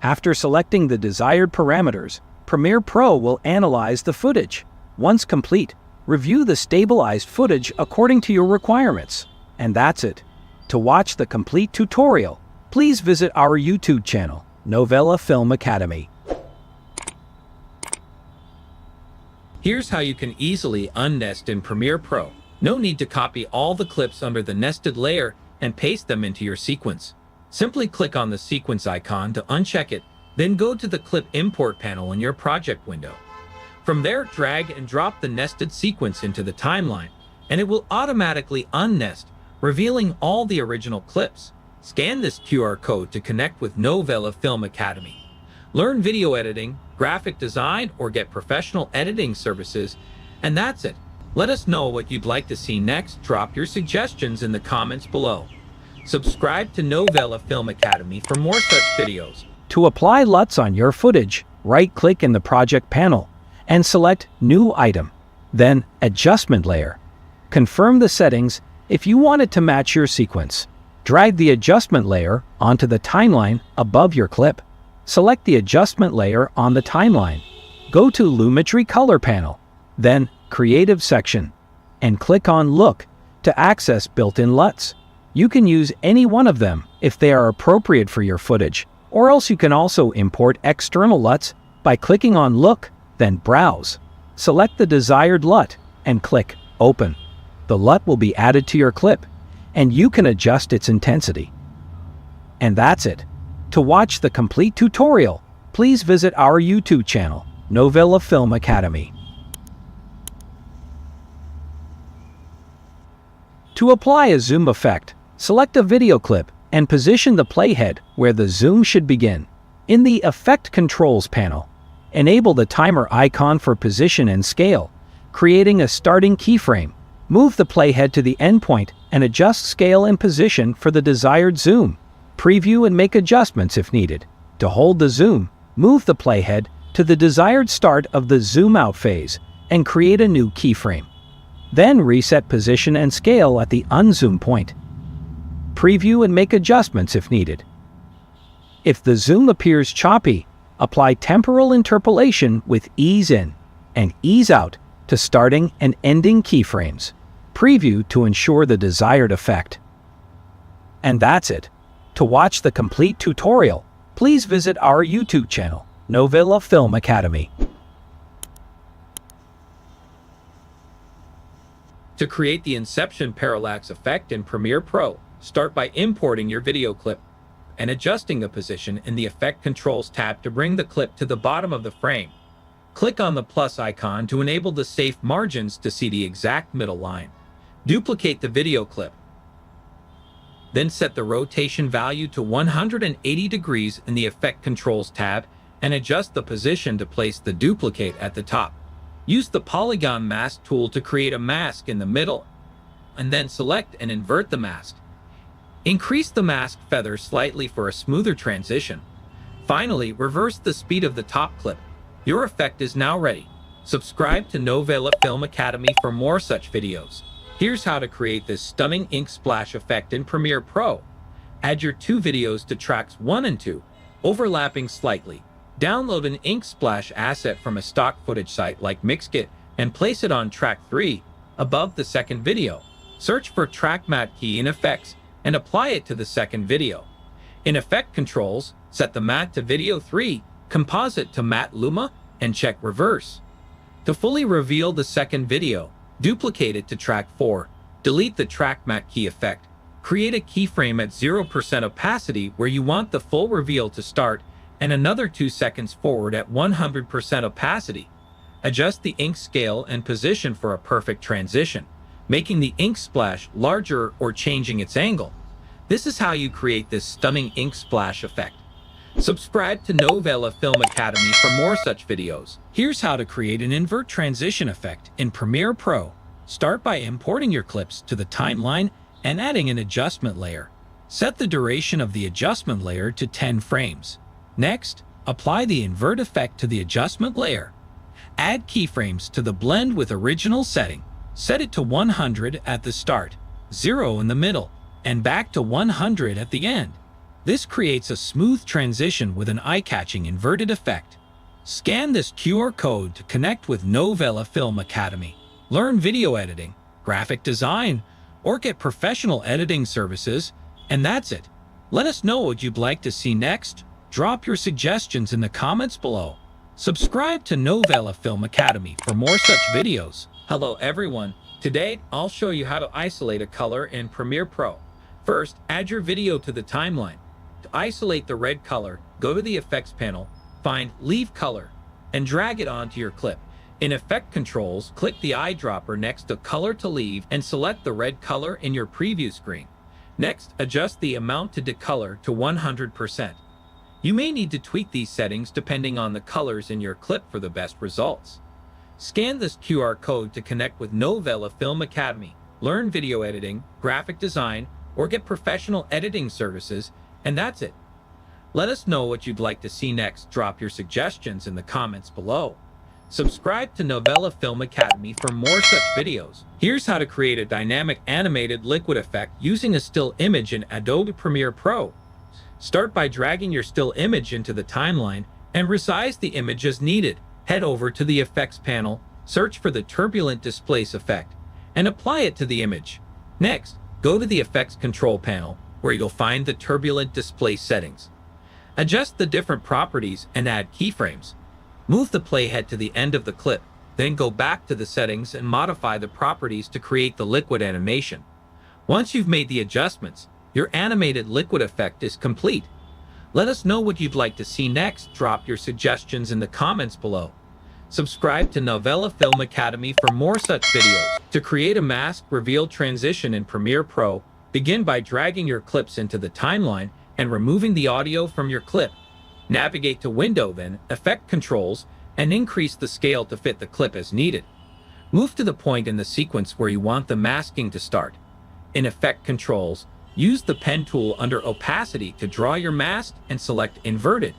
After selecting the desired parameters, Premiere Pro will analyze the footage. Once complete, review the stabilized footage according to your requirements. And that's it. To watch the complete tutorial, please visit our YouTube channel, Novela Film Academy. Here's how you can easily unnest in Premiere Pro. No need to copy all the clips under the nested layer and paste them into your sequence. Simply click on the sequence icon to uncheck it, then go to the Clip Import panel in your project window. From there, drag and drop the nested sequence into the timeline, and it will automatically unnest, revealing all the original clips. Scan this QR code to connect with Novela Film Academy. Learn video editing, graphic design, or get professional editing services, and that's it. Let us know what you'd like to see next. Drop your suggestions in the comments below. Subscribe to Novela Film Academy for more such videos. To apply LUTs on your footage, right-click in the Project panel and select New Item, then Adjustment Layer. Confirm the settings if you want it to match your sequence. Drag the adjustment layer onto the timeline above your clip. Select the adjustment layer on the timeline. Go to Lumetri Color panel, then Creative section, and click on Look to access built-in LUTs. You can use any one of them if they are appropriate for your footage, or else you can also import external LUTs by clicking on Look, then Browse. Select the desired LUT and click Open. The LUT will be added to your clip, and you can adjust its intensity. And that's it. To watch the complete tutorial, please visit our YouTube channel, Novela Film Academy. To apply a zoom effect, select a video clip and position the playhead where the zoom should begin. In the Effect Controls panel, enable the timer icon for position and scale, creating a starting keyframe. Move the playhead to the endpoint and adjust scale and position for the desired zoom. Preview and make adjustments if needed. To hold the zoom, move the playhead to the desired start of the zoom out phase and create a new keyframe. Then reset position and scale at the unzoom point. Preview and make adjustments if needed. If the zoom appears choppy, apply temporal interpolation with ease in and ease out to starting and ending keyframes. Preview to ensure the desired effect. And that's it. To watch the complete tutorial, please visit our YouTube channel, Novela Film Academy. To create the Inception parallax effect in Premiere Pro, start by importing your video clip and adjusting the position in the Effect Controls tab to bring the clip to the bottom of the frame. Click on the plus icon to enable the safe margins to see the exact middle line. Duplicate the video clip. Then set the rotation value to 180 degrees in the Effect Controls tab and adjust the position to place the duplicate at the top. Use the Polygon Mask tool to create a mask in the middle, and then select and invert the mask. Increase the mask feather slightly for a smoother transition. Finally, reverse the speed of the top clip. Your effect is now ready. Subscribe to Novela Film Academy for more such videos. Here's how to create this stunning ink splash effect in Premiere Pro. Add your two videos to tracks 1 and 2, overlapping slightly. Download an ink splash asset from a stock footage site like Mixkit and place it on track 3, above the second video. Search for Track Matte key in Effects and apply it to the second video. In Effect Controls, set the matte to video 3, composite to matte luma, and check reverse. To fully reveal the second video, duplicate it to track 4, delete the Track Matte key effect, create a keyframe at 0% opacity where you want the full reveal to start, and another 2 seconds forward at 100% opacity. Adjust the ink scale and position for a perfect transition, making the ink splash larger or changing its angle. This is how you create this stunning ink splash effect. Subscribe to Novela Film Academy for more such videos. Here's how to create an invert transition effect in Premiere Pro. Start by importing your clips to the timeline and adding an adjustment layer. Set the duration of the adjustment layer to 10 frames. Next, apply the invert effect to the adjustment layer. Add keyframes to the blend with original setting. Set it to 100 at the start, 0 in the middle, and back to 100 at the end. This creates a smooth transition with an eye-catching inverted effect. Scan this QR code to connect with Novela Film Academy. Learn video editing, graphic design, or get professional editing services, and that's it. Let us know what you'd like to see next. Drop your suggestions in the comments below. Subscribe to Novela Film Academy for more such videos. Hello everyone. Today, I'll show you how to isolate a color in Premiere Pro. First, add your video to the timeline. To isolate the red color, go to the Effects panel, find Leave Color, and drag it onto your clip. In Effect Controls, click the eyedropper next to Color to Leave and select the red color in your preview screen. Next, adjust the amount to decolor to 100%. You may need to tweak these settings depending on the colors in your clip for the best results. Scan this QR code to connect with Novela Film Academy, learn video editing, graphic design, or get professional editing services, and that's it. Let us know what you'd like to see next. Drop your suggestions in the comments below. Subscribe to Novela Film Academy for more such videos. Here's how to create a dynamic animated liquid effect using a still image in Adobe Premiere Pro. Start by dragging your still image into the timeline and resize the image as needed. Head over to the Effects panel, search for the Turbulent Displace effect, and apply it to the image. Next, go to the Effects Control panel, where you'll find the Turbulent Displace settings. Adjust the different properties and add keyframes. Move the playhead to the end of the clip, then go back to the settings and modify the properties to create the liquid animation. Once you've made the adjustments, your animated liquid effect is complete. Let us know what you'd like to see next. Drop your suggestions in the comments below. Subscribe to Novela Film Academy for more such videos. To create a mask reveal transition in Premiere Pro, begin by dragging your clips into the timeline and removing the audio from your clip. Navigate to Window, then Effect Controls, and increase the scale to fit the clip as needed. Move to the point in the sequence where you want the masking to start. In Effect Controls, use the pen tool under Opacity to draw your mask and select Inverted.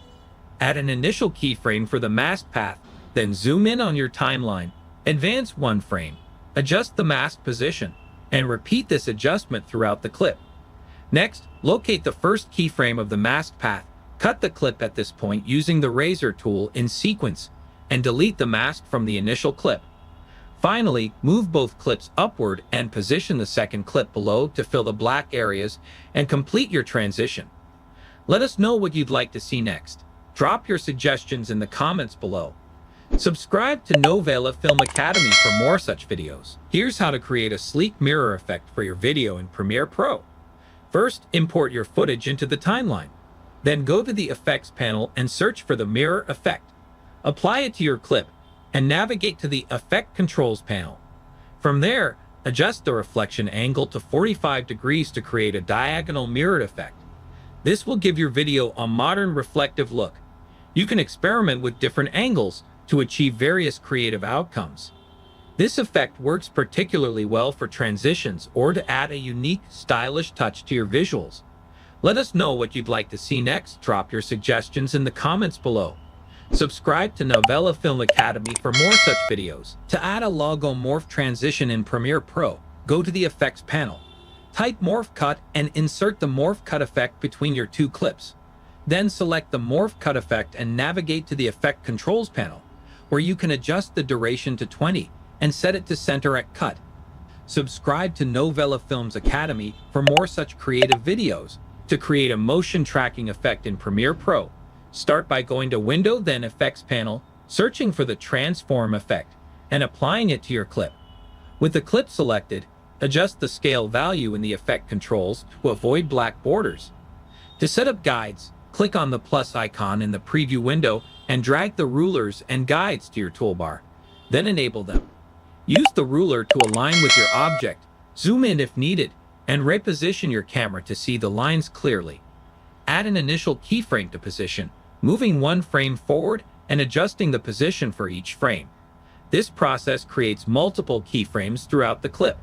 Add an initial keyframe for the mask path, then zoom in on your timeline. Advance 1 frame. adjust the mask position, and repeat this adjustment throughout the clip. Next, locate the first keyframe of the mask path, cut the clip at this point using the razor tool in sequence, and delete the mask from the initial clip. Finally, move both clips upward and position the second clip below to fill the black areas and complete your transition. Let us know what you'd like to see next. Drop your suggestions in the comments below. Subscribe to Novela Film Academy for more such videos. Here's how to create a sleek mirror effect for your video in Premiere Pro. First, import your footage into the timeline. Then go to the Effects panel and search for the mirror effect. Apply it to your clip and navigate to the Effect Controls panel. From there, adjust the reflection angle to 45 degrees to create a diagonal mirrored effect. This will give your video a modern reflective look. You can experiment with different angles to achieve various creative outcomes. This effect works particularly well for transitions or to add a unique, stylish touch to your visuals. Let us know what you'd like to see next. Drop your suggestions in the comments below. Subscribe to Novela Film Academy for more such videos. To add a logo morph transition in Premiere Pro, go to the Effects panel. Type Morph Cut and insert the Morph Cut effect between your two clips. Then select the Morph Cut effect and navigate to the Effect Controls panel, where you can adjust the duration to 20 and set it to center at cut. Subscribe to Novela Films Academy for more such creative videos. To create a motion tracking effect in Premiere Pro, start by going to Window, then Effects panel, searching for the Transform effect, and applying it to your clip. With the clip selected, adjust the scale value in the Effect Controls to avoid black borders. To set up guides, click on the plus icon in the preview window and drag the rulers and guides to your toolbar. Then enable them. Use the ruler to align with your object, zoom in if needed, and reposition your camera to see the lines clearly. Add an initial keyframe to position, moving one frame forward and adjusting the position for each frame. This process creates multiple keyframes throughout the clip.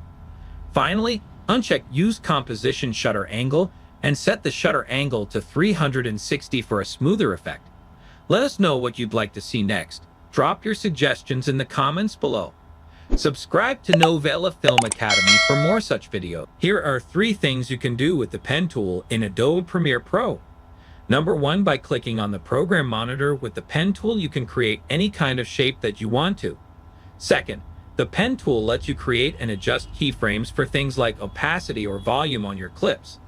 Finally, uncheck Use Composition Shutter Angle and set the shutter angle to 360 for a smoother effect. Let us know what you'd like to see next. Drop your suggestions in the comments below. Subscribe to Novela Film Academy for more such videos. Here are 3 things you can do with the pen tool in Adobe Premiere Pro. Number 1, by clicking on the program monitor with the pen tool, you can create any kind of shape that you want to. Second, the pen tool lets you create and adjust keyframes for things like opacity or volume on your clips.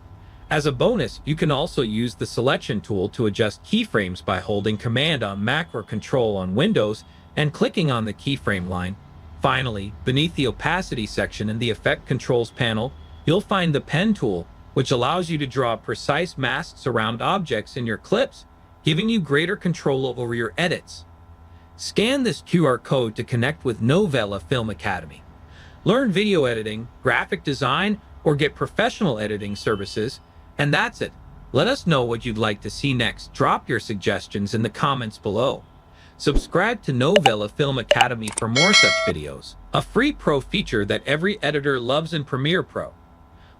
As a bonus, you can also use the selection tool to adjust keyframes by holding Command on Mac or Control on Windows and clicking on the keyframe line. Finally, beneath the opacity section in the Effect Controls panel, you'll find the pen tool, which allows you to draw precise masks around objects in your clips, giving you greater control over your edits. Scan this QR code to connect with Novela Film Academy. Learn video editing, graphic design, or get professional editing services, and that's it. Let us know what you'd like to see next. Drop your suggestions in the comments below. Subscribe to Novela Film Academy for more such videos. A free pro feature that every editor loves in Premiere Pro.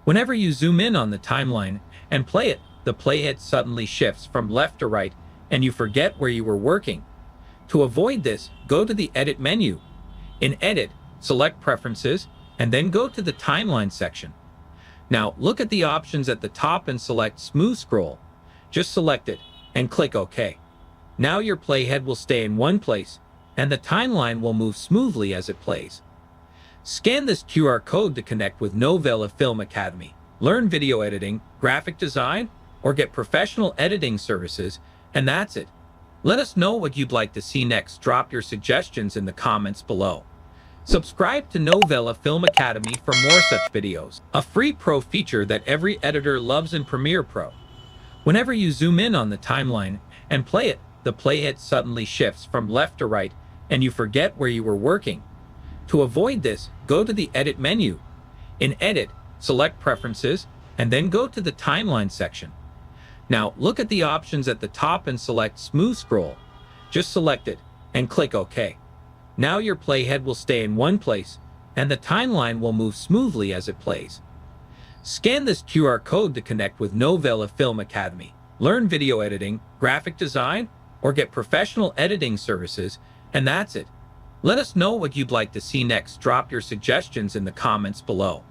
Whenever you zoom in on the timeline and play it, the playhead suddenly shifts from left to right and you forget where you were working. To avoid this, go to the Edit menu. In Edit, select Preferences and then go to the Timeline section. Now look at the options at the top and select Smooth Scroll. Just select it and click OK. Now your playhead will stay in one place and the timeline will move smoothly as it plays. Scan this QR code to connect with Novela Film Academy. Learn video editing, graphic design, or get professional editing services, and that's it. Let us know what you'd like to see next. Drop your suggestions in the comments below. Subscribe to Novela Film Academy for more such videos. A free pro feature that every editor loves in Premiere Pro. Whenever you zoom in on the timeline and play it, the playhead suddenly shifts from left to right and you forget where you were working. To avoid this, go to the Edit menu. In Edit, select Preferences and then go to the Timeline section. Now look at the options at the top and select Smooth Scroll. Just select it and click OK. Now your playhead will stay in one place and the timeline will move smoothly as it plays. Scan this QR code to connect with Novela Film Academy. Learn video editing, graphic design, or get professional editing services, and that's it. Let us know what you'd like to see next. Drop your suggestions in the comments below.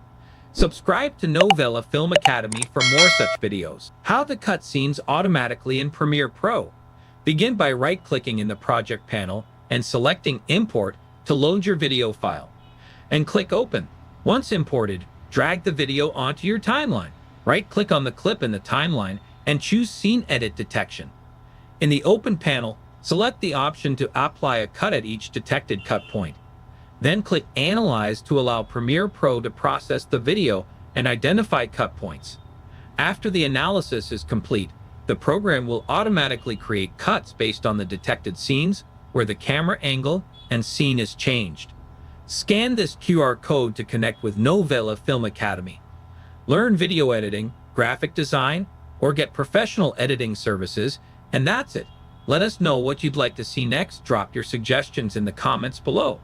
Subscribe to Novela Film Academy for more such videos. How to cut scenes automatically in Premiere Pro. Begin by right-clicking in the project panel and selecting Import to load your video file. And click Open. Once imported, drag the video onto your timeline. Right-click on the clip in the timeline and choose Scene Edit Detection. In the Open panel, select the option to apply a cut at each detected cut point. Then click Analyze to allow Premiere Pro to process the video and identify cut points. After the analysis is complete, the program will automatically create cuts based on the detected scenes where the camera angle and scene is changed. Scan this QR code to connect with Novela Film Academy. Learn video editing, graphic design, or get professional editing services, and that's it. Let us know what you'd like to see next. Drop your suggestions in the comments below.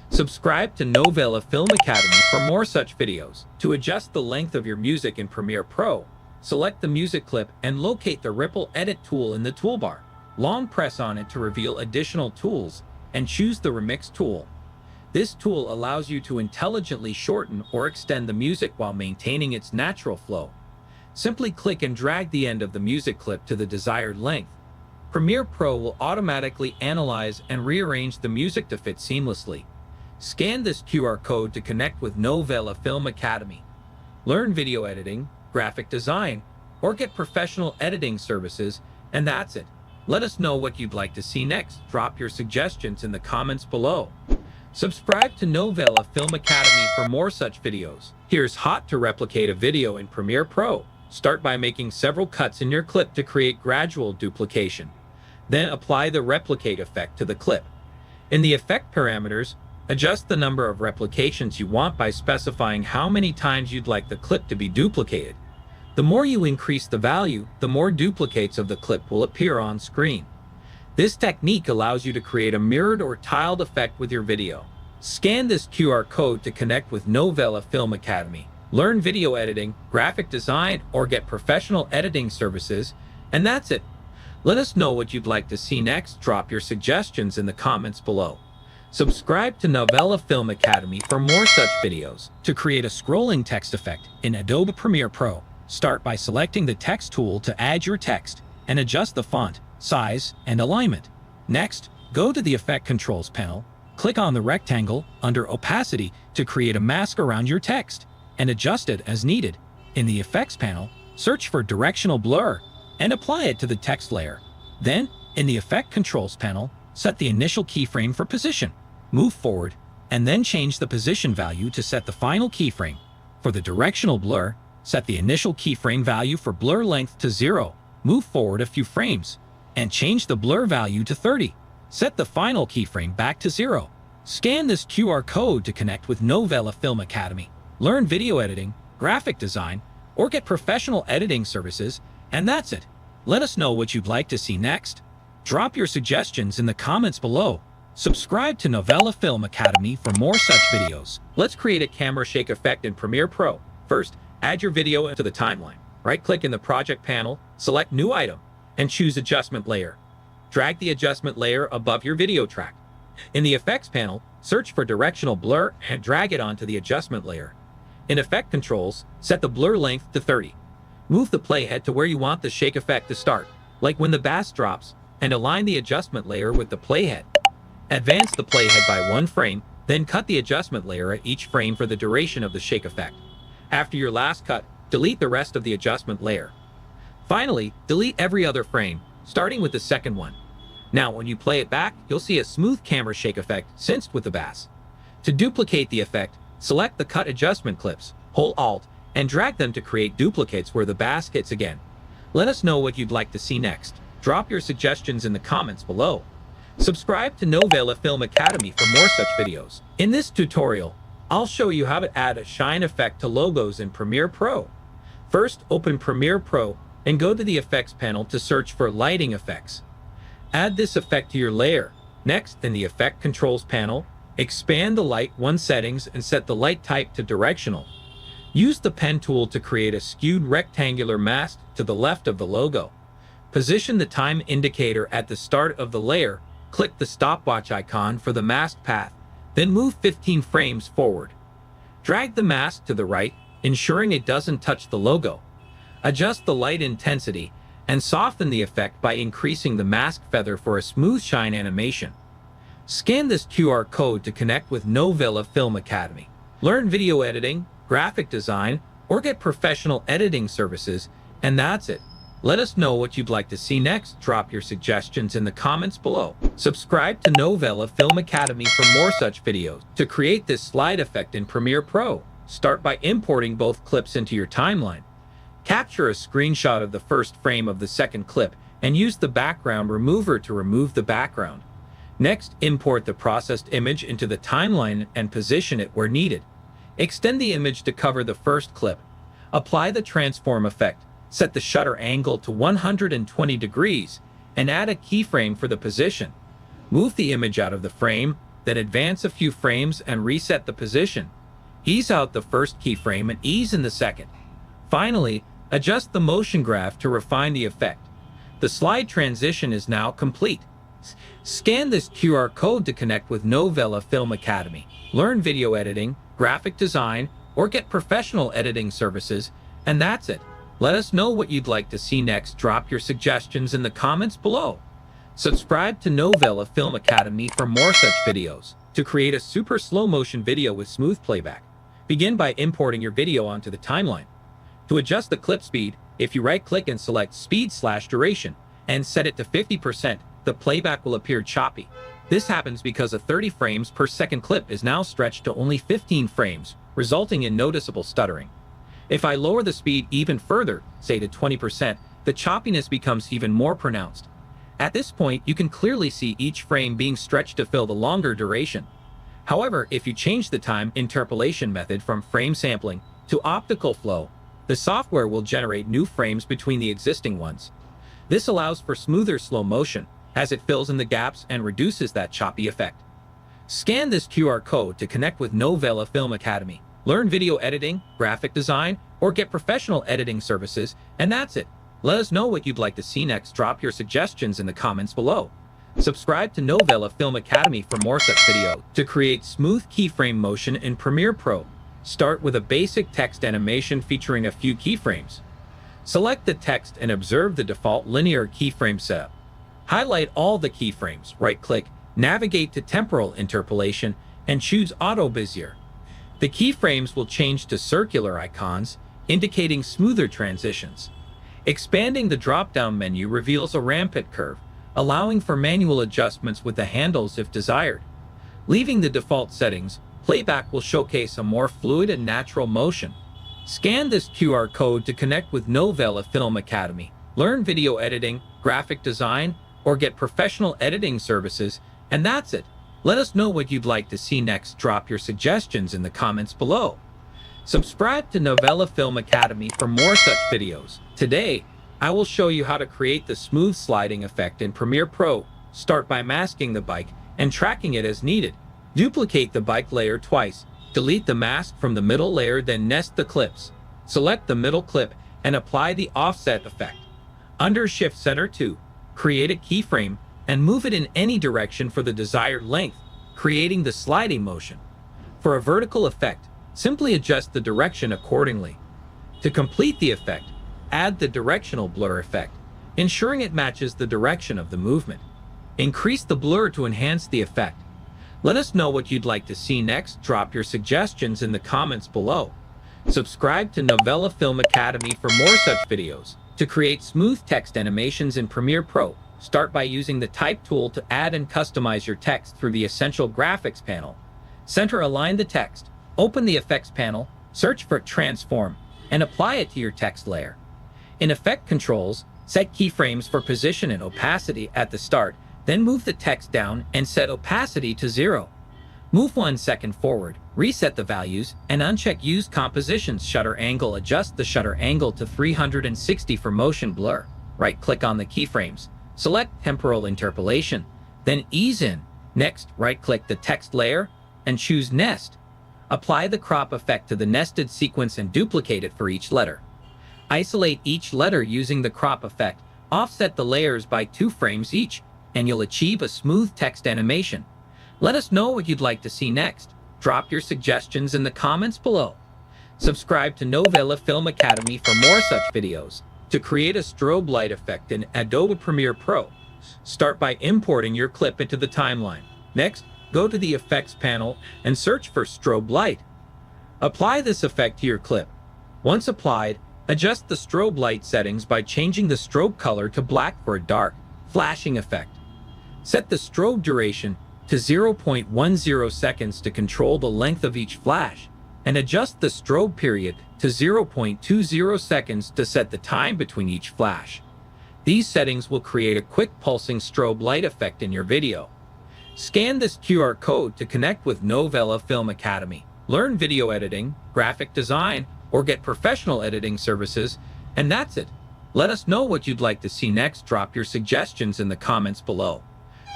Subscribe to Novela Film Academy for more such videos. To adjust the length of your music in Premiere Pro, select the music clip and locate the Ripple Edit tool in the toolbar. Long press on it to reveal additional tools and choose the Remix tool. This tool allows you to intelligently shorten or extend the music while maintaining its natural flow. Simply click and drag the end of the music clip to the desired length. Premiere Pro will automatically analyze and rearrange the music to fit seamlessly. Scan this QR code to connect with Novela Film Academy. Learn video editing, graphic design, or get professional editing services, and that's it. Let us know what you'd like to see next. Drop your suggestions in the comments below. Subscribe to Novela Film Academy for more such videos. Here's how to replicate a video in Premiere Pro. Start by making several cuts in your clip to create gradual duplication. Then apply the replicate effect to the clip. In the effect parameters, adjust the number of replications you want by specifying how many times you'd like the clip to be duplicated. The more you increase the value, the more duplicates of the clip will appear on screen. This technique allows you to create a mirrored or tiled effect with your video. Scan this QR code to connect with Novela Film Academy. Learn video editing, graphic design, or get professional editing services, and that's it. Let us know what you'd like to see next. Drop your suggestions in the comments below. Subscribe to Novela Film Academy for more such videos. To create a scrolling text effect in Adobe Premiere Pro, start by selecting the text tool to add your text and adjust the font, size, and alignment. Next, go to the Effect Controls panel, click on the rectangle under Opacity to create a mask around your text and adjust it as needed. In the Effects panel, search for Directional Blur and apply it to the text layer. Then, in the Effect Controls panel, set the initial keyframe for position. Move forward, and then change the position value to set the final keyframe. For the directional blur, set the initial keyframe value for blur length to 0. Move forward a few frames, and change the blur value to 30. Set the final keyframe back to 0. Scan this QR code to connect with Novela Film Academy. Learn video editing, graphic design, or get professional editing services, and that's it. Let us know what you'd like to see next. Drop your suggestions in the comments below. Subscribe to Novela Film Academy for more such videos. Let's create a camera shake effect in Premiere Pro. First, add your video into the timeline. Right-click in the project panel, select New Item, and choose Adjustment Layer. Drag the adjustment layer above your video track. In the Effects panel, search for Directional Blur and drag it onto the adjustment layer. In Effect Controls, set the blur length to 30. Move the playhead to where you want the shake effect to start, like when the bass drops, and align the adjustment layer with the playhead. Advance the playhead by 1 frame, then cut the adjustment layer at each frame for the duration of the shake effect. After your last cut, delete the rest of the adjustment layer. Finally, delete every other frame, starting with the second one. Now, when you play it back, you'll see a smooth camera shake effect synced with the bass. To duplicate the effect, select the cut adjustment clips, hold Alt, and drag them to create duplicates where the bass hits again. Let us know what you'd like to see next. Drop your suggestions in the comments below. Subscribe to Novela Film Academy for more such videos. In this tutorial, I'll show you how to add a shine effect to logos in Premiere Pro. First, open Premiere Pro and go to the Effects panel to search for Lighting Effects. Add this effect to your layer. Next, in the Effect Controls panel, expand the Light 1 settings and set the light type to Directional. Use the Pen tool to create a skewed rectangular mask to the left of the logo. Position the time indicator at the start of the layer click the stopwatch icon for the mask path, then move 15 frames forward. Drag the mask to the right, ensuring it doesn't touch the logo. Adjust the light intensity and soften the effect by increasing the mask feather for a smooth shine animation. Scan this QR code to connect with Novela Film Academy. Learn video editing, graphic design, or get professional editing services, and that's it. Let us know what you'd like to see next. Drop your suggestions in the comments below. Subscribe to Novela Film Academy for more such videos. To create this slide effect in Premiere Pro, start by importing both clips into your timeline. Capture a screenshot of the first frame of the second clip and use the background remover to remove the background. Next, import the processed image into the timeline and position it where needed. Extend the image to cover the first clip. Apply the transform effect. Set the shutter angle to 120 degrees and add a keyframe for the position. Move the image out of the frame, then advance a few frames and reset the position. Ease out the first keyframe and ease in the second. Finally, adjust the motion graph to refine the effect. The slide transition is now complete. Scan this QR code to connect with Novela Film Academy. Learn video editing, graphic design, or get professional editing services, and that's it. Let us know what you'd like to see next. Drop your suggestions in the comments below. Subscribe to Novela Film Academy for more such videos. To create a super slow motion video with smooth playback, begin by importing your video onto the timeline. To adjust the clip speed, if you right-click and select Speed/Duration and set it to 50%, the playback will appear choppy. This happens because a 30 frames per second clip is now stretched to only 15 frames, resulting in noticeable stuttering. If I lower the speed even further, say to 20%, the choppiness becomes even more pronounced. At this point, you can clearly see each frame being stretched to fill the longer duration. However, if you change the time interpolation method from frame sampling to optical flow, the software will generate new frames between the existing ones. This allows for smoother slow motion, as it fills in the gaps and reduces that choppy effect. Scan this QR code to connect with Novela Film Academy. Learn video editing, graphic design, or get professional editing services, and that's it. Let us know what you'd like to see next. Drop your suggestions in the comments below. Subscribe to Novela Film Academy for more such videos. To create smooth keyframe motion in Premiere Pro, start with a basic text animation featuring a few keyframes. Select the text and observe the default linear keyframe setup. Highlight all the keyframes, right-click, navigate to temporal interpolation, and choose Auto Bezier. The keyframes will change to circular icons, indicating smoother transitions. Expanding the drop-down menu reveals a rampant curve, allowing for manual adjustments with the handles if desired. Leaving the default settings, playback will showcase a more fluid and natural motion. Scan this QR code to connect with Novela Film Academy. Learn video editing, graphic design, or get professional editing services, and that's it. Let us know what you'd like to see next. Drop your suggestions in the comments below. Subscribe to Novela Film Academy for more such videos. Today, I will show you how to create the smooth sliding effect in Premiere Pro. Start by masking the bike and tracking it as needed. Duplicate the bike layer twice. Delete the mask from the middle layer, then nest the clips. Select the middle clip and apply the offset effect. Under Shift Center 2, create a keyframe and move it in any direction for the desired length, creating the sliding motion. For a vertical effect, simply adjust the direction accordingly. To complete the effect, add the directional blur effect, ensuring it matches the direction of the movement. Increase the blur to enhance the effect. Let us know what you'd like to see next. Drop your suggestions in the comments below. Subscribe to Novela Film Academy for more such videos. To create smooth text animations in Premiere Pro, start by using the Type tool to add and customize your text through the Essential Graphics panel. Center align the text, open the Effects panel, search for Transform, and apply it to your text layer. In Effect Controls, set keyframes for position and opacity at the start, then move the text down and set opacity to 0. Move 1 second forward, reset the values, and uncheck Use Compositions Shutter Angle. Adjust the shutter angle to 360 for motion blur. Right-click on the keyframes. Select Temporal Interpolation, then Ease In. Next, right-click the text layer and choose Nest. Apply the crop effect to the nested sequence and duplicate it for each letter. Isolate each letter using the crop effect. Offset the layers by 2 frames each. and you'll achieve a smooth text animation. Let us know what you'd like to see next. Drop your suggestions in the comments below. Subscribe to Novela Film Academy for more such videos. To create a strobe light effect in Adobe Premiere Pro, start by importing your clip into the timeline. Next, go to the Effects panel and search for Strobe Light. Apply this effect to your clip. Once applied, adjust the strobe light settings by changing the strobe color to black for a dark, flashing effect. Set the strobe duration to 0.10 seconds to control the length of each flash, and adjust the strobe period to 0.20 seconds to set the time between each flash. These settings will create a quick pulsing strobe light effect in your video. Scan this QR code to connect with Novela Film Academy. Learn video editing, graphic design, or get professional editing services, and that's it. Let us know what you'd like to see next. Drop your suggestions in the comments below.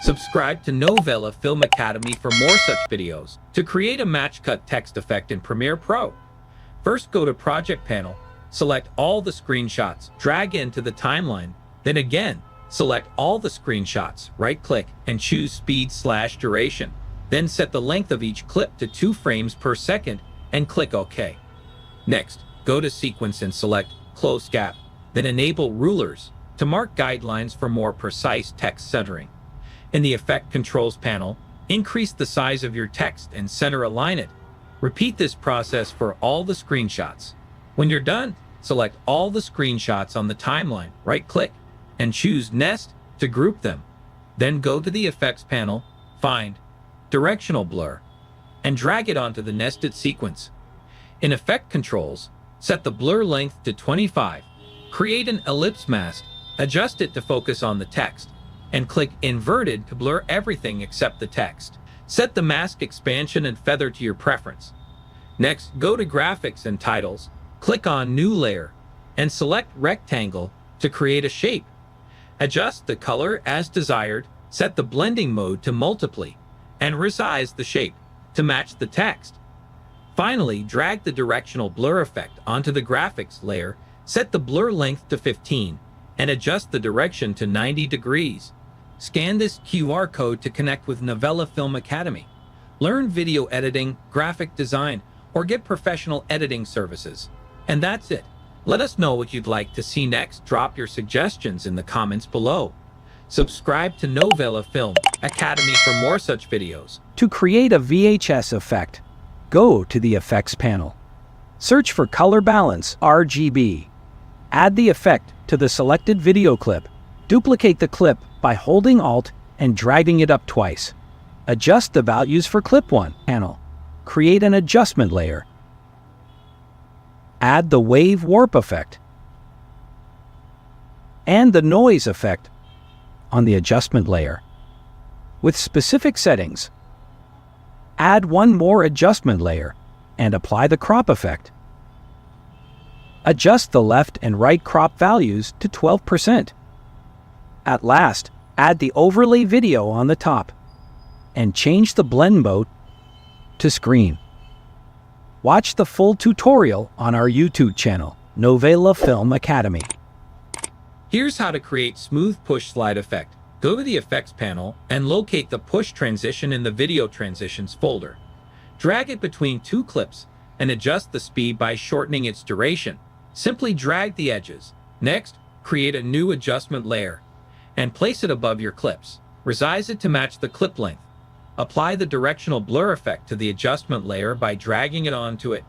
Subscribe to Novela Film Academy for more such videos. To create a match cut text effect in Premiere Pro, first go to Project Panel, select all the screenshots, drag into the timeline, then again, select all the screenshots, right-click, and choose Speed/Duration. Then set the length of each clip to 2 frames per second and click OK. Next, go to Sequence and select Close Gap, then enable Rulers to mark guidelines for more precise text centering. In the Effect Controls panel, increase the size of your text and center align it. Repeat this process for all the screenshots. When you're done, select all the screenshots on the timeline, right-click, and choose Nest to group them. Then go to the Effects panel, find Directional Blur, and drag it onto the nested sequence. In Effect Controls, set the blur length to 25. Create an ellipse mask, adjust it to focus on the text, and click Inverted to blur everything except the text. Set the mask expansion and feather to your preference. Next, go to Graphics and Titles, click on New Layer, and select Rectangle to create a shape. Adjust the color as desired, set the blending mode to Multiply, and resize the shape to match the text. Finally, drag the directional blur effect onto the graphics layer, set the blur length to 15, and adjust the direction to 90 degrees. Scan this QR code to connect with Novela Film Academy. Learn video editing, graphic design, or get professional editing services. And that's it. Let us know what you'd like to see next. Drop your suggestions in the comments below. Subscribe to Novela Film Academy for more such videos. To create a VHS effect, go to the Effects panel. Search for Color Balance RGB. Add the effect to the selected video clip. Duplicate the clip by holding Alt and dragging it up twice. Adjust the values for Clip 1 panel. Create an adjustment layer. Add the Wave Warp effect and the Noise effect on the adjustment layer. With specific settings, add one more adjustment layer and apply the crop effect. Adjust the left and right crop values to 12%. At last, add the overlay video on the top and change the blend mode to screen. Watch the full tutorial on our YouTube channel, Novela Film Academy. Here's how to create smooth push slide effect. Go to the Effects panel and locate the push transition in the Video Transitions folder. Drag it between 2 clips and adjust the speed by shortening its duration. Simply drag the edges. Next, create a new adjustment layer and place it above your clips. Resize it to match the clip length. Apply the directional blur effect to the adjustment layer by dragging it onto it.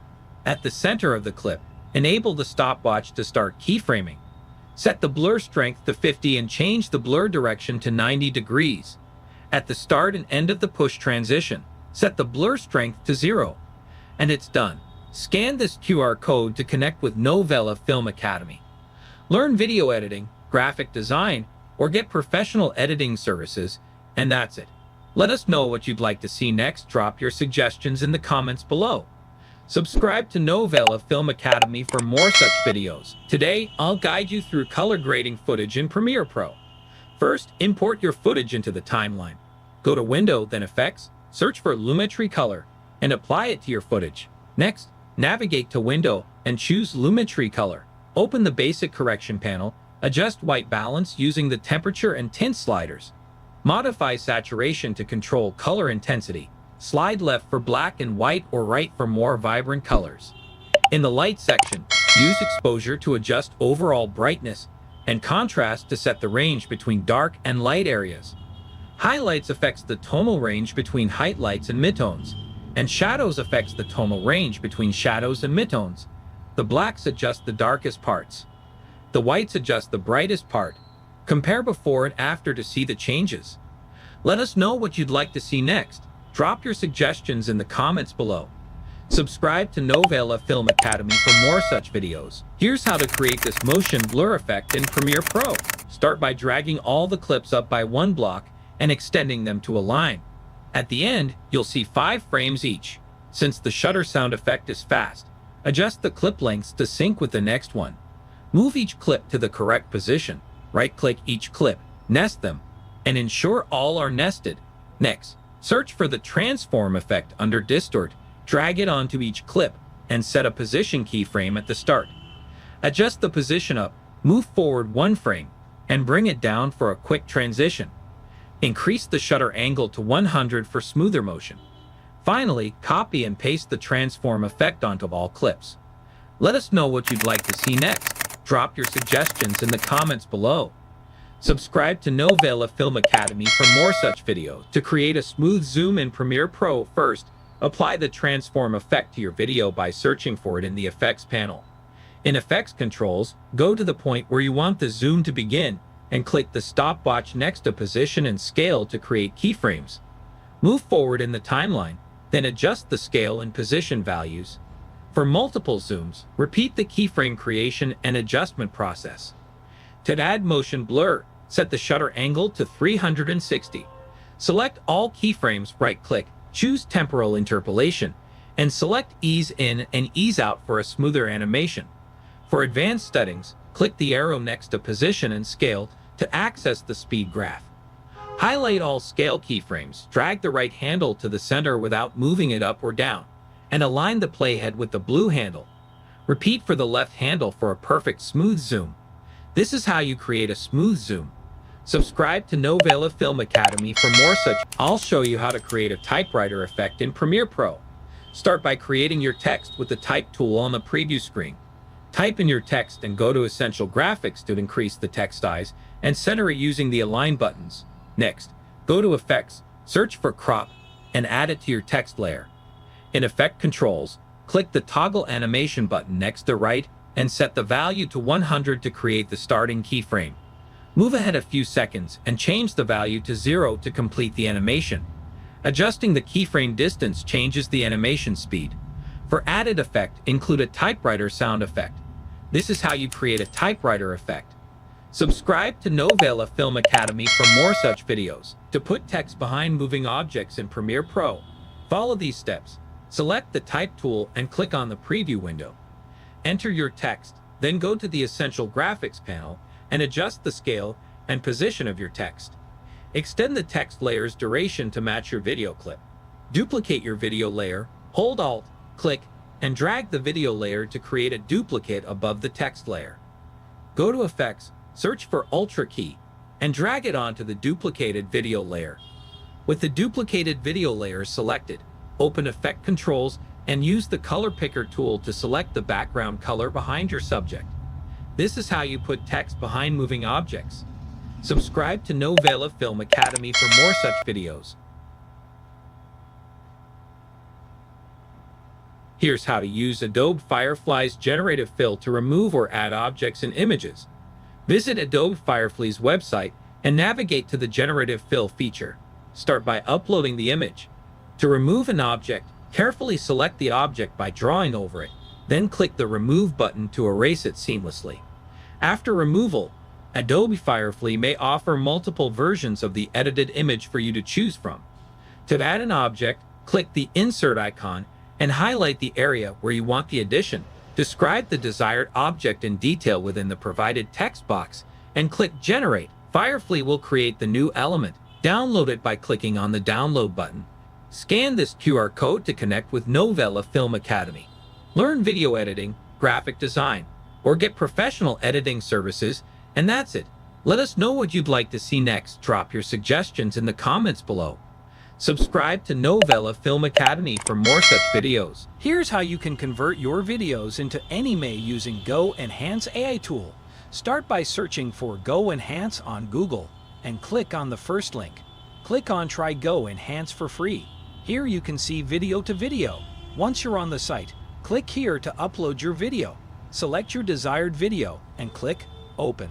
At the center of the clip, enable the stopwatch to start keyframing. Set the blur strength to 50 and change the blur direction to 90 degrees. At the start and end of the push transition, set the blur strength to 0. And it's done. Scan this QR code to connect with Novela Film Academy. Learn video editing, graphic design, or get professional editing services, and that's it. Let us know what you'd like to see next. Drop your suggestions in the comments below. Subscribe to Novela Film Academy for more such videos. Today, I'll guide you through color grading footage in Premiere Pro. First, import your footage into the timeline. Go to Window, then Effects, search for Lumetri Color, and apply it to your footage. Next, navigate to Window and choose Lumetri Color. Open the Basic Correction panel, adjust white balance using the temperature and tint sliders. Modify saturation to control color intensity. Slide left for black and white or right for more vibrant colors. In the light section, use exposure to adjust overall brightness and contrast to set the range between dark and light areas. Highlights affects the tonal range between highlights and midtones, and shadows affects the tonal range between shadows and midtones. The blacks adjust the darkest parts. The whites adjust the brightest part. Compare before and after to see the changes. Let us know what you'd like to see next. Drop your suggestions in the comments below. Subscribe to Novela Film Academy for more such videos. Here's how to create this motion blur effect in Premiere Pro. Start by dragging all the clips up by one block and extending them to a line. At the end, you'll see 5 frames each. Since the shutter sound effect is fast, adjust the clip lengths to sync with the next one. Move each clip to the correct position. Right-click each clip, nest them, and ensure all are nested. Next, search for the transform effect under Distort. Drag it onto each clip and set a position keyframe at the start. Adjust the position up, move forward 1 frame, and bring it down for a quick transition. Increase the shutter angle to 100 for smoother motion. Finally, copy and paste the transform effect onto all clips. Let us know what you'd like to see next. Drop your suggestions in the comments below. Subscribe to Novela Film Academy for more such videos. To create a smooth zoom in Premiere Pro, first, apply the transform effect to your video by searching for it in the effects panel. In Effects Controls, go to the point where you want the zoom to begin and click the stopwatch next to Position and Scale to create keyframes. Move forward in the timeline, then adjust the scale and position values. For multiple zooms, repeat the keyframe creation and adjustment process. To add motion blur, set the shutter angle to 360. Select all keyframes, right-click, choose Temporal Interpolation, and select Ease In and Ease Out for a smoother animation. For advanced settings, click the arrow next to Position and Scale to access the speed graph. Highlight all scale keyframes, drag the right handle to the center without moving it up or down, and align the playhead with the blue handle. Repeat for the left handle for a perfect smooth zoom. This is how you create a smooth zoom. Subscribe to Novela Film Academy for more such. I'll show you how to create a typewriter effect in Premiere Pro. Start by creating your text with the Type tool on the preview screen. Type in your text and go to Essential Graphics to increase the text size and center it using the Align buttons. Next, go to Effects, search for Crop, and add it to your text layer. In Effect Controls, click the Toggle Animation button next to right and set the value to 100 to create the starting keyframe. Move ahead a few seconds and change the value to 0 to complete the animation. Adjusting the keyframe distance changes the animation speed. For added effect, include a typewriter sound effect. This is how you create a typewriter effect. Subscribe to Novela Film Academy for more such videos. To put text behind moving objects in Premiere Pro, follow these steps. Select the Type tool and click on the preview window. Enter your text, then go to the Essential Graphics panel and adjust the scale and position of your text. Extend the text layer's duration to match your video clip. Duplicate your video layer, hold Alt, click, and drag the video layer to create a duplicate above the text layer. Go to Effects, search for Ultra key, and drag it onto the duplicated video layer. With the duplicated video layer selected, open Effect Controls and use the Color Picker tool to select the background color behind your subject. This is how you put text behind moving objects. Subscribe to Novela Film Academy for more such videos. Here's how to use Adobe Firefly's Generative Fill to remove or add objects and images. Visit Adobe Firefly's website and navigate to the Generative Fill feature. Start by uploading the image. To remove an object, carefully select the object by drawing over it, then click the Remove button to erase it seamlessly. After removal, Adobe Firefly may offer multiple versions of the edited image for you to choose from. To add an object, click the Insert icon and highlight the area where you want the addition. Describe the desired object in detail within the provided text box and click Generate. Firefly will create the new element. Download it by clicking on the Download button. Scan this QR code to connect with Novela Film Academy. Learn video editing, graphic design, or get professional editing services, and that's it. Let us know what you'd like to see next. Drop your suggestions in the comments below. Subscribe to Novela Film Academy for more such videos. Here's how you can convert your videos into anime using Go Enhance AI tool. Start by searching for Go Enhance on Google and click on the first link. Click on Try Go Enhance for free. Here you can see video to video. Once you're on the site, click here to upload your video. Select your desired video and click Open.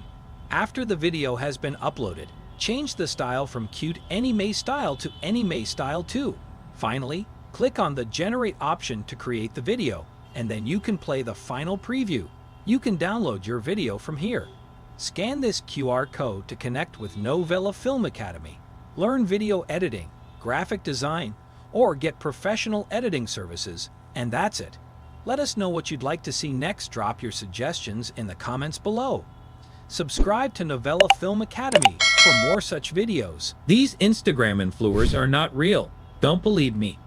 After the video has been uploaded, change the style from cute anime style to anime style 2. Finally, click on the Generate option to create the video, and then you can play the final preview. You can download your video from here. Scan this QR code to connect with Novela Film Academy. Learn video editing, graphic design, or get professional editing services, and that's it. Let us know what you'd like to see next. Drop your suggestions in the comments below. Subscribe to Novela Film Academy for more such videos. These Instagram influencers are not real. Don't believe me.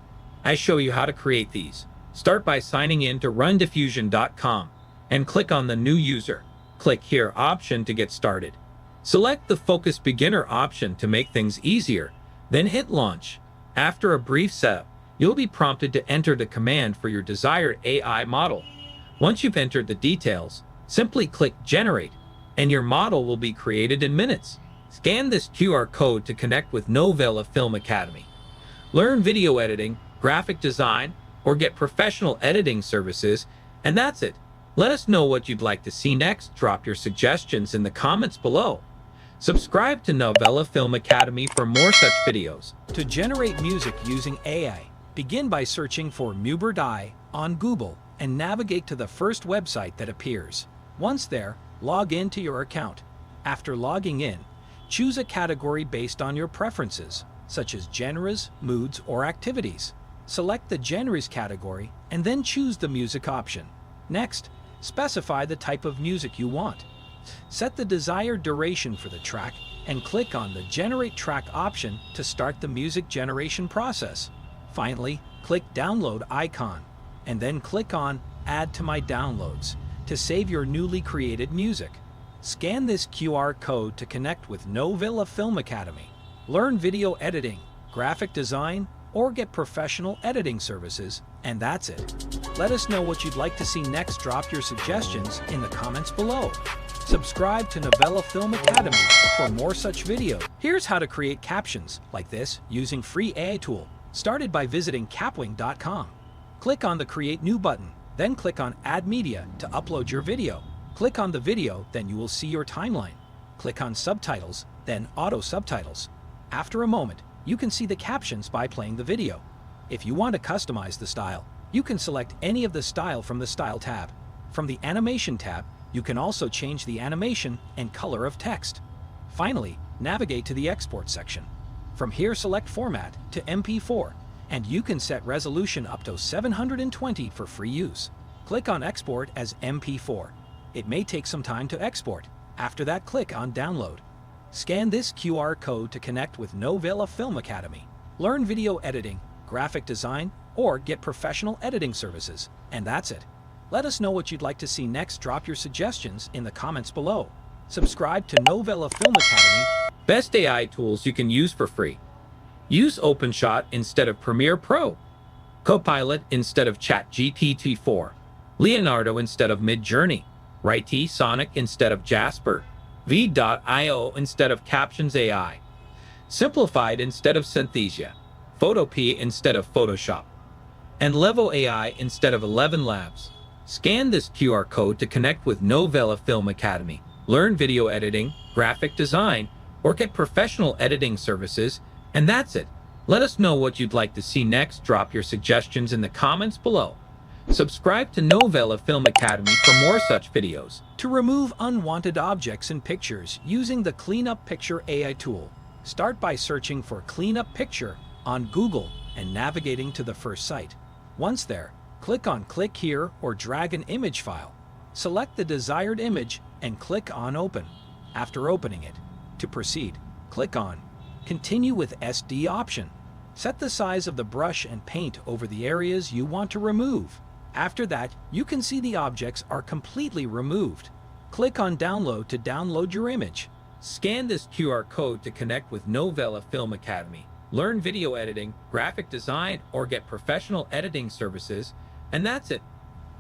I show you how to create these. Start by signing in to rundiffusion.com and click on the new user. Click here option to get started. Select the Focus Beginner option to make things easier, then hit launch. After a brief setup, you'll be prompted to enter the command for your desired AI model. Once you've entered the details, simply click Generate, and your model will be created in minutes. Scan this QR code to connect with Novela Film Academy. Learn video editing, graphic design, or get professional editing services, and that's it. Let us know what you'd like to see next. Drop your suggestions in the comments below. Subscribe to Novela Film Academy for more such videos. To generate music using AI, begin by searching for Mubert on Google and navigate to the first website that appears. Once there, log in to your account. After logging in, choose a category based on your preferences, such as genres, moods, or activities. Select the genres category and then choose the music option. Next, specify the type of music you want. Set the desired duration for the track and click on the Generate Track option to start the music generation process. Finally, click Download icon and then click on Add to My Downloads to save your newly created music. Scan this QR code to connect with Novela Film Academy. Learn video editing, graphic design, or get professional editing services, and that's it. Let us know what you'd like to see next. Drop your suggestions in the comments below. Subscribe to Novela Film Academy for more such videos. Here's how to create captions like this using free AI tool. Started by visiting capwing.com. Click on the Create New button. Then click on Add Media to upload your video. Click on the video, then you will see your timeline. Click on Subtitles, then Auto Subtitles. After a moment, you can see the captions by playing the video. If you want to customize the style, you can select any of the style from the Style tab. From the Animation tab, you can also change the animation and color of text. Finally, navigate to the Export section. From here, select Format to MP4. And you can set resolution up to 720 for free use. Click on Export as MP4. It may take some time to export. After that, click on Download. Scan this QR code to connect with Novela Film Academy. Learn video editing, graphic design, or get professional editing services, and that's it. Let us know what you'd like to see next. Drop your suggestions in the comments below. Subscribe to Novela Film Academy. Best AI tools you can use for free. Use OpenShot instead of Premiere Pro, Copilot instead of ChatGPT-4, Leonardo instead of Midjourney, Write Sonic instead of Jasper, V.io instead of Captions AI, Simplified instead of Synthesia, Photopea instead of Photoshop, and Levo AI instead of 11 Labs. Scan this QR code to connect with Novela Film Academy. Learn video editing, graphic design, or get professional editing services. And that's it. Let us know what you'd like to see next. Drop your suggestions in the comments below. Subscribe to Novela Film Academy for more such videos. To remove unwanted objects in pictures using the Cleanup Picture AI tool, start by searching for Cleanup Picture on Google and navigating to the first site. Once there, click on Click Here or drag an image file. Select the desired image and click on Open. After opening it, to proceed, click on Continue with SD option. Set the size of the brush and paint over the areas you want to remove. After that, you can see the objects are completely removed. Click on Download to download your image. Scan this QR code to connect with Novela Film Academy. Learn video editing, graphic design, or get professional editing services, and that's it.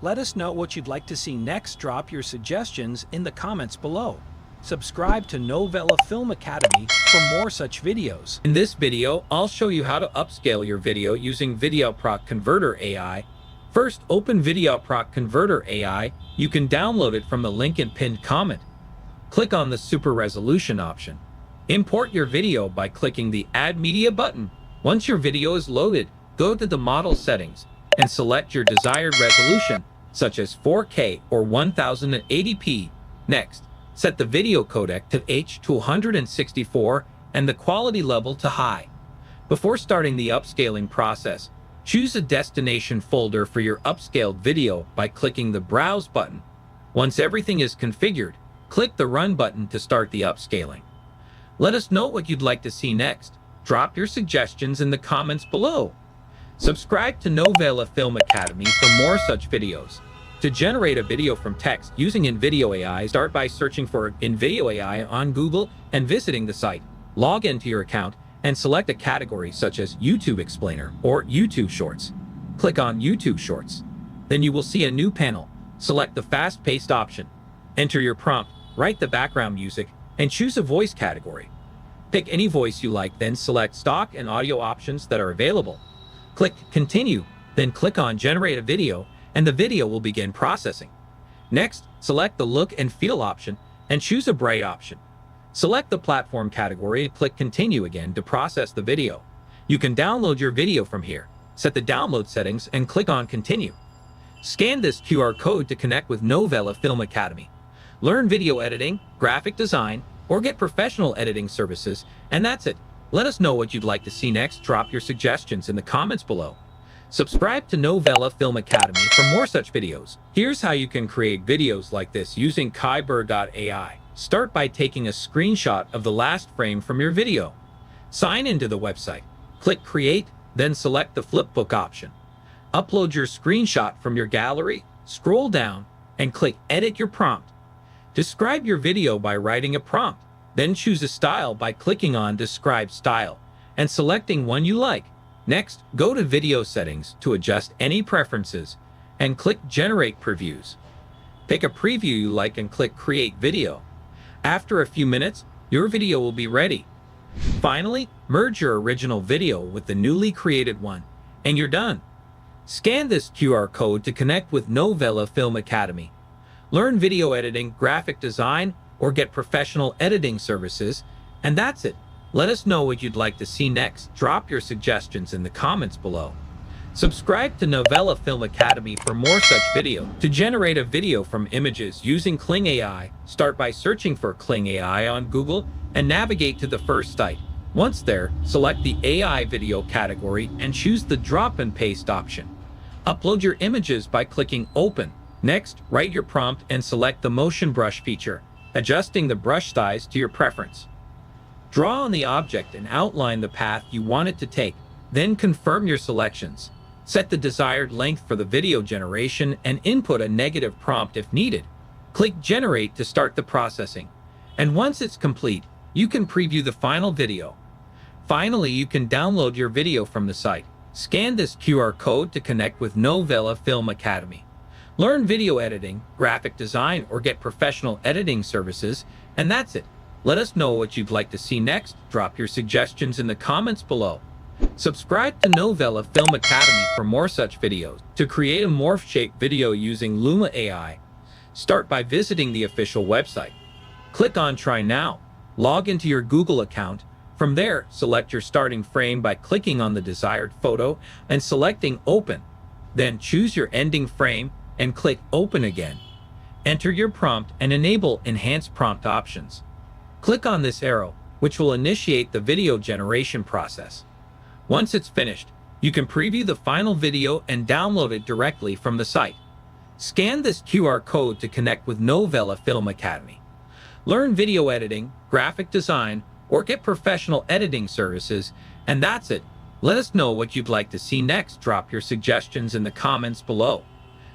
Let us know what you'd like to see next. Drop your suggestions in the comments below. Subscribe to Novela Film Academy for more such videos. In this video, I'll show you how to upscale your video using VideoProc Converter AI. First, open VideoProc Converter AI. You can download it from the link in pinned comment. Click on the Super Resolution option. Import your video by clicking the Add Media button. Once your video is loaded, go to the Model Settings and select your desired resolution, such as 4K or 1080p. Next, set the video codec to H264 and the quality level to high. Before starting the upscaling process, choose a destination folder for your upscaled video by clicking the Browse button. Once everything is configured, click the Run button to start the upscaling. Let us know what you'd like to see next. Drop your suggestions in the comments below. Subscribe to Novela Film Academy for more such videos. To generate a video from text using InVideo AI, start by searching for InVideo AI on Google and visiting the site. Log into your account and select a category such as YouTube Explainer or YouTube Shorts. Click on YouTube Shorts. Then you will see a new panel. Select the fast-paced option. Enter your prompt, write the background music, and choose a voice category. Pick any voice you like, then select stock and audio options that are available. Click Continue, then click on Generate a Video, and the video will begin processing. Next, select the Look and Feel option and choose a bright option. Select the platform category and click Continue again to process the video. You can download your video from here. Set the download settings and click on Continue. Scan this QR code to connect with Novela Film Academy. Learn video editing, graphic design, or get professional editing services, and that's it. Let us know what you'd like to see next. Drop your suggestions in the comments below. Subscribe to Novela Film Academy for more such videos. Here's how you can create videos like this using Premeire.ai. Start by taking a screenshot of the last frame from your video. Sign into the website. Click Create, then select the Flipbook option. Upload your screenshot from your gallery, scroll down, and click Edit your prompt. Describe your video by writing a prompt. Then choose a style by clicking on Describe Style and selecting one you like. Next, go to Video Settings to adjust any preferences and click Generate Previews. Pick a preview you like and click Create Video. After a few minutes, your video will be ready. Finally, merge your original video with the newly created one, and you're done. Scan this QR code to connect with Novela Film Academy. Learn video editing, graphic design, or get professional editing services, and that's it. Let us know what you'd like to see next. Drop your suggestions in the comments below. Subscribe to Novela Film Academy for more such videos. To generate a video from images using Kling AI, start by searching for Kling AI on Google and navigate to the first site. Once there, select the AI video category and choose the drop and paste option. Upload your images by clicking Open. Next, write your prompt and select the motion brush feature, adjusting the brush size to your preference. Draw on the object and outline the path you want it to take, then confirm your selections. Set the desired length for the video generation and input a negative prompt if needed. Click Generate to start the processing. And once it's complete, you can preview the final video. Finally, you can download your video from the site. Scan this QR code to connect with Novela Film Academy. Learn video editing, graphic design, or get professional editing services, and that's it. Let us know what you'd like to see next. Drop your suggestions in the comments below. Subscribe to Novela Film Academy for more such videos. To create a morph-shaped video using Luma AI, start by visiting the official website. Click on Try Now. Log into your Google account. From there, select your starting frame by clicking on the desired photo and selecting Open. Then choose your ending frame and click Open again. Enter your prompt and enable Enhanced Prompt options. Click on this arrow, which will initiate the video generation process. Once it's finished, you can preview the final video and download it directly from the site. Scan this QR code to connect with Novela Film Academy. Learn video editing, graphic design, or get professional editing services, and that's it. Let us know what you'd like to see next. Drop your suggestions in the comments below.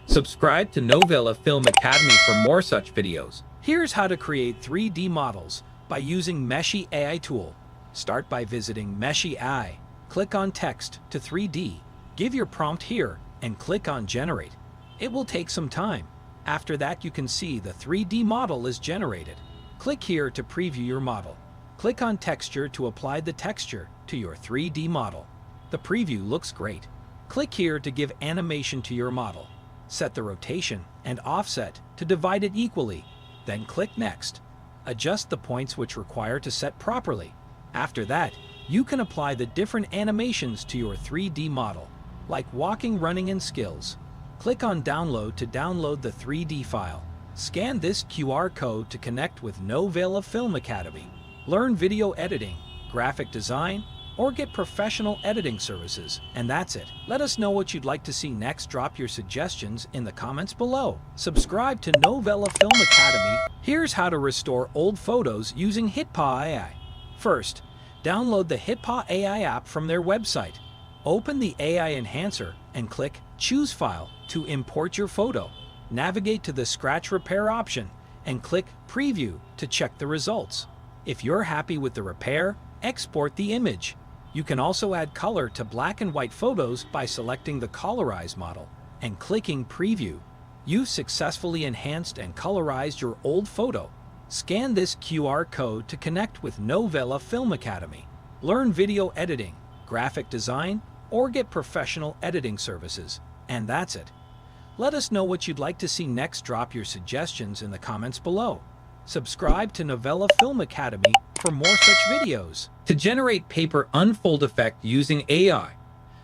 Subscribe to Novela Film Academy for more such videos. Here's how to create 3D models by using Meshi AI tool. Start by visiting Meshi AI. Click on Text to 3D. Give your prompt here and click on Generate. It will take some time. After that, you can see the 3D model is generated. Click here to preview your model. Click on Texture to apply the texture to your 3D model. The preview looks great. Click here to give animation to your model. Set the rotation and offset to divide it equally. Then click Next. Adjust the points which require to set properly. After that, you can apply the different animations to your 3D model, like walking, running, and skills. Click on Download to download the 3D file. Scan this QR code to connect with Novela Film Academy. Learn video editing, graphic design, or get professional editing services. And that's it. Let us know what you'd like to see next. Drop your suggestions in the comments below. Subscribe to Novela Film Academy. Here's how to restore old photos using HitPa AI. First, download the HitPa AI app from their website. Open the AI Enhancer and click Choose File to import your photo. Navigate to the Scratch Repair option and click Preview to check the results. If you're happy with the repair, export the image. You can also add color to black and white photos by selecting the Colorize model and clicking Preview. You've successfully enhanced and colorized your old photo. Scan this QR code to connect with Novela Film Academy. Learn video editing, graphic design, or get professional editing services. And that's it. Let us know what you'd like to see next. Drop your suggestions in the comments below. Subscribe to Novela Film Academy for more such videos. To generate paper unfold effect using AI,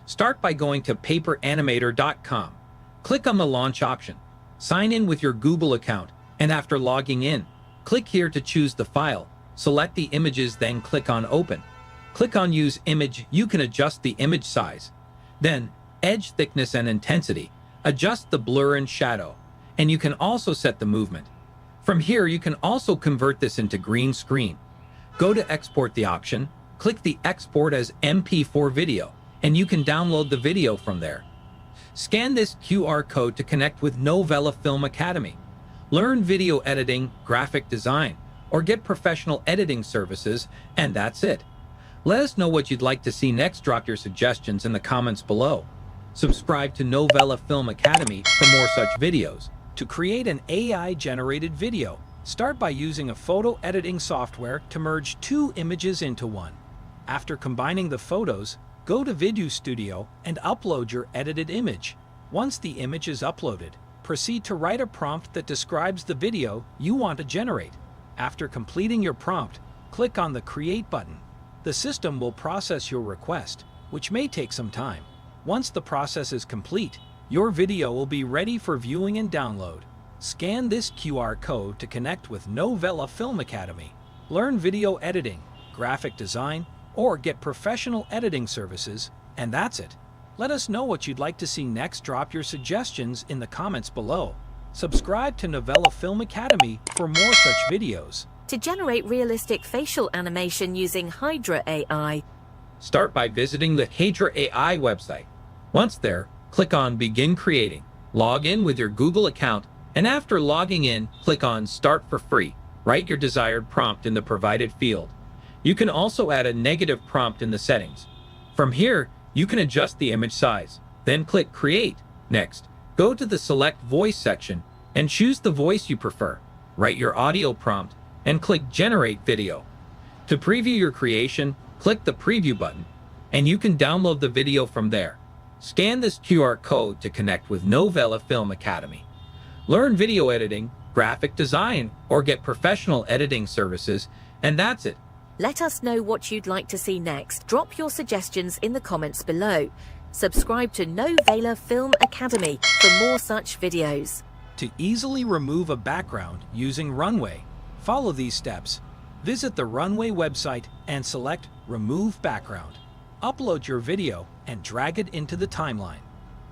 start by going to paperanimator.com. Click on the Launch option. Sign in with your Google account, and after logging in, click here to choose the file. Select the images, then click on Open. Click on Use Image. You can adjust the image size. Then, edge thickness and intensity. Adjust the blur and shadow, and you can also set the movement. From here, you can also convert this into green screen. Go to Export the option, click the Export as MP4 video, and you can download the video from there. Scan this QR code to connect with Novela Film Academy. Learn video editing, graphic design, or get professional editing services, and that's it. Let us know what you'd like to see next. Drop your suggestions in the comments below. Subscribe to Novela Film Academy for more such videos. To create an AI-generated video, start by using a photo editing software to merge two images into one. After combining the photos, go to Video Studio and upload your edited image. Once the image is uploaded, proceed to write a prompt that describes the video you want to generate. After completing your prompt, click on the Create button. The system will process your request, which may take some time. Once the process is complete, your video will be ready for viewing and download. Scan this QR code to connect with Novela Film Academy. Learn video editing, graphic design, or get professional editing services, and that's it. Let us know what you'd like to see next. Drop your suggestions in the comments below. Subscribe to Novela Film Academy for more such videos. To generate realistic facial animation using Hydra AI, Start by visiting the Hydra AI website. Once there, click on Begin Creating. Log in with your Google account, and after logging in, click on Start for free. Write your desired prompt in the provided field. You can also add a negative prompt in the settings. From here, you can adjust the image size. Then click Create. Next, go to the Select Voice section and choose the voice you prefer. Write your audio prompt and click Generate Video. To preview your creation, click the Preview button, and you can download the video from there. Scan this QR code to connect with Novela Film Academy. Learn video editing, graphic design, or get professional editing services, and that's it. let us know what you'd like to see next. Drop your suggestions in the comments below. Subscribe to Novela Film Academy for more such videos. To easily remove a background using Runway, follow these steps. Visit the Runway website and select Remove Background. Upload your video and drag it into the timeline.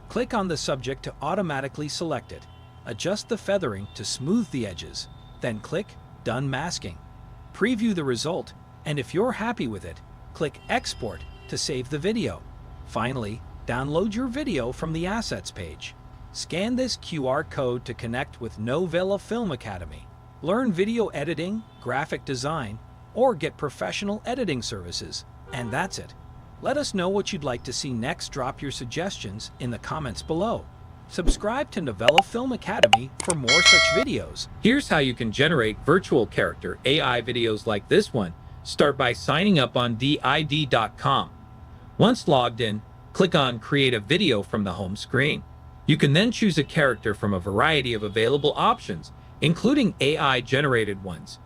Click on the subject to automatically select it. Adjust the feathering to smooth the edges. Then click Done Masking. Preview the result, and if you're happy with it, click Export to save the video. Finally, download your video from the Assets page. Scan this QR code to connect with Novela Film Academy. Learn video editing, graphic design, or get professional editing services. And that's it. Let us know what you'd like to see next. Drop your suggestions in the comments below. Subscribe to Novela Film Academy for more such videos. Here's how you can generate virtual character AI videos like this one. Start by signing up on did.com. Once logged in, click on Create a Video from the home screen. You can then choose a character from a variety of available options, including AI-generated ones.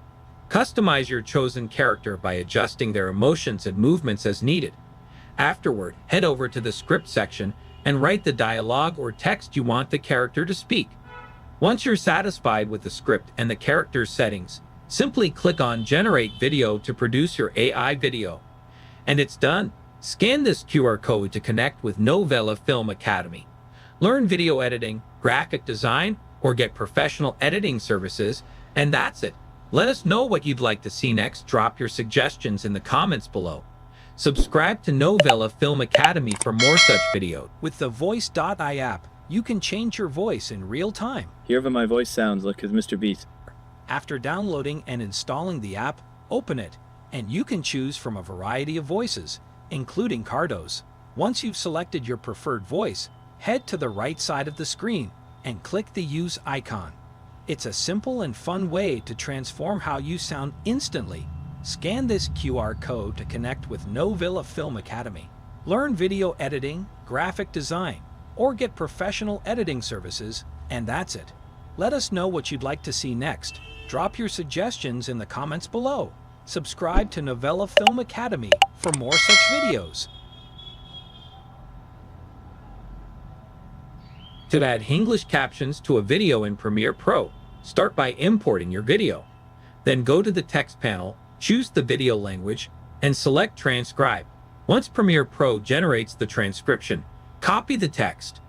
Customize your chosen character by adjusting their emotions and movements as needed. Afterward, head over to the script section and write the dialogue or text you want the character to speak. Once you're satisfied with the script and the character's settings, simply click on Generate Video to produce your AI video. And it's done. Scan this QR code to connect with Novela Film Academy. Learn video editing, graphic design, or get professional editing services, and that's it. Let us know what you'd like to see next. Drop your suggestions in the comments below. Subscribe to Novela Film Academy for more such videos. With the Voice.ai app, you can change your voice in real time. Hear how my voice sounds like Mr. Beast. After downloading and installing the app, open it, and you can choose from a variety of voices, including Cardo's. Once you've selected your preferred voice, head to the right side of the screen and click the Use icon. It's a simple and fun way to transform how you sound instantly. Scan this QR code to connect with Novela Film Academy. Learn video editing, graphic design, or get professional editing services, and that's it. Let us know what you'd like to see next. Drop your suggestions in the comments below. Subscribe to Novela Film Academy for more such videos. To add English captions to a video in Premiere Pro, start by importing your video. Then go to the text panel, choose the video language, and select Transcribe. Once Premiere Pro generates the transcription, copy the text.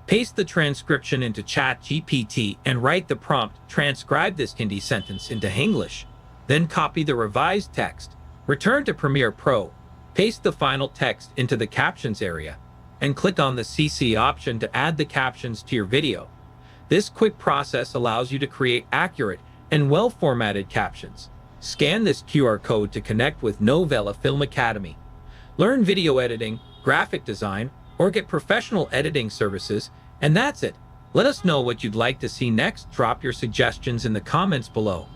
Paste the transcription into ChatGPT and write the prompt, transcribe this Hindi sentence into English. Then copy the revised text. Return to Premiere Pro, paste the final text into the captions area, and click on the CC option to add the captions to your video. This quick process allows you to create accurate and well-formatted captions. Scan this QR code to connect with Novela Film Academy. Learn video editing, graphic design, or get professional editing services, and that's it. Let us know what you'd like to see next. Drop your suggestions in the comments below.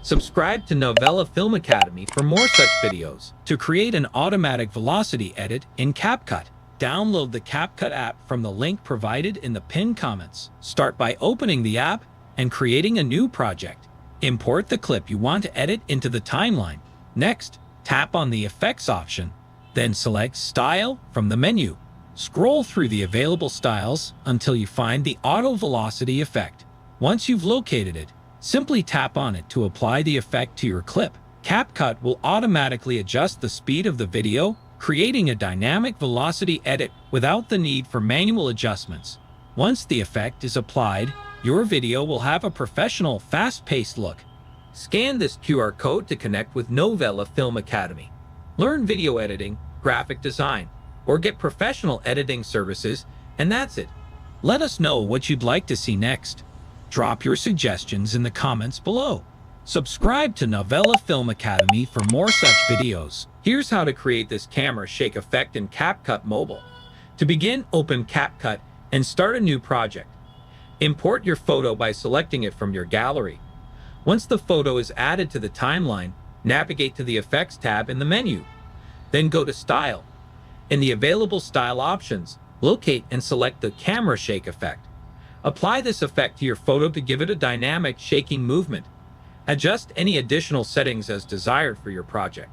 Subscribe to Novela Film Academy for more such videos. To create an automatic velocity edit in CapCut, download the CapCut app from the link provided in the pinned comments. Start by opening the app and creating a new project. Import the clip you want to edit into the timeline. Next, tap on the Effects option, then select Style from the menu. Scroll through the available styles until you find the Auto Velocity effect. Once you've located it, simply tap on it to apply the effect to your clip. CapCut will automatically adjust the speed of the video, creating a dynamic velocity edit without the need for manual adjustments. Once the effect is applied, your video will have a professional, fast-paced look. Scan this QR code to connect with Novela Film Academy. Learn video editing, graphic design, or get professional editing services, and that's it. Let us know what you'd like to see next. Drop your suggestions in the comments below. Subscribe to Novela Film Academy for more such videos. Here's how to create this camera shake effect in CapCut Mobile. To begin, open CapCut and start a new project. Import your photo by selecting it from your gallery. Once the photo is added to the timeline, navigate to the Effects tab in the menu. Then go to Style. In the available style options, locate and select the camera shake effect. Apply this effect to your photo to give it a dynamic shaking movement. Adjust any additional settings as desired for your project.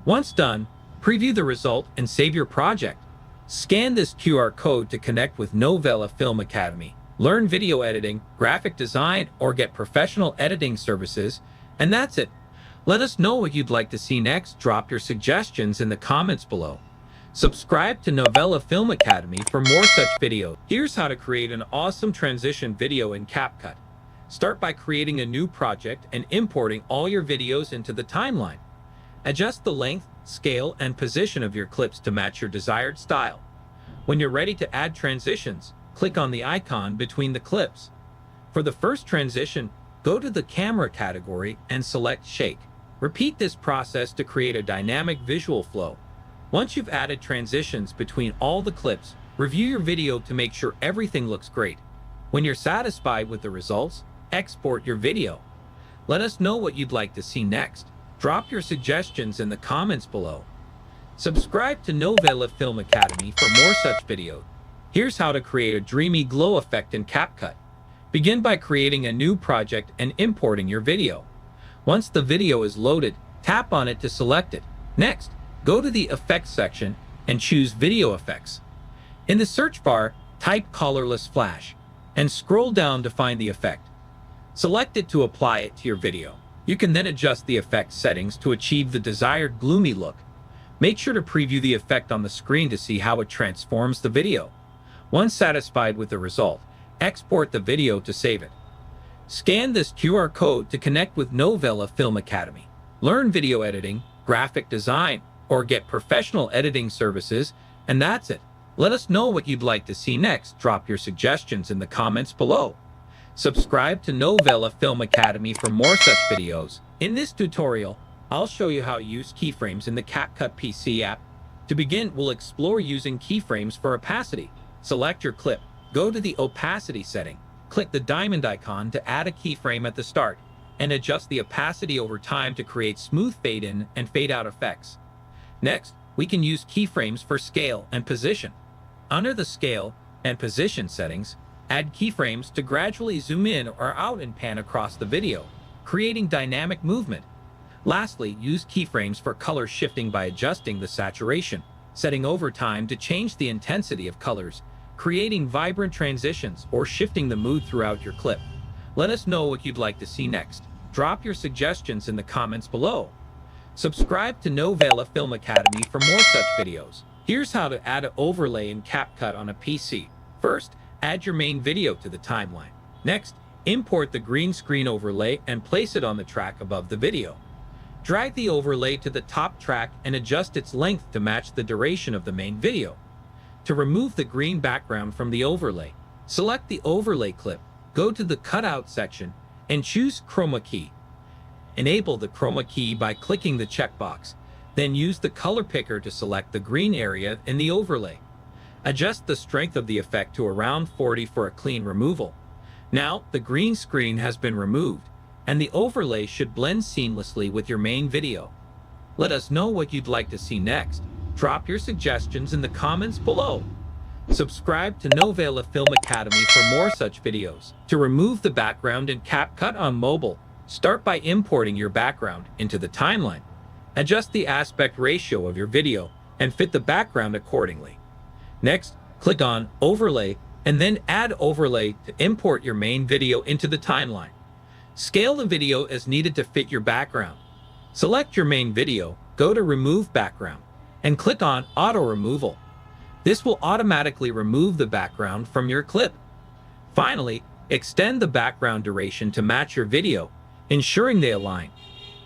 Once done, preview the result and save your project. Scan this QR code to connect with Novela Film Academy. Learn video editing, graphic design, or get professional editing services, and that's it. Let us know what you'd like to see next. Drop your suggestions in the comments below. Subscribe to Novela Film Academy for more such videos. Here's how to create an awesome transition video in CapCut. Start by creating a new project and importing all your videos into the timeline. Adjust the length, scale, and position of your clips to match your desired style. When you're ready to add transitions, click on the icon between the clips. For the first transition, go to the camera category and select Shake. Repeat this process to create a dynamic visual flow. Once you've added transitions between all the clips, review your video to make sure everything looks great. When you're satisfied with the results, export your video. Let us know what you'd like to see next. Drop your suggestions in the comments below. Subscribe to Novela Film Academy for more such videos. Here's how to create a dreamy glow effect in CapCut. Begin by creating a new project and importing your video. Once the video is loaded, tap on it to select it. Next, go to the Effects section and choose Video Effects. In the search bar, type Colorless Flash and scroll down to find the effect. Select it to apply it to your video. You can then adjust the effect settings to achieve the desired gloomy look. Make sure to preview the effect on the screen to see how it transforms the video. Once satisfied with the result, export the video to save it. Scan this QR code to connect with Novela Film Academy. Learn video editing, graphic design, or get professional editing services, and that's it. Let us know what you'd like to see next. Drop your suggestions in the comments below. Subscribe to Novela Film Academy for more such videos. In this tutorial, I'll show you how to use keyframes in the CapCut PC app. To begin, we'll explore using keyframes for opacity. Select your clip. Go to the opacity setting. Click the diamond icon to add a keyframe at the start, and adjust the opacity over time to create smooth fade-in and fade-out effects. Next, we can use keyframes for scale and position. Under the scale and position settings, add keyframes to gradually zoom in or out and pan across the video, creating dynamic movement. Lastly, use keyframes for color shifting by adjusting the saturation, setting over time to change the intensity of colors, creating vibrant transitions, or shifting the mood throughout your clip. Let us know what you'd like to see next. Drop your suggestions in the comments below. Subscribe to Novela Film Academy for more such videos. Here's how to add an overlay in CapCut on a PC. First, add your main video to the timeline. Next, import the green screen overlay and place it on the track above the video. Drag the overlay to the top track and adjust its length to match the duration of the main video. To remove the green background from the overlay, select the overlay clip, go to the cutout section, and choose Chroma Key. Enable the Chroma Key by clicking the checkbox, then use the color picker to select the green area in the overlay. Adjust the strength of the effect to around 40 for a clean removal. Now, the green screen has been removed, and the overlay should blend seamlessly with your main video. Let us know what you'd like to see next. Drop your suggestions in the comments below. Subscribe to Novela Film Academy for more such videos. To remove the background in CapCut on mobile, start by importing your background into the timeline. Adjust the aspect ratio of your video and fit the background accordingly. Next, click on Overlay and then Add Overlay to import your main video into the timeline. Scale the video as needed to fit your background. Select your main video, go to Remove Background, and click on Auto Removal. This will automatically remove the background from your clip. Finally, extend the background duration to match your video, ensuring they align.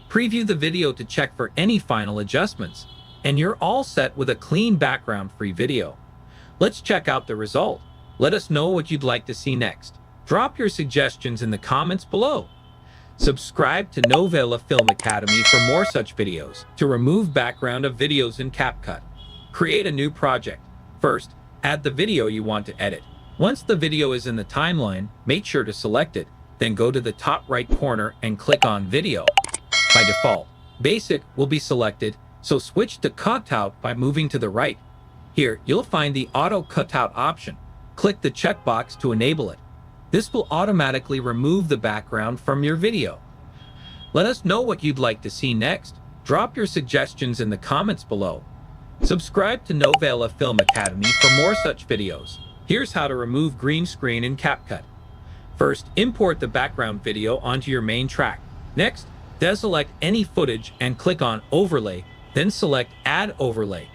Preview the video to check for any final adjustments, and you're all set with a clean background-free video. Let's check out the result. Let us know what you'd like to see next. Drop your suggestions in the comments below. Subscribe to Novela Film Academy for more such videos. To remove background of videos in CapCut, create a new project. First, add the video you want to edit. Once the video is in the timeline, make sure to select it, then go to the top right corner and click on Video. By default, Basic will be selected, so switch to Cutout by moving to the right. Here, you'll find the Auto Cutout option. Click the checkbox to enable it. This will automatically remove the background from your video. Let us know what you'd like to see next. Drop your suggestions in the comments below. Subscribe to Novela Film Academy for more such videos. Here's how to remove green screen in CapCut. First, import the background video onto your main track. Next, deselect any footage and click on Overlay, then select Add Overlay.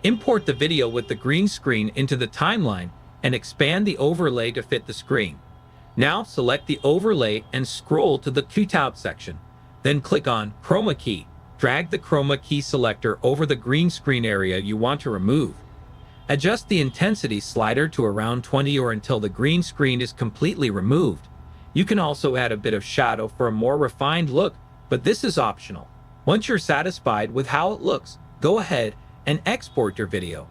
Import the video with the green screen into the timeline and expand the overlay to fit the screen. Now select the overlay and scroll to the cutout section. Then click on Chroma Key. Drag the Chroma Key selector over the green screen area you want to remove. Adjust the intensity slider to around 20 or until the green screen is completely removed. You can also add a bit of shadow for a more refined look, but this is optional. Once you're satisfied with how it looks, go ahead and export your video.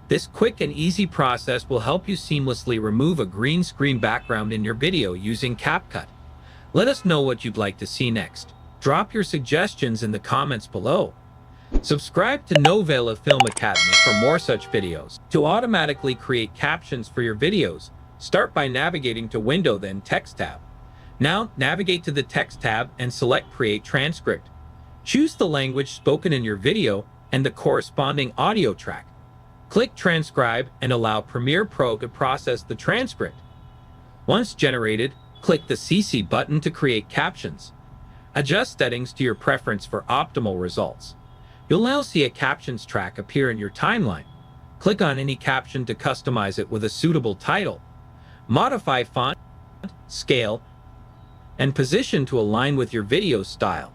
This quick and easy process will help you seamlessly remove a green screen background in your video using CapCut. Let us know what you'd like to see next. Drop your suggestions in the comments below. Subscribe to Novela Film Academy for more such videos. To automatically create captions for your videos, start by navigating to Window, then Text tab. Now navigate to the Text tab and select Create Transcript. Choose the language spoken in your video and the corresponding audio track. Click Transcribe and allow Premiere Pro to process the transcript. Once generated, click the CC button to create captions. Adjust settings to your preference for optimal results. You'll now see a captions track appear in your timeline. Click on any caption to customize it with a suitable title. Modify font, scale, and position to align with your video style.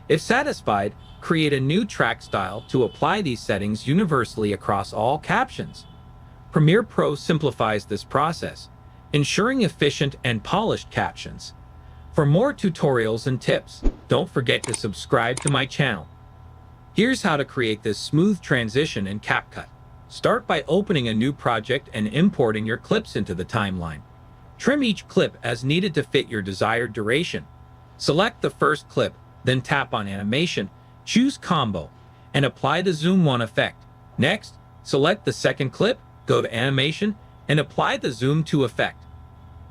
If satisfied, create a new track style to apply these settings universally across all captions. Premiere Pro simplifies this process, ensuring efficient and polished captions. For more tutorials and tips, don't forget to subscribe to my channel. Here's how to create this smooth transition in CapCut. Start by opening a new project and importing your clips into the timeline. Trim each clip as needed to fit your desired duration. Select the first clip, then tap on Animation, choose Combo, and apply the Zoom 1 effect. Next, select the second clip, go to Animation, and apply the Zoom 2 effect.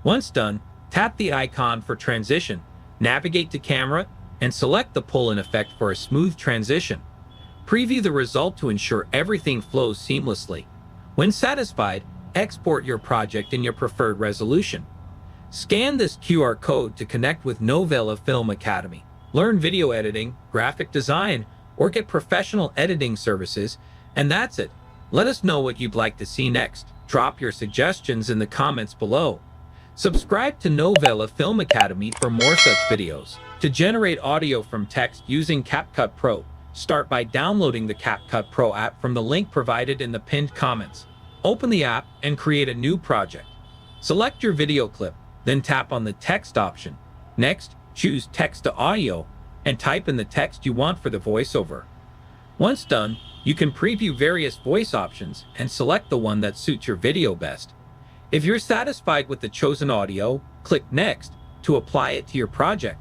Once done, tap the icon for transition, navigate to Camera, and select the pull-in effect for a smooth transition. Preview the result to ensure everything flows seamlessly. When satisfied, export your project in your preferred resolution. Scan this QR code to connect with Novela Film Academy. Learn video editing, graphic design, or get professional editing services, and that's it. Let us know what you'd like to see next. Drop your suggestions in the comments below. Subscribe to Novela Film Academy for more such videos. To generate audio from text using CapCut Pro, start by downloading the CapCut Pro app from the link provided in the pinned comments. Open the app and create a new project. Select your video clip, then tap on the text option. Next, choose Text to Audio and type in the text you want for the voiceover. Once done, you can preview various voice options and select the one that suits your video best. If you're satisfied with the chosen audio, click Next to apply it to your project.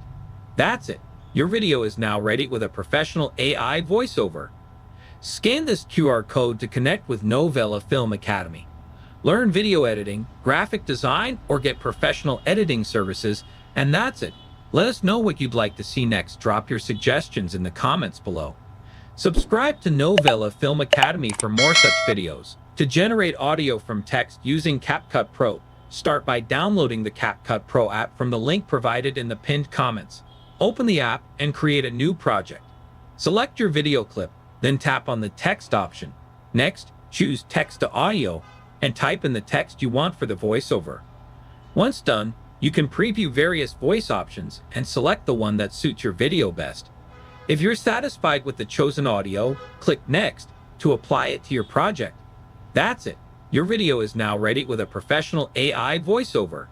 That's it. Your video is now ready with a professional AI voiceover. Scan this QR code to connect with Novela Film Academy. Learn video editing, graphic design, or get professional editing services, and that's it. Let us know what you'd like to see next. Drop your suggestions in the comments below. Subscribe to Novela Film Academy for more such videos. To generate audio from text using CapCut Pro, start by downloading the CapCut Pro app from the link provided in the pinned comments. Open the app and create a new project. Select your video clip, then tap on the text option. Next, choose Text to Audio and type in the text you want for the voiceover. Once done, you can preview various voice options and select the one that suits your video best. If you're satisfied with the chosen audio, click Next to apply it to your project. That's it. Your video is now ready with a professional AI voiceover.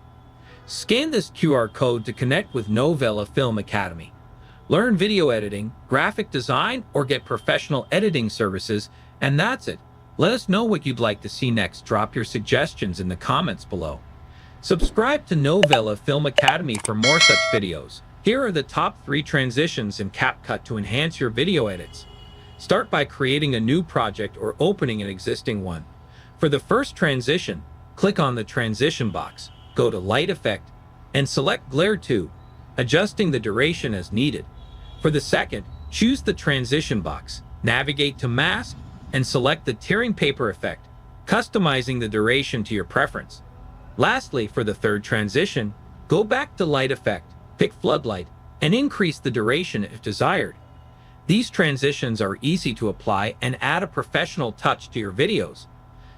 Scan this QR code to connect with Novela Film Academy. Learn video editing, graphic design, or get professional editing services, and that's it. Let us know what you'd like to see next. Drop your suggestions in the comments below. Subscribe to Novela Film Academy for more such videos. Here are the top 3 transitions in CapCut to enhance your video edits. Start by creating a new project or opening an existing one. For the first transition, click on the transition box, go to Light Effect, and select Glare 2, adjusting the duration as needed. For the second, choose the transition box, navigate to Mask, and select the tearing paper effect, customizing the duration to your preference. Lastly, for the third transition, go back to Light Effect, pick Floodlight, and increase the duration if desired. These transitions are easy to apply and add a professional touch to your videos.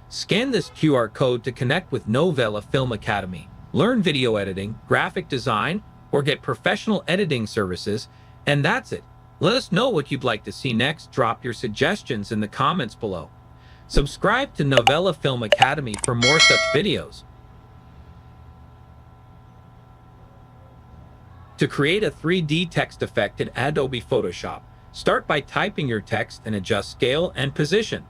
Scan this QR code to connect with Novela Film Academy. Learn video editing, graphic design, or get professional editing services, and that's it. Let us know what you'd like to see next. Drop your suggestions in the comments below. Subscribe to Novela Film Academy for more such videos. To create a 3D text effect in Adobe Photoshop, Start by typing your text and adjust scale and position.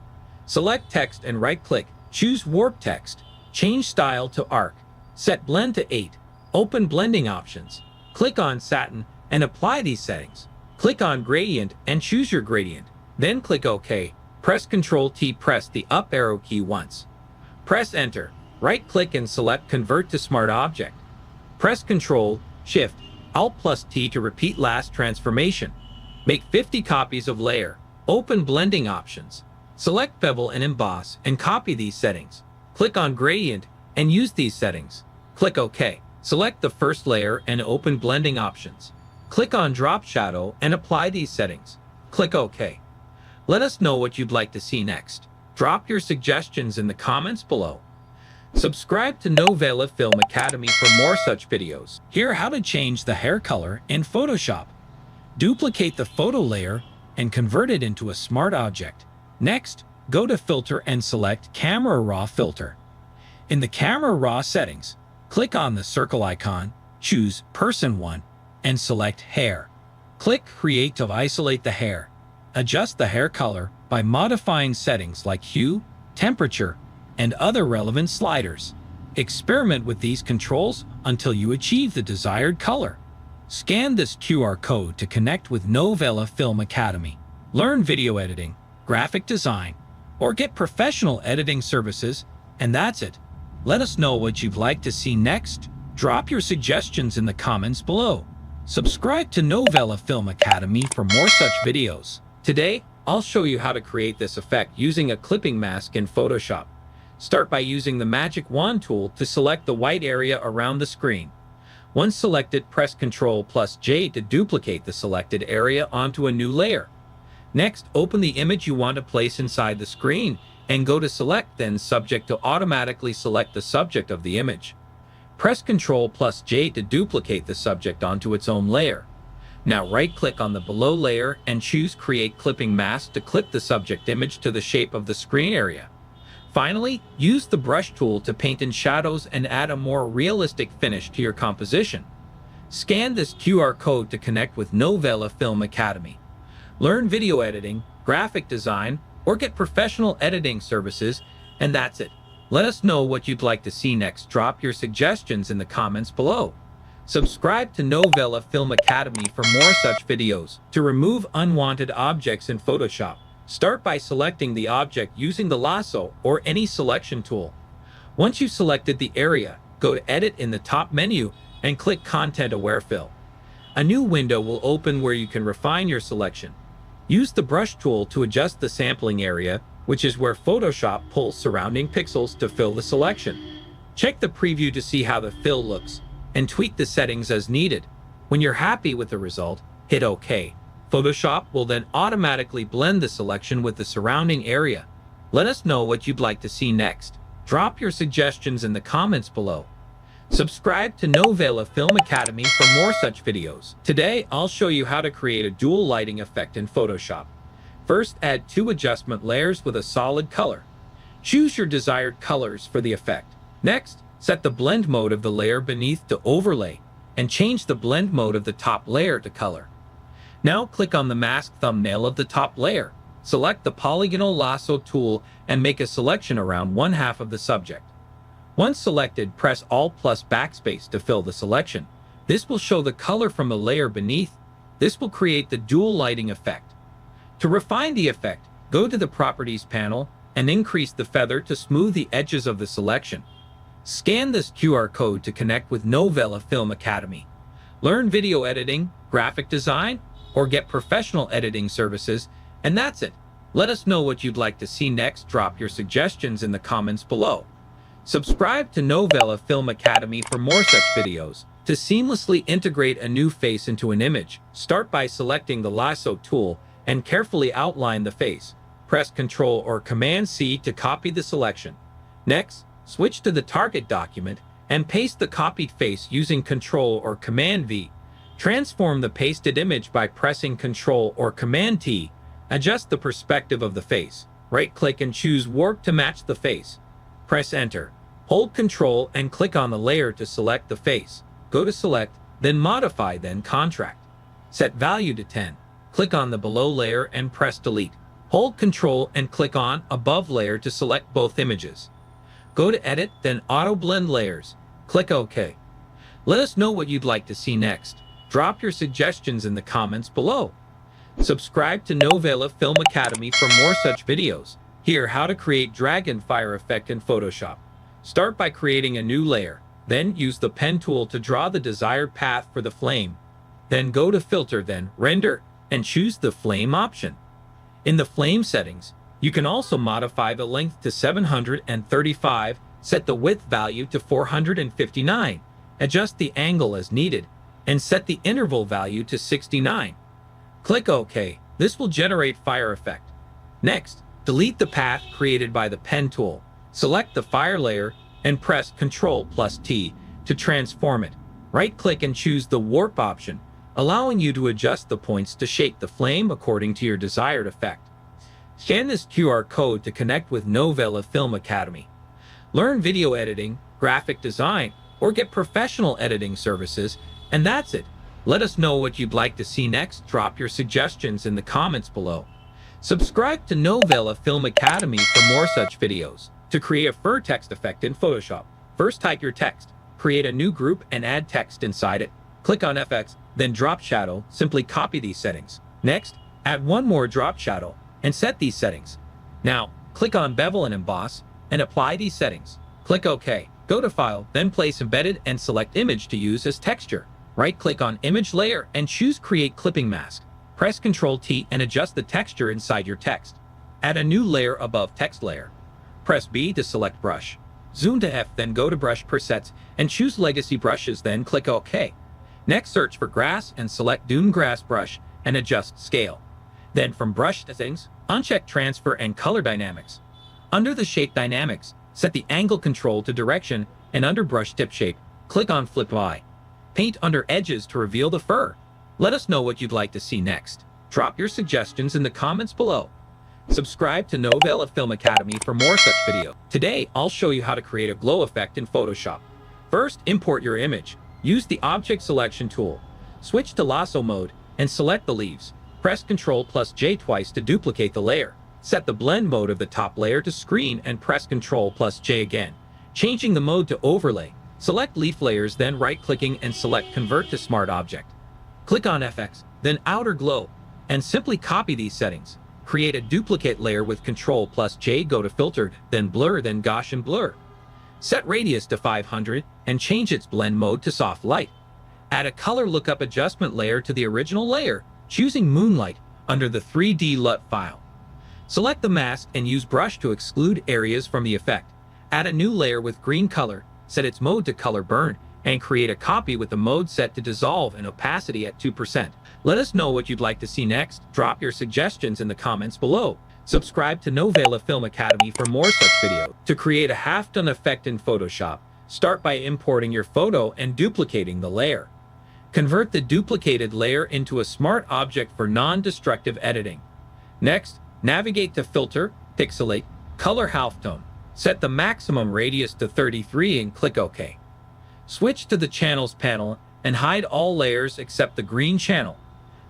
Select text and right-click, choose Warp Text. Change style to Arc. Set blend to 8. Open blending options. Click on Satin and apply these settings. Click on Gradient and choose your gradient. Then click OK. Press Ctrl-T. Press the up arrow key once. Press Enter. Right-click and select Convert to Smart Object. Press Ctrl, Shift, Alt plus T to repeat last transformation. Make 50 copies of layer. Open blending options. Select Bevel and Emboss and copy these settings. Click on Gradient and use these settings. Click OK. Select the first layer and open blending options. Click on Drop Shadow and apply these settings. Click OK. Let us know what you'd like to see next. Drop your suggestions in the comments below. Subscribe to Novela Film Academy for more such videos. Here, how to change the hair color in Photoshop. Duplicate the photo layer and convert it into a smart object. Next, go to Filter and select Camera Raw Filter. In the Camera Raw settings, click on the circle icon, choose Person 1, and select Hair. Click Create to isolate the hair. Adjust the hair color by modifying settings like hue, temperature, and other relevant sliders. Experiment with these controls until you achieve the desired color. Scan this QR code to connect with Novela Film Academy. Learn video editing, graphic design, or get professional editing services, and that's it. Let us know what you'd like to see next. Drop your suggestions in the comments below. Subscribe to Novela Film Academy for more such videos. Today, I'll show you how to create this effect using a clipping mask in Photoshop. Start by using the Magic Wand tool to select the white area around the screen. Once selected, press Ctrl+J to duplicate the selected area onto a new layer. Next, open the image you want to place inside the screen and go to Select, then Subject to automatically select the subject of the image. Press Ctrl+J to duplicate the subject onto its own layer. Now right-click on the below layer and choose Create Clipping Mask to clip the subject image to the shape of the screen area. Finally, use the brush tool to paint in shadows and add a more realistic finish to your composition. Scan this QR code to connect with Novela Film Academy. Learn video editing, graphic design, or get professional editing services, and that's it. Let us know what you'd like to see next. Drop your suggestions in the comments below. Subscribe to Novela Film Academy for more such videos. To remove unwanted objects in Photoshop, start by selecting the object using the lasso or any selection tool. Once you've selected the area, go to Edit in the top menu and click Content Aware Fill. A new window will open where you can refine your selection. Use the brush tool to adjust the sampling area, which is where Photoshop pulls surrounding pixels to fill the selection. Check the preview to see how the fill looks and tweak the settings as needed. When you're happy with the result, hit OK. Photoshop will then automatically blend the selection with the surrounding area. Let us know what you'd like to see next. Drop your suggestions in the comments below. Subscribe to Novela Film Academy for more such videos. Today, I'll show you how to create a dual lighting effect in Photoshop. First, add 2 adjustment layers with a solid color. Choose your desired colors for the effect. Next, set the blend mode of the layer beneath to overlay and change the blend mode of the top layer to color. Now click on the mask thumbnail of the top layer. Select the polygonal lasso tool and make a selection around 1/2 of the subject. Once selected, press Alt plus Backspace to fill the selection. This will show the color from the layer beneath. This will create the dual lighting effect. To refine the effect, go to the Properties panel and increase the feather to smooth the edges of the selection. Scan this QR code to connect with Novela Film Academy. Learn video editing, graphic design, or get professional editing services, and that's it. Let us know what you'd like to see next. Drop your suggestions in the comments below. Subscribe to Novela Film Academy for more such videos. To seamlessly integrate a new face into an image, start by selecting the lasso tool and carefully outline the face. Press Ctrl or Command-C to copy the selection. Next, switch to the target document and paste the copied face using Ctrl or Command-V. Transform the pasted image by pressing Ctrl or Command-T. Adjust the perspective of the face. Right-click and choose Warp to match the face. Press Enter. Hold Ctrl and click on the layer to select the face. Go to Select, then Modify, then Contract. Set value to 10. click on the below layer and press delete. Hold Ctrl and click on above layer to select both images. Go to edit, then auto blend layers. Click OK. Let us know what you'd like to see next. Drop your suggestions in the comments below. Subscribe to Novela Film Academy for more such videos. Here, how to create dragon fire effect in Photoshop. Start by creating a new layer. Then use the pen tool to draw the desired path for the flame. Then go to Filter, then Render, and choose the flame option. In the flame settings, you can also modify the length to 735, set the width value to 459, adjust the angle as needed, and set the interval value to 69. Click OK. This will generate fire effect. Next, delete the path created by the pen tool. Select the fire layer and press Ctrl+T to transform it. Right-click and choose the warp option, allowing you to adjust the points to shape the flame according to your desired effect. Scan this QR code to connect with Novela Film Academy. Learn video editing, graphic design, or get professional editing services, and that's it. Let us know what you'd like to see next. Drop your suggestions in the comments below. Subscribe to Novela Film Academy for more such videos. To create a fur text effect in Photoshop, first type your text, create a new group and add text inside it. Click on FX, then drop shadow, simply copy these settings. Next, add one more drop shadow and set these settings. Now, click on bevel and emboss and apply these settings. Click OK. Go to File, then place Embedded and select Image to use as texture. Right-click on Image Layer and choose Create Clipping Mask. Press Ctrl+T and adjust the texture inside your text. Add a new layer above text layer. Press B to select brush. Zoom to F, then go to Brush Presets and choose Legacy Brushes, then click OK. Next, search for Grass and select Dune Grass Brush and adjust Scale. Then from Brush Settings, uncheck Transfer and Color Dynamics. Under the Shape Dynamics, set the Angle Control to Direction, and under Brush Tip Shape, click on Flip Eye. Paint under edges to reveal the fur. Let us know what you'd like to see next. Drop your suggestions in the comments below. Subscribe to Novela Film Academy for more such videos. Today, I'll show you how to create a glow effect in Photoshop. First, import your image. Use the Object Selection tool. Switch to Lasso mode and select the leaves. Press Ctrl+J twice to duplicate the layer. Set the blend mode of the top layer to screen and press Ctrl+J again, changing the mode to overlay. Select leaf layers, then right-clicking and select Convert to Smart Object. Click on FX, then Outer Glow, and simply copy these settings. Create a duplicate layer with Ctrl+J, go to Filtered, then Blur, then Gaussian Blur. Set radius to 500 and change its blend mode to Soft Light. Add a color lookup adjustment layer to the original layer, choosing Moonlight under the 3D LUT file. Select the mask and use Brush to exclude areas from the effect. Add a new layer with green color, set its mode to Color Burn, and create a copy with the mode set to Dissolve and opacity at 2%. Let us know what you'd like to see next. Drop your suggestions in the comments below. Subscribe to Novela Film Academy for more such videos. To create a half-done effect in Photoshop, start by importing your photo and duplicating the layer. Convert the duplicated layer into a smart object for non-destructive editing. Next, navigate to Filter, Pixelate, Color Halftone. Set the maximum radius to 33 and click OK. Switch to the Channels panel and hide all layers except the green channel.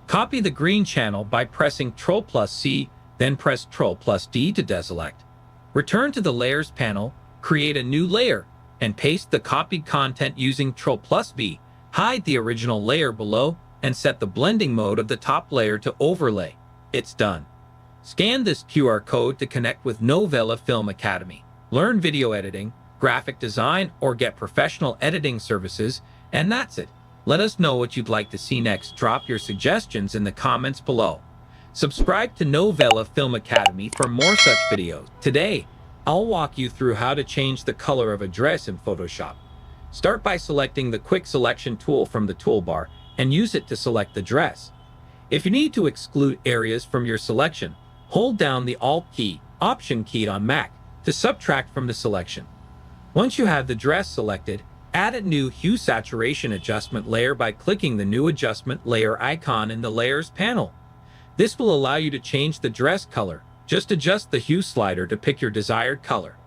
Copy the green channel by pressing Ctrl+C, then press Ctrl+D to deselect. Return to the Layers panel, create a new layer, and paste the copied content using Ctrl+V. Hide the original layer below and set the blending mode of the top layer to Overlay. It's done. Scan this QR code to connect with Novela Film Academy. Learn video editing, graphic design, or get professional editing services, and that's it. Let us know what you'd like to see next. Drop your suggestions in the comments below. Subscribe to Novela Film Academy for more such videos. Today, I'll walk you through how to change the color of a dress in Photoshop. Start by selecting the Quick Selection tool from the toolbar and use it to select the dress. If you need to exclude areas from your selection, hold down the Alt key, Option key on Mac to subtract from the selection. Once you have the dress selected, add a new Hue Saturation Adjustment layer by clicking the New Adjustment Layer icon in the Layers panel. This will allow you to change the dress color. Just adjust the hue slider to pick your desired color.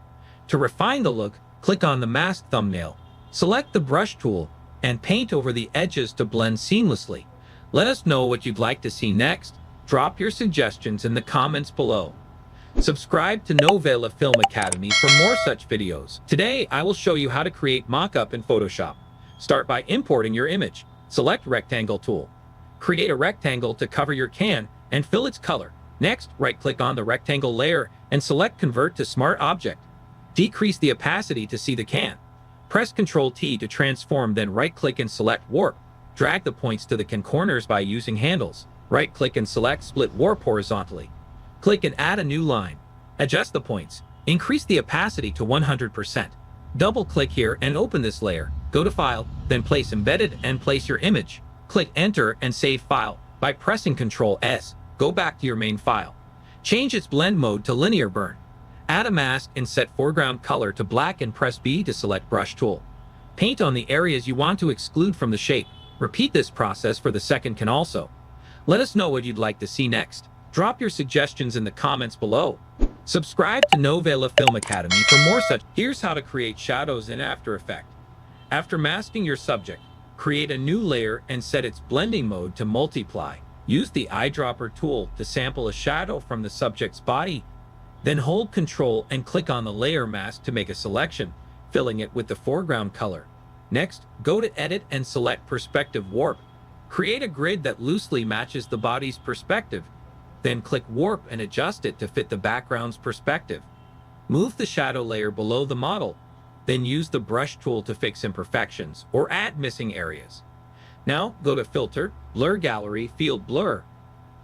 To refine the look, click on the mask thumbnail. Select the brush tool and paint over the edges to blend seamlessly. Let us know what you'd like to see next. Drop your suggestions in the comments below. Subscribe to Novela Film Academy for more such videos. Today, I will show you how to create mockup in Photoshop. Start by importing your image. Select Rectangle tool. Create a rectangle to cover your can and fill its color. Next, right-click on the rectangle layer and select Convert to Smart Object. Decrease the opacity to see the can. Press Ctrl-T to transform, then right-click and select Warp. Drag the points to the can corners by using handles. Right-click and select Split Warp horizontally. Click and add a new line. Adjust the points. Increase the opacity to 100%. Double-click here and open this layer. Go to File, then Place Embedded and place your image. Click Enter and save file. By pressing Ctrl-S, go back to your main file. Change its blend mode to linear burn. Add a mask and set foreground color to black and press B to select Brush tool. Paint on the areas you want to exclude from the shape. Repeat this process for the second can also. Let us know what you'd like to see next. Drop your suggestions in the comments below. Subscribe to Novela Film Academy for more such. Here's how to create shadows in After Effects. After masking your subject, create a new layer and set its blending mode to multiply. Use the eyedropper tool to sample a shadow from the subject's body. Then hold Ctrl and click on the layer mask to make a selection, filling it with the foreground color. Next, go to Edit and select Perspective Warp. Create a grid that loosely matches the body's perspective. Then click Warp and adjust it to fit the background's perspective. Move the shadow layer below the model. Then use the Brush tool to fix imperfections or add missing areas. Now go to Filter, Blur Gallery, Field Blur.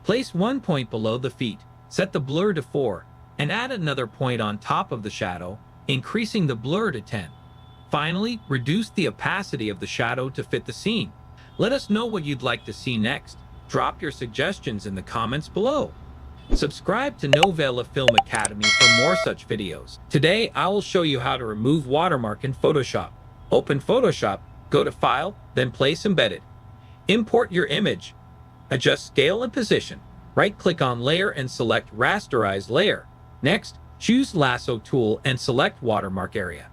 Place one point below the feet, set the blur to 4, and add another point on top of the shadow, increasing the blur to 10. Finally, reduce the opacity of the shadow to fit the scene. Let us know what you'd like to see next. Drop your suggestions in the comments below. Subscribe to Novela Film Academy for more such videos. Today, I will show you how to remove watermark in Photoshop. Open Photoshop, go to File, then Place Embedded. Import your image. Adjust scale and position. Right-click on Layer and select Rasterize Layer. Next, choose Lasso tool and select Watermark Area.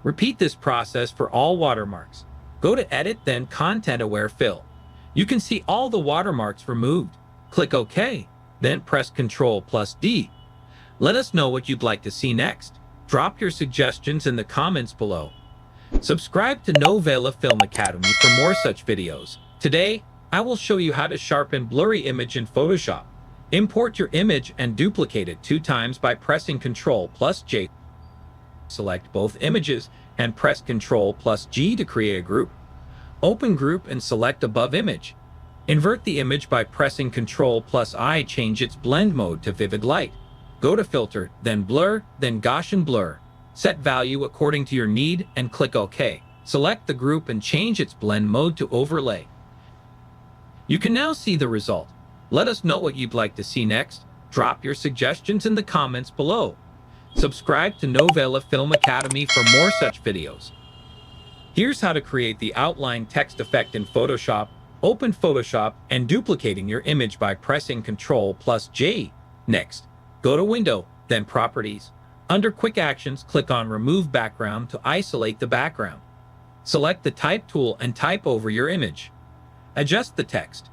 Repeat this process for all watermarks. Go to Edit, then Content Aware Fill. You can see all the watermarks removed. Click OK, then press Ctrl+D. Let us know what you'd like to see next. Drop your suggestions in the comments below. Subscribe to Novela Film Academy for more such videos. Today, I will show you how to sharpen blurry image in Photoshop. Import your image and duplicate it 2 times by pressing Ctrl+J. Select both images and press Ctrl+G to create a group. Open Group and select Above Image. Invert the image by pressing Ctrl+I. Change its blend mode to Vivid Light. Go to Filter, then Blur, then Gaussian Blur. Set value according to your need and click OK. Select the group and change its blend mode to Overlay. You can now see the result. Let us know what you'd like to see next. Drop your suggestions in the comments below. Subscribe to Novela Film Academy for more such videos. Here's how to create the outline text effect in Photoshop. Open Photoshop and duplicating your image by pressing Ctrl+J. Next, go to Window, then Properties. Under Quick Actions, click on Remove Background to isolate the background. Select the Type tool and type over your image. Adjust the text.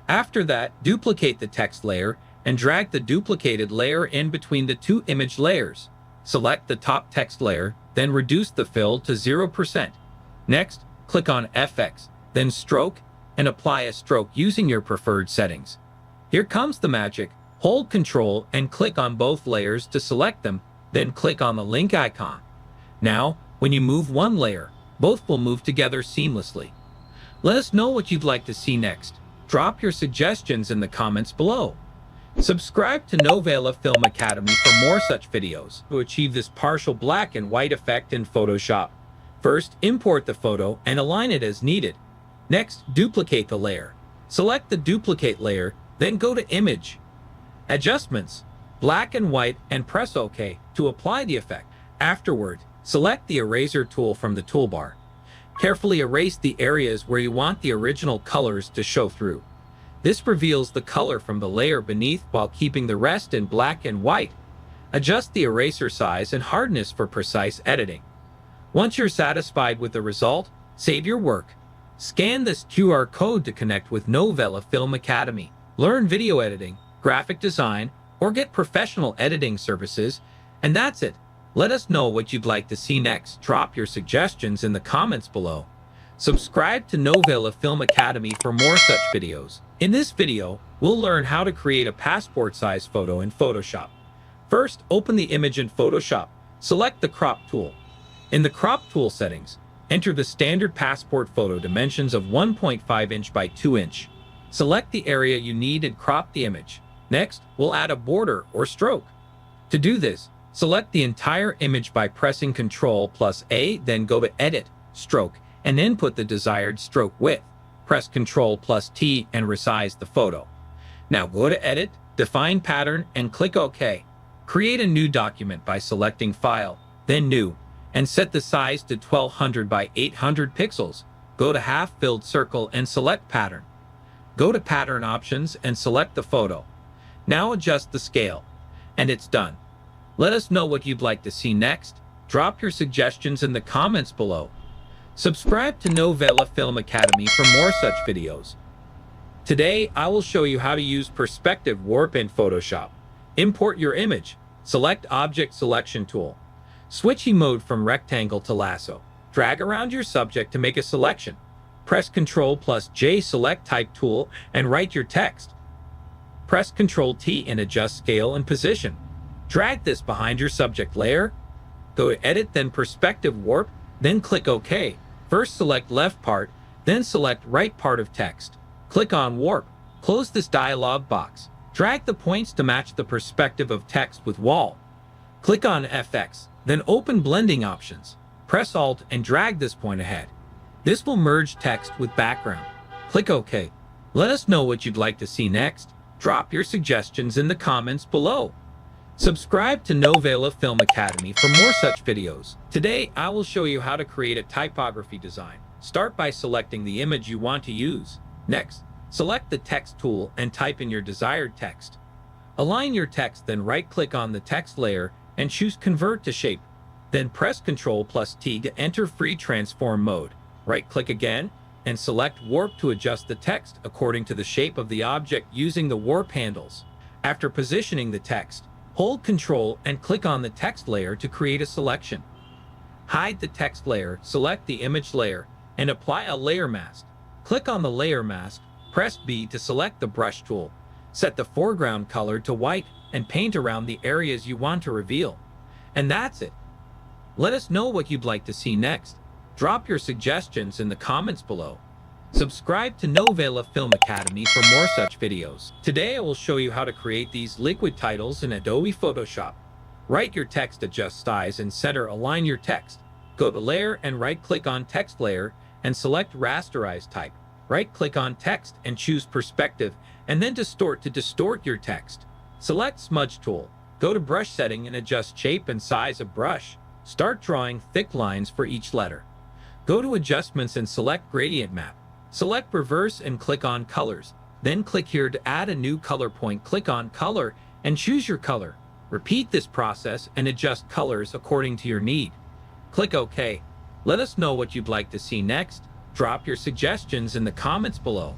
After that, duplicate the text layer and drag the duplicated layer in between the 2 image layers. Select the top text layer, then reduce the fill to 0%. Next, click on FX, then Stroke, and apply a stroke using your preferred settings. Here comes the magic. Hold Ctrl and click on both layers to select them, then click on the link icon. Now, when you move one layer, both will move together seamlessly. Let us know what you'd like to see next. Drop your suggestions in the comments below. Subscribe to Novela Film Academy for more such videos. To achieve this partial black and white effect in Photoshop, first, import the photo and align it as needed. Next, duplicate the layer. Select the duplicate layer, then go to Image, Adjustments, Black and White, and press OK to apply the effect. Afterward, select the Eraser tool from the toolbar. Carefully erase the areas where you want the original colors to show through. This reveals the color from the layer beneath while keeping the rest in black and white. Adjust the eraser size and hardness for precise editing. Once you're satisfied with the result, save your work. Scan this QR code to connect with Novela Film Academy. Learn video editing, graphic design, or get professional editing services. And that's it. Let us know what you'd like to see next. Drop your suggestions in the comments below. Subscribe to Novela Film Academy for more such videos. In this video, we'll learn how to create a passport-size photo in Photoshop. First, open the image in Photoshop. Select the Crop tool. In the Crop tool settings, enter the standard passport photo dimensions of 1.5 inch by 2 inch. Select the area you need and crop the image. Next, we'll add a border or stroke. To do this, select the entire image by pressing Ctrl+A, then go to Edit, Stroke, and input the desired stroke width. Press Ctrl+T and resize the photo. Now go to Edit, Define Pattern, and click OK. Create a new document by selecting File, then New, and set the size to 1200 by 800 pixels. Go to Half-Filled Circle and select Pattern. Go to Pattern Options and select the photo. Now adjust the scale. And it's done. Let us know what you'd like to see next. Drop your suggestions in the comments below. Subscribe to Novela Film Academy for more such videos. Today, I will show you how to use Perspective Warp in Photoshop. Import your image. Select Object Selection tool. Switch mode from rectangle to lasso. Drag around your subject to make a selection. Press Ctrl+J, select Type tool, and write your text. Press Ctrl+T and adjust scale and position. Drag this behind your subject layer. Go to Edit, then Perspective Warp, then click OK. First select left part, then select right part of text. Click on Warp. Close this dialog box. Drag the points to match the perspective of text with wall. Click on FX, then open Blending Options. Press Alt and drag this point ahead. This will merge text with background. Click OK. Let us know what you'd like to see next. Drop your suggestions in the comments below. Subscribe to Novela Film Academy for more such videos. Today, I will show you how to create a typography design. Start by selecting the image you want to use. Next, select the Text tool and type in your desired text. Align your text, then right-click on the text layer and choose Convert to Shape. Then press Ctrl+T to enter Free Transform mode. Right-click again and select Warp to adjust the text according to the shape of the object using the warp handles. After positioning the text, hold Ctrl and click on the text layer to create a selection. Hide the text layer, select the image layer, and apply a layer mask. Click on the layer mask, press B to select the brush tool. Set the foreground color to white and paint around the areas you want to reveal. And that's it. Let us know what you'd like to see next. Drop your suggestions in the comments below. Subscribe to Novela Film Academy for more such videos. Today I will show you how to create these liquid titles in Adobe Photoshop. Write your text, adjust size and center, align your text. Go to Layer and right-click on Text Layer and select Rasterize Type. Right-click on Text and choose Perspective and then Distort to distort your text. Select Smudge tool. Go to Brush Setting and adjust shape and size of brush. Start drawing thick lines for each letter. Go to Adjustments and select Gradient Map. Select Reverse and click on Colors. Then click here to add a new color point. Click on Color and choose your color. Repeat this process and adjust colors according to your need. Click OK. Let us know what you'd like to see next. Drop your suggestions in the comments below.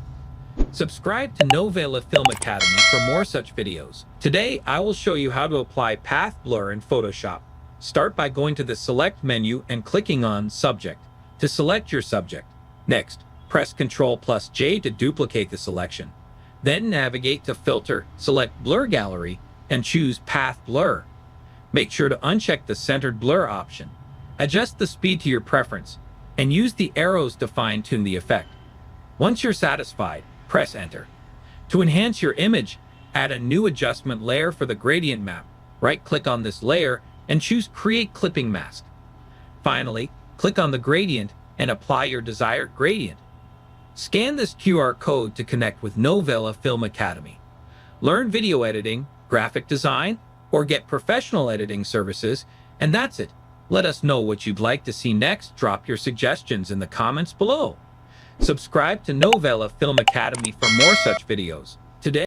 Subscribe to Novela Film Academy for more such videos. Today, I will show you how to apply path blur in Photoshop. Start by going to the Select menu and clicking on Subject to select your subject. Next, press Ctrl+J to duplicate the selection. Then navigate to Filter, select Blur Gallery, and choose Path Blur. Make sure to uncheck the Centered Blur option. Adjust the speed to your preference, and use the arrows to fine-tune the effect. Once you're satisfied, press Enter. To enhance your image, add a new adjustment layer for the gradient map. Right-click on this layer and choose Create Clipping Mask. Finally, click on the gradient and apply your desired gradient. Scan this QR code to connect with Novela Film Academy. Learn video editing, graphic design, or get professional editing services, and that's it. Let us know what you'd like to see next. Drop your suggestions in the comments below. Subscribe to Novela Film Academy for more such videos.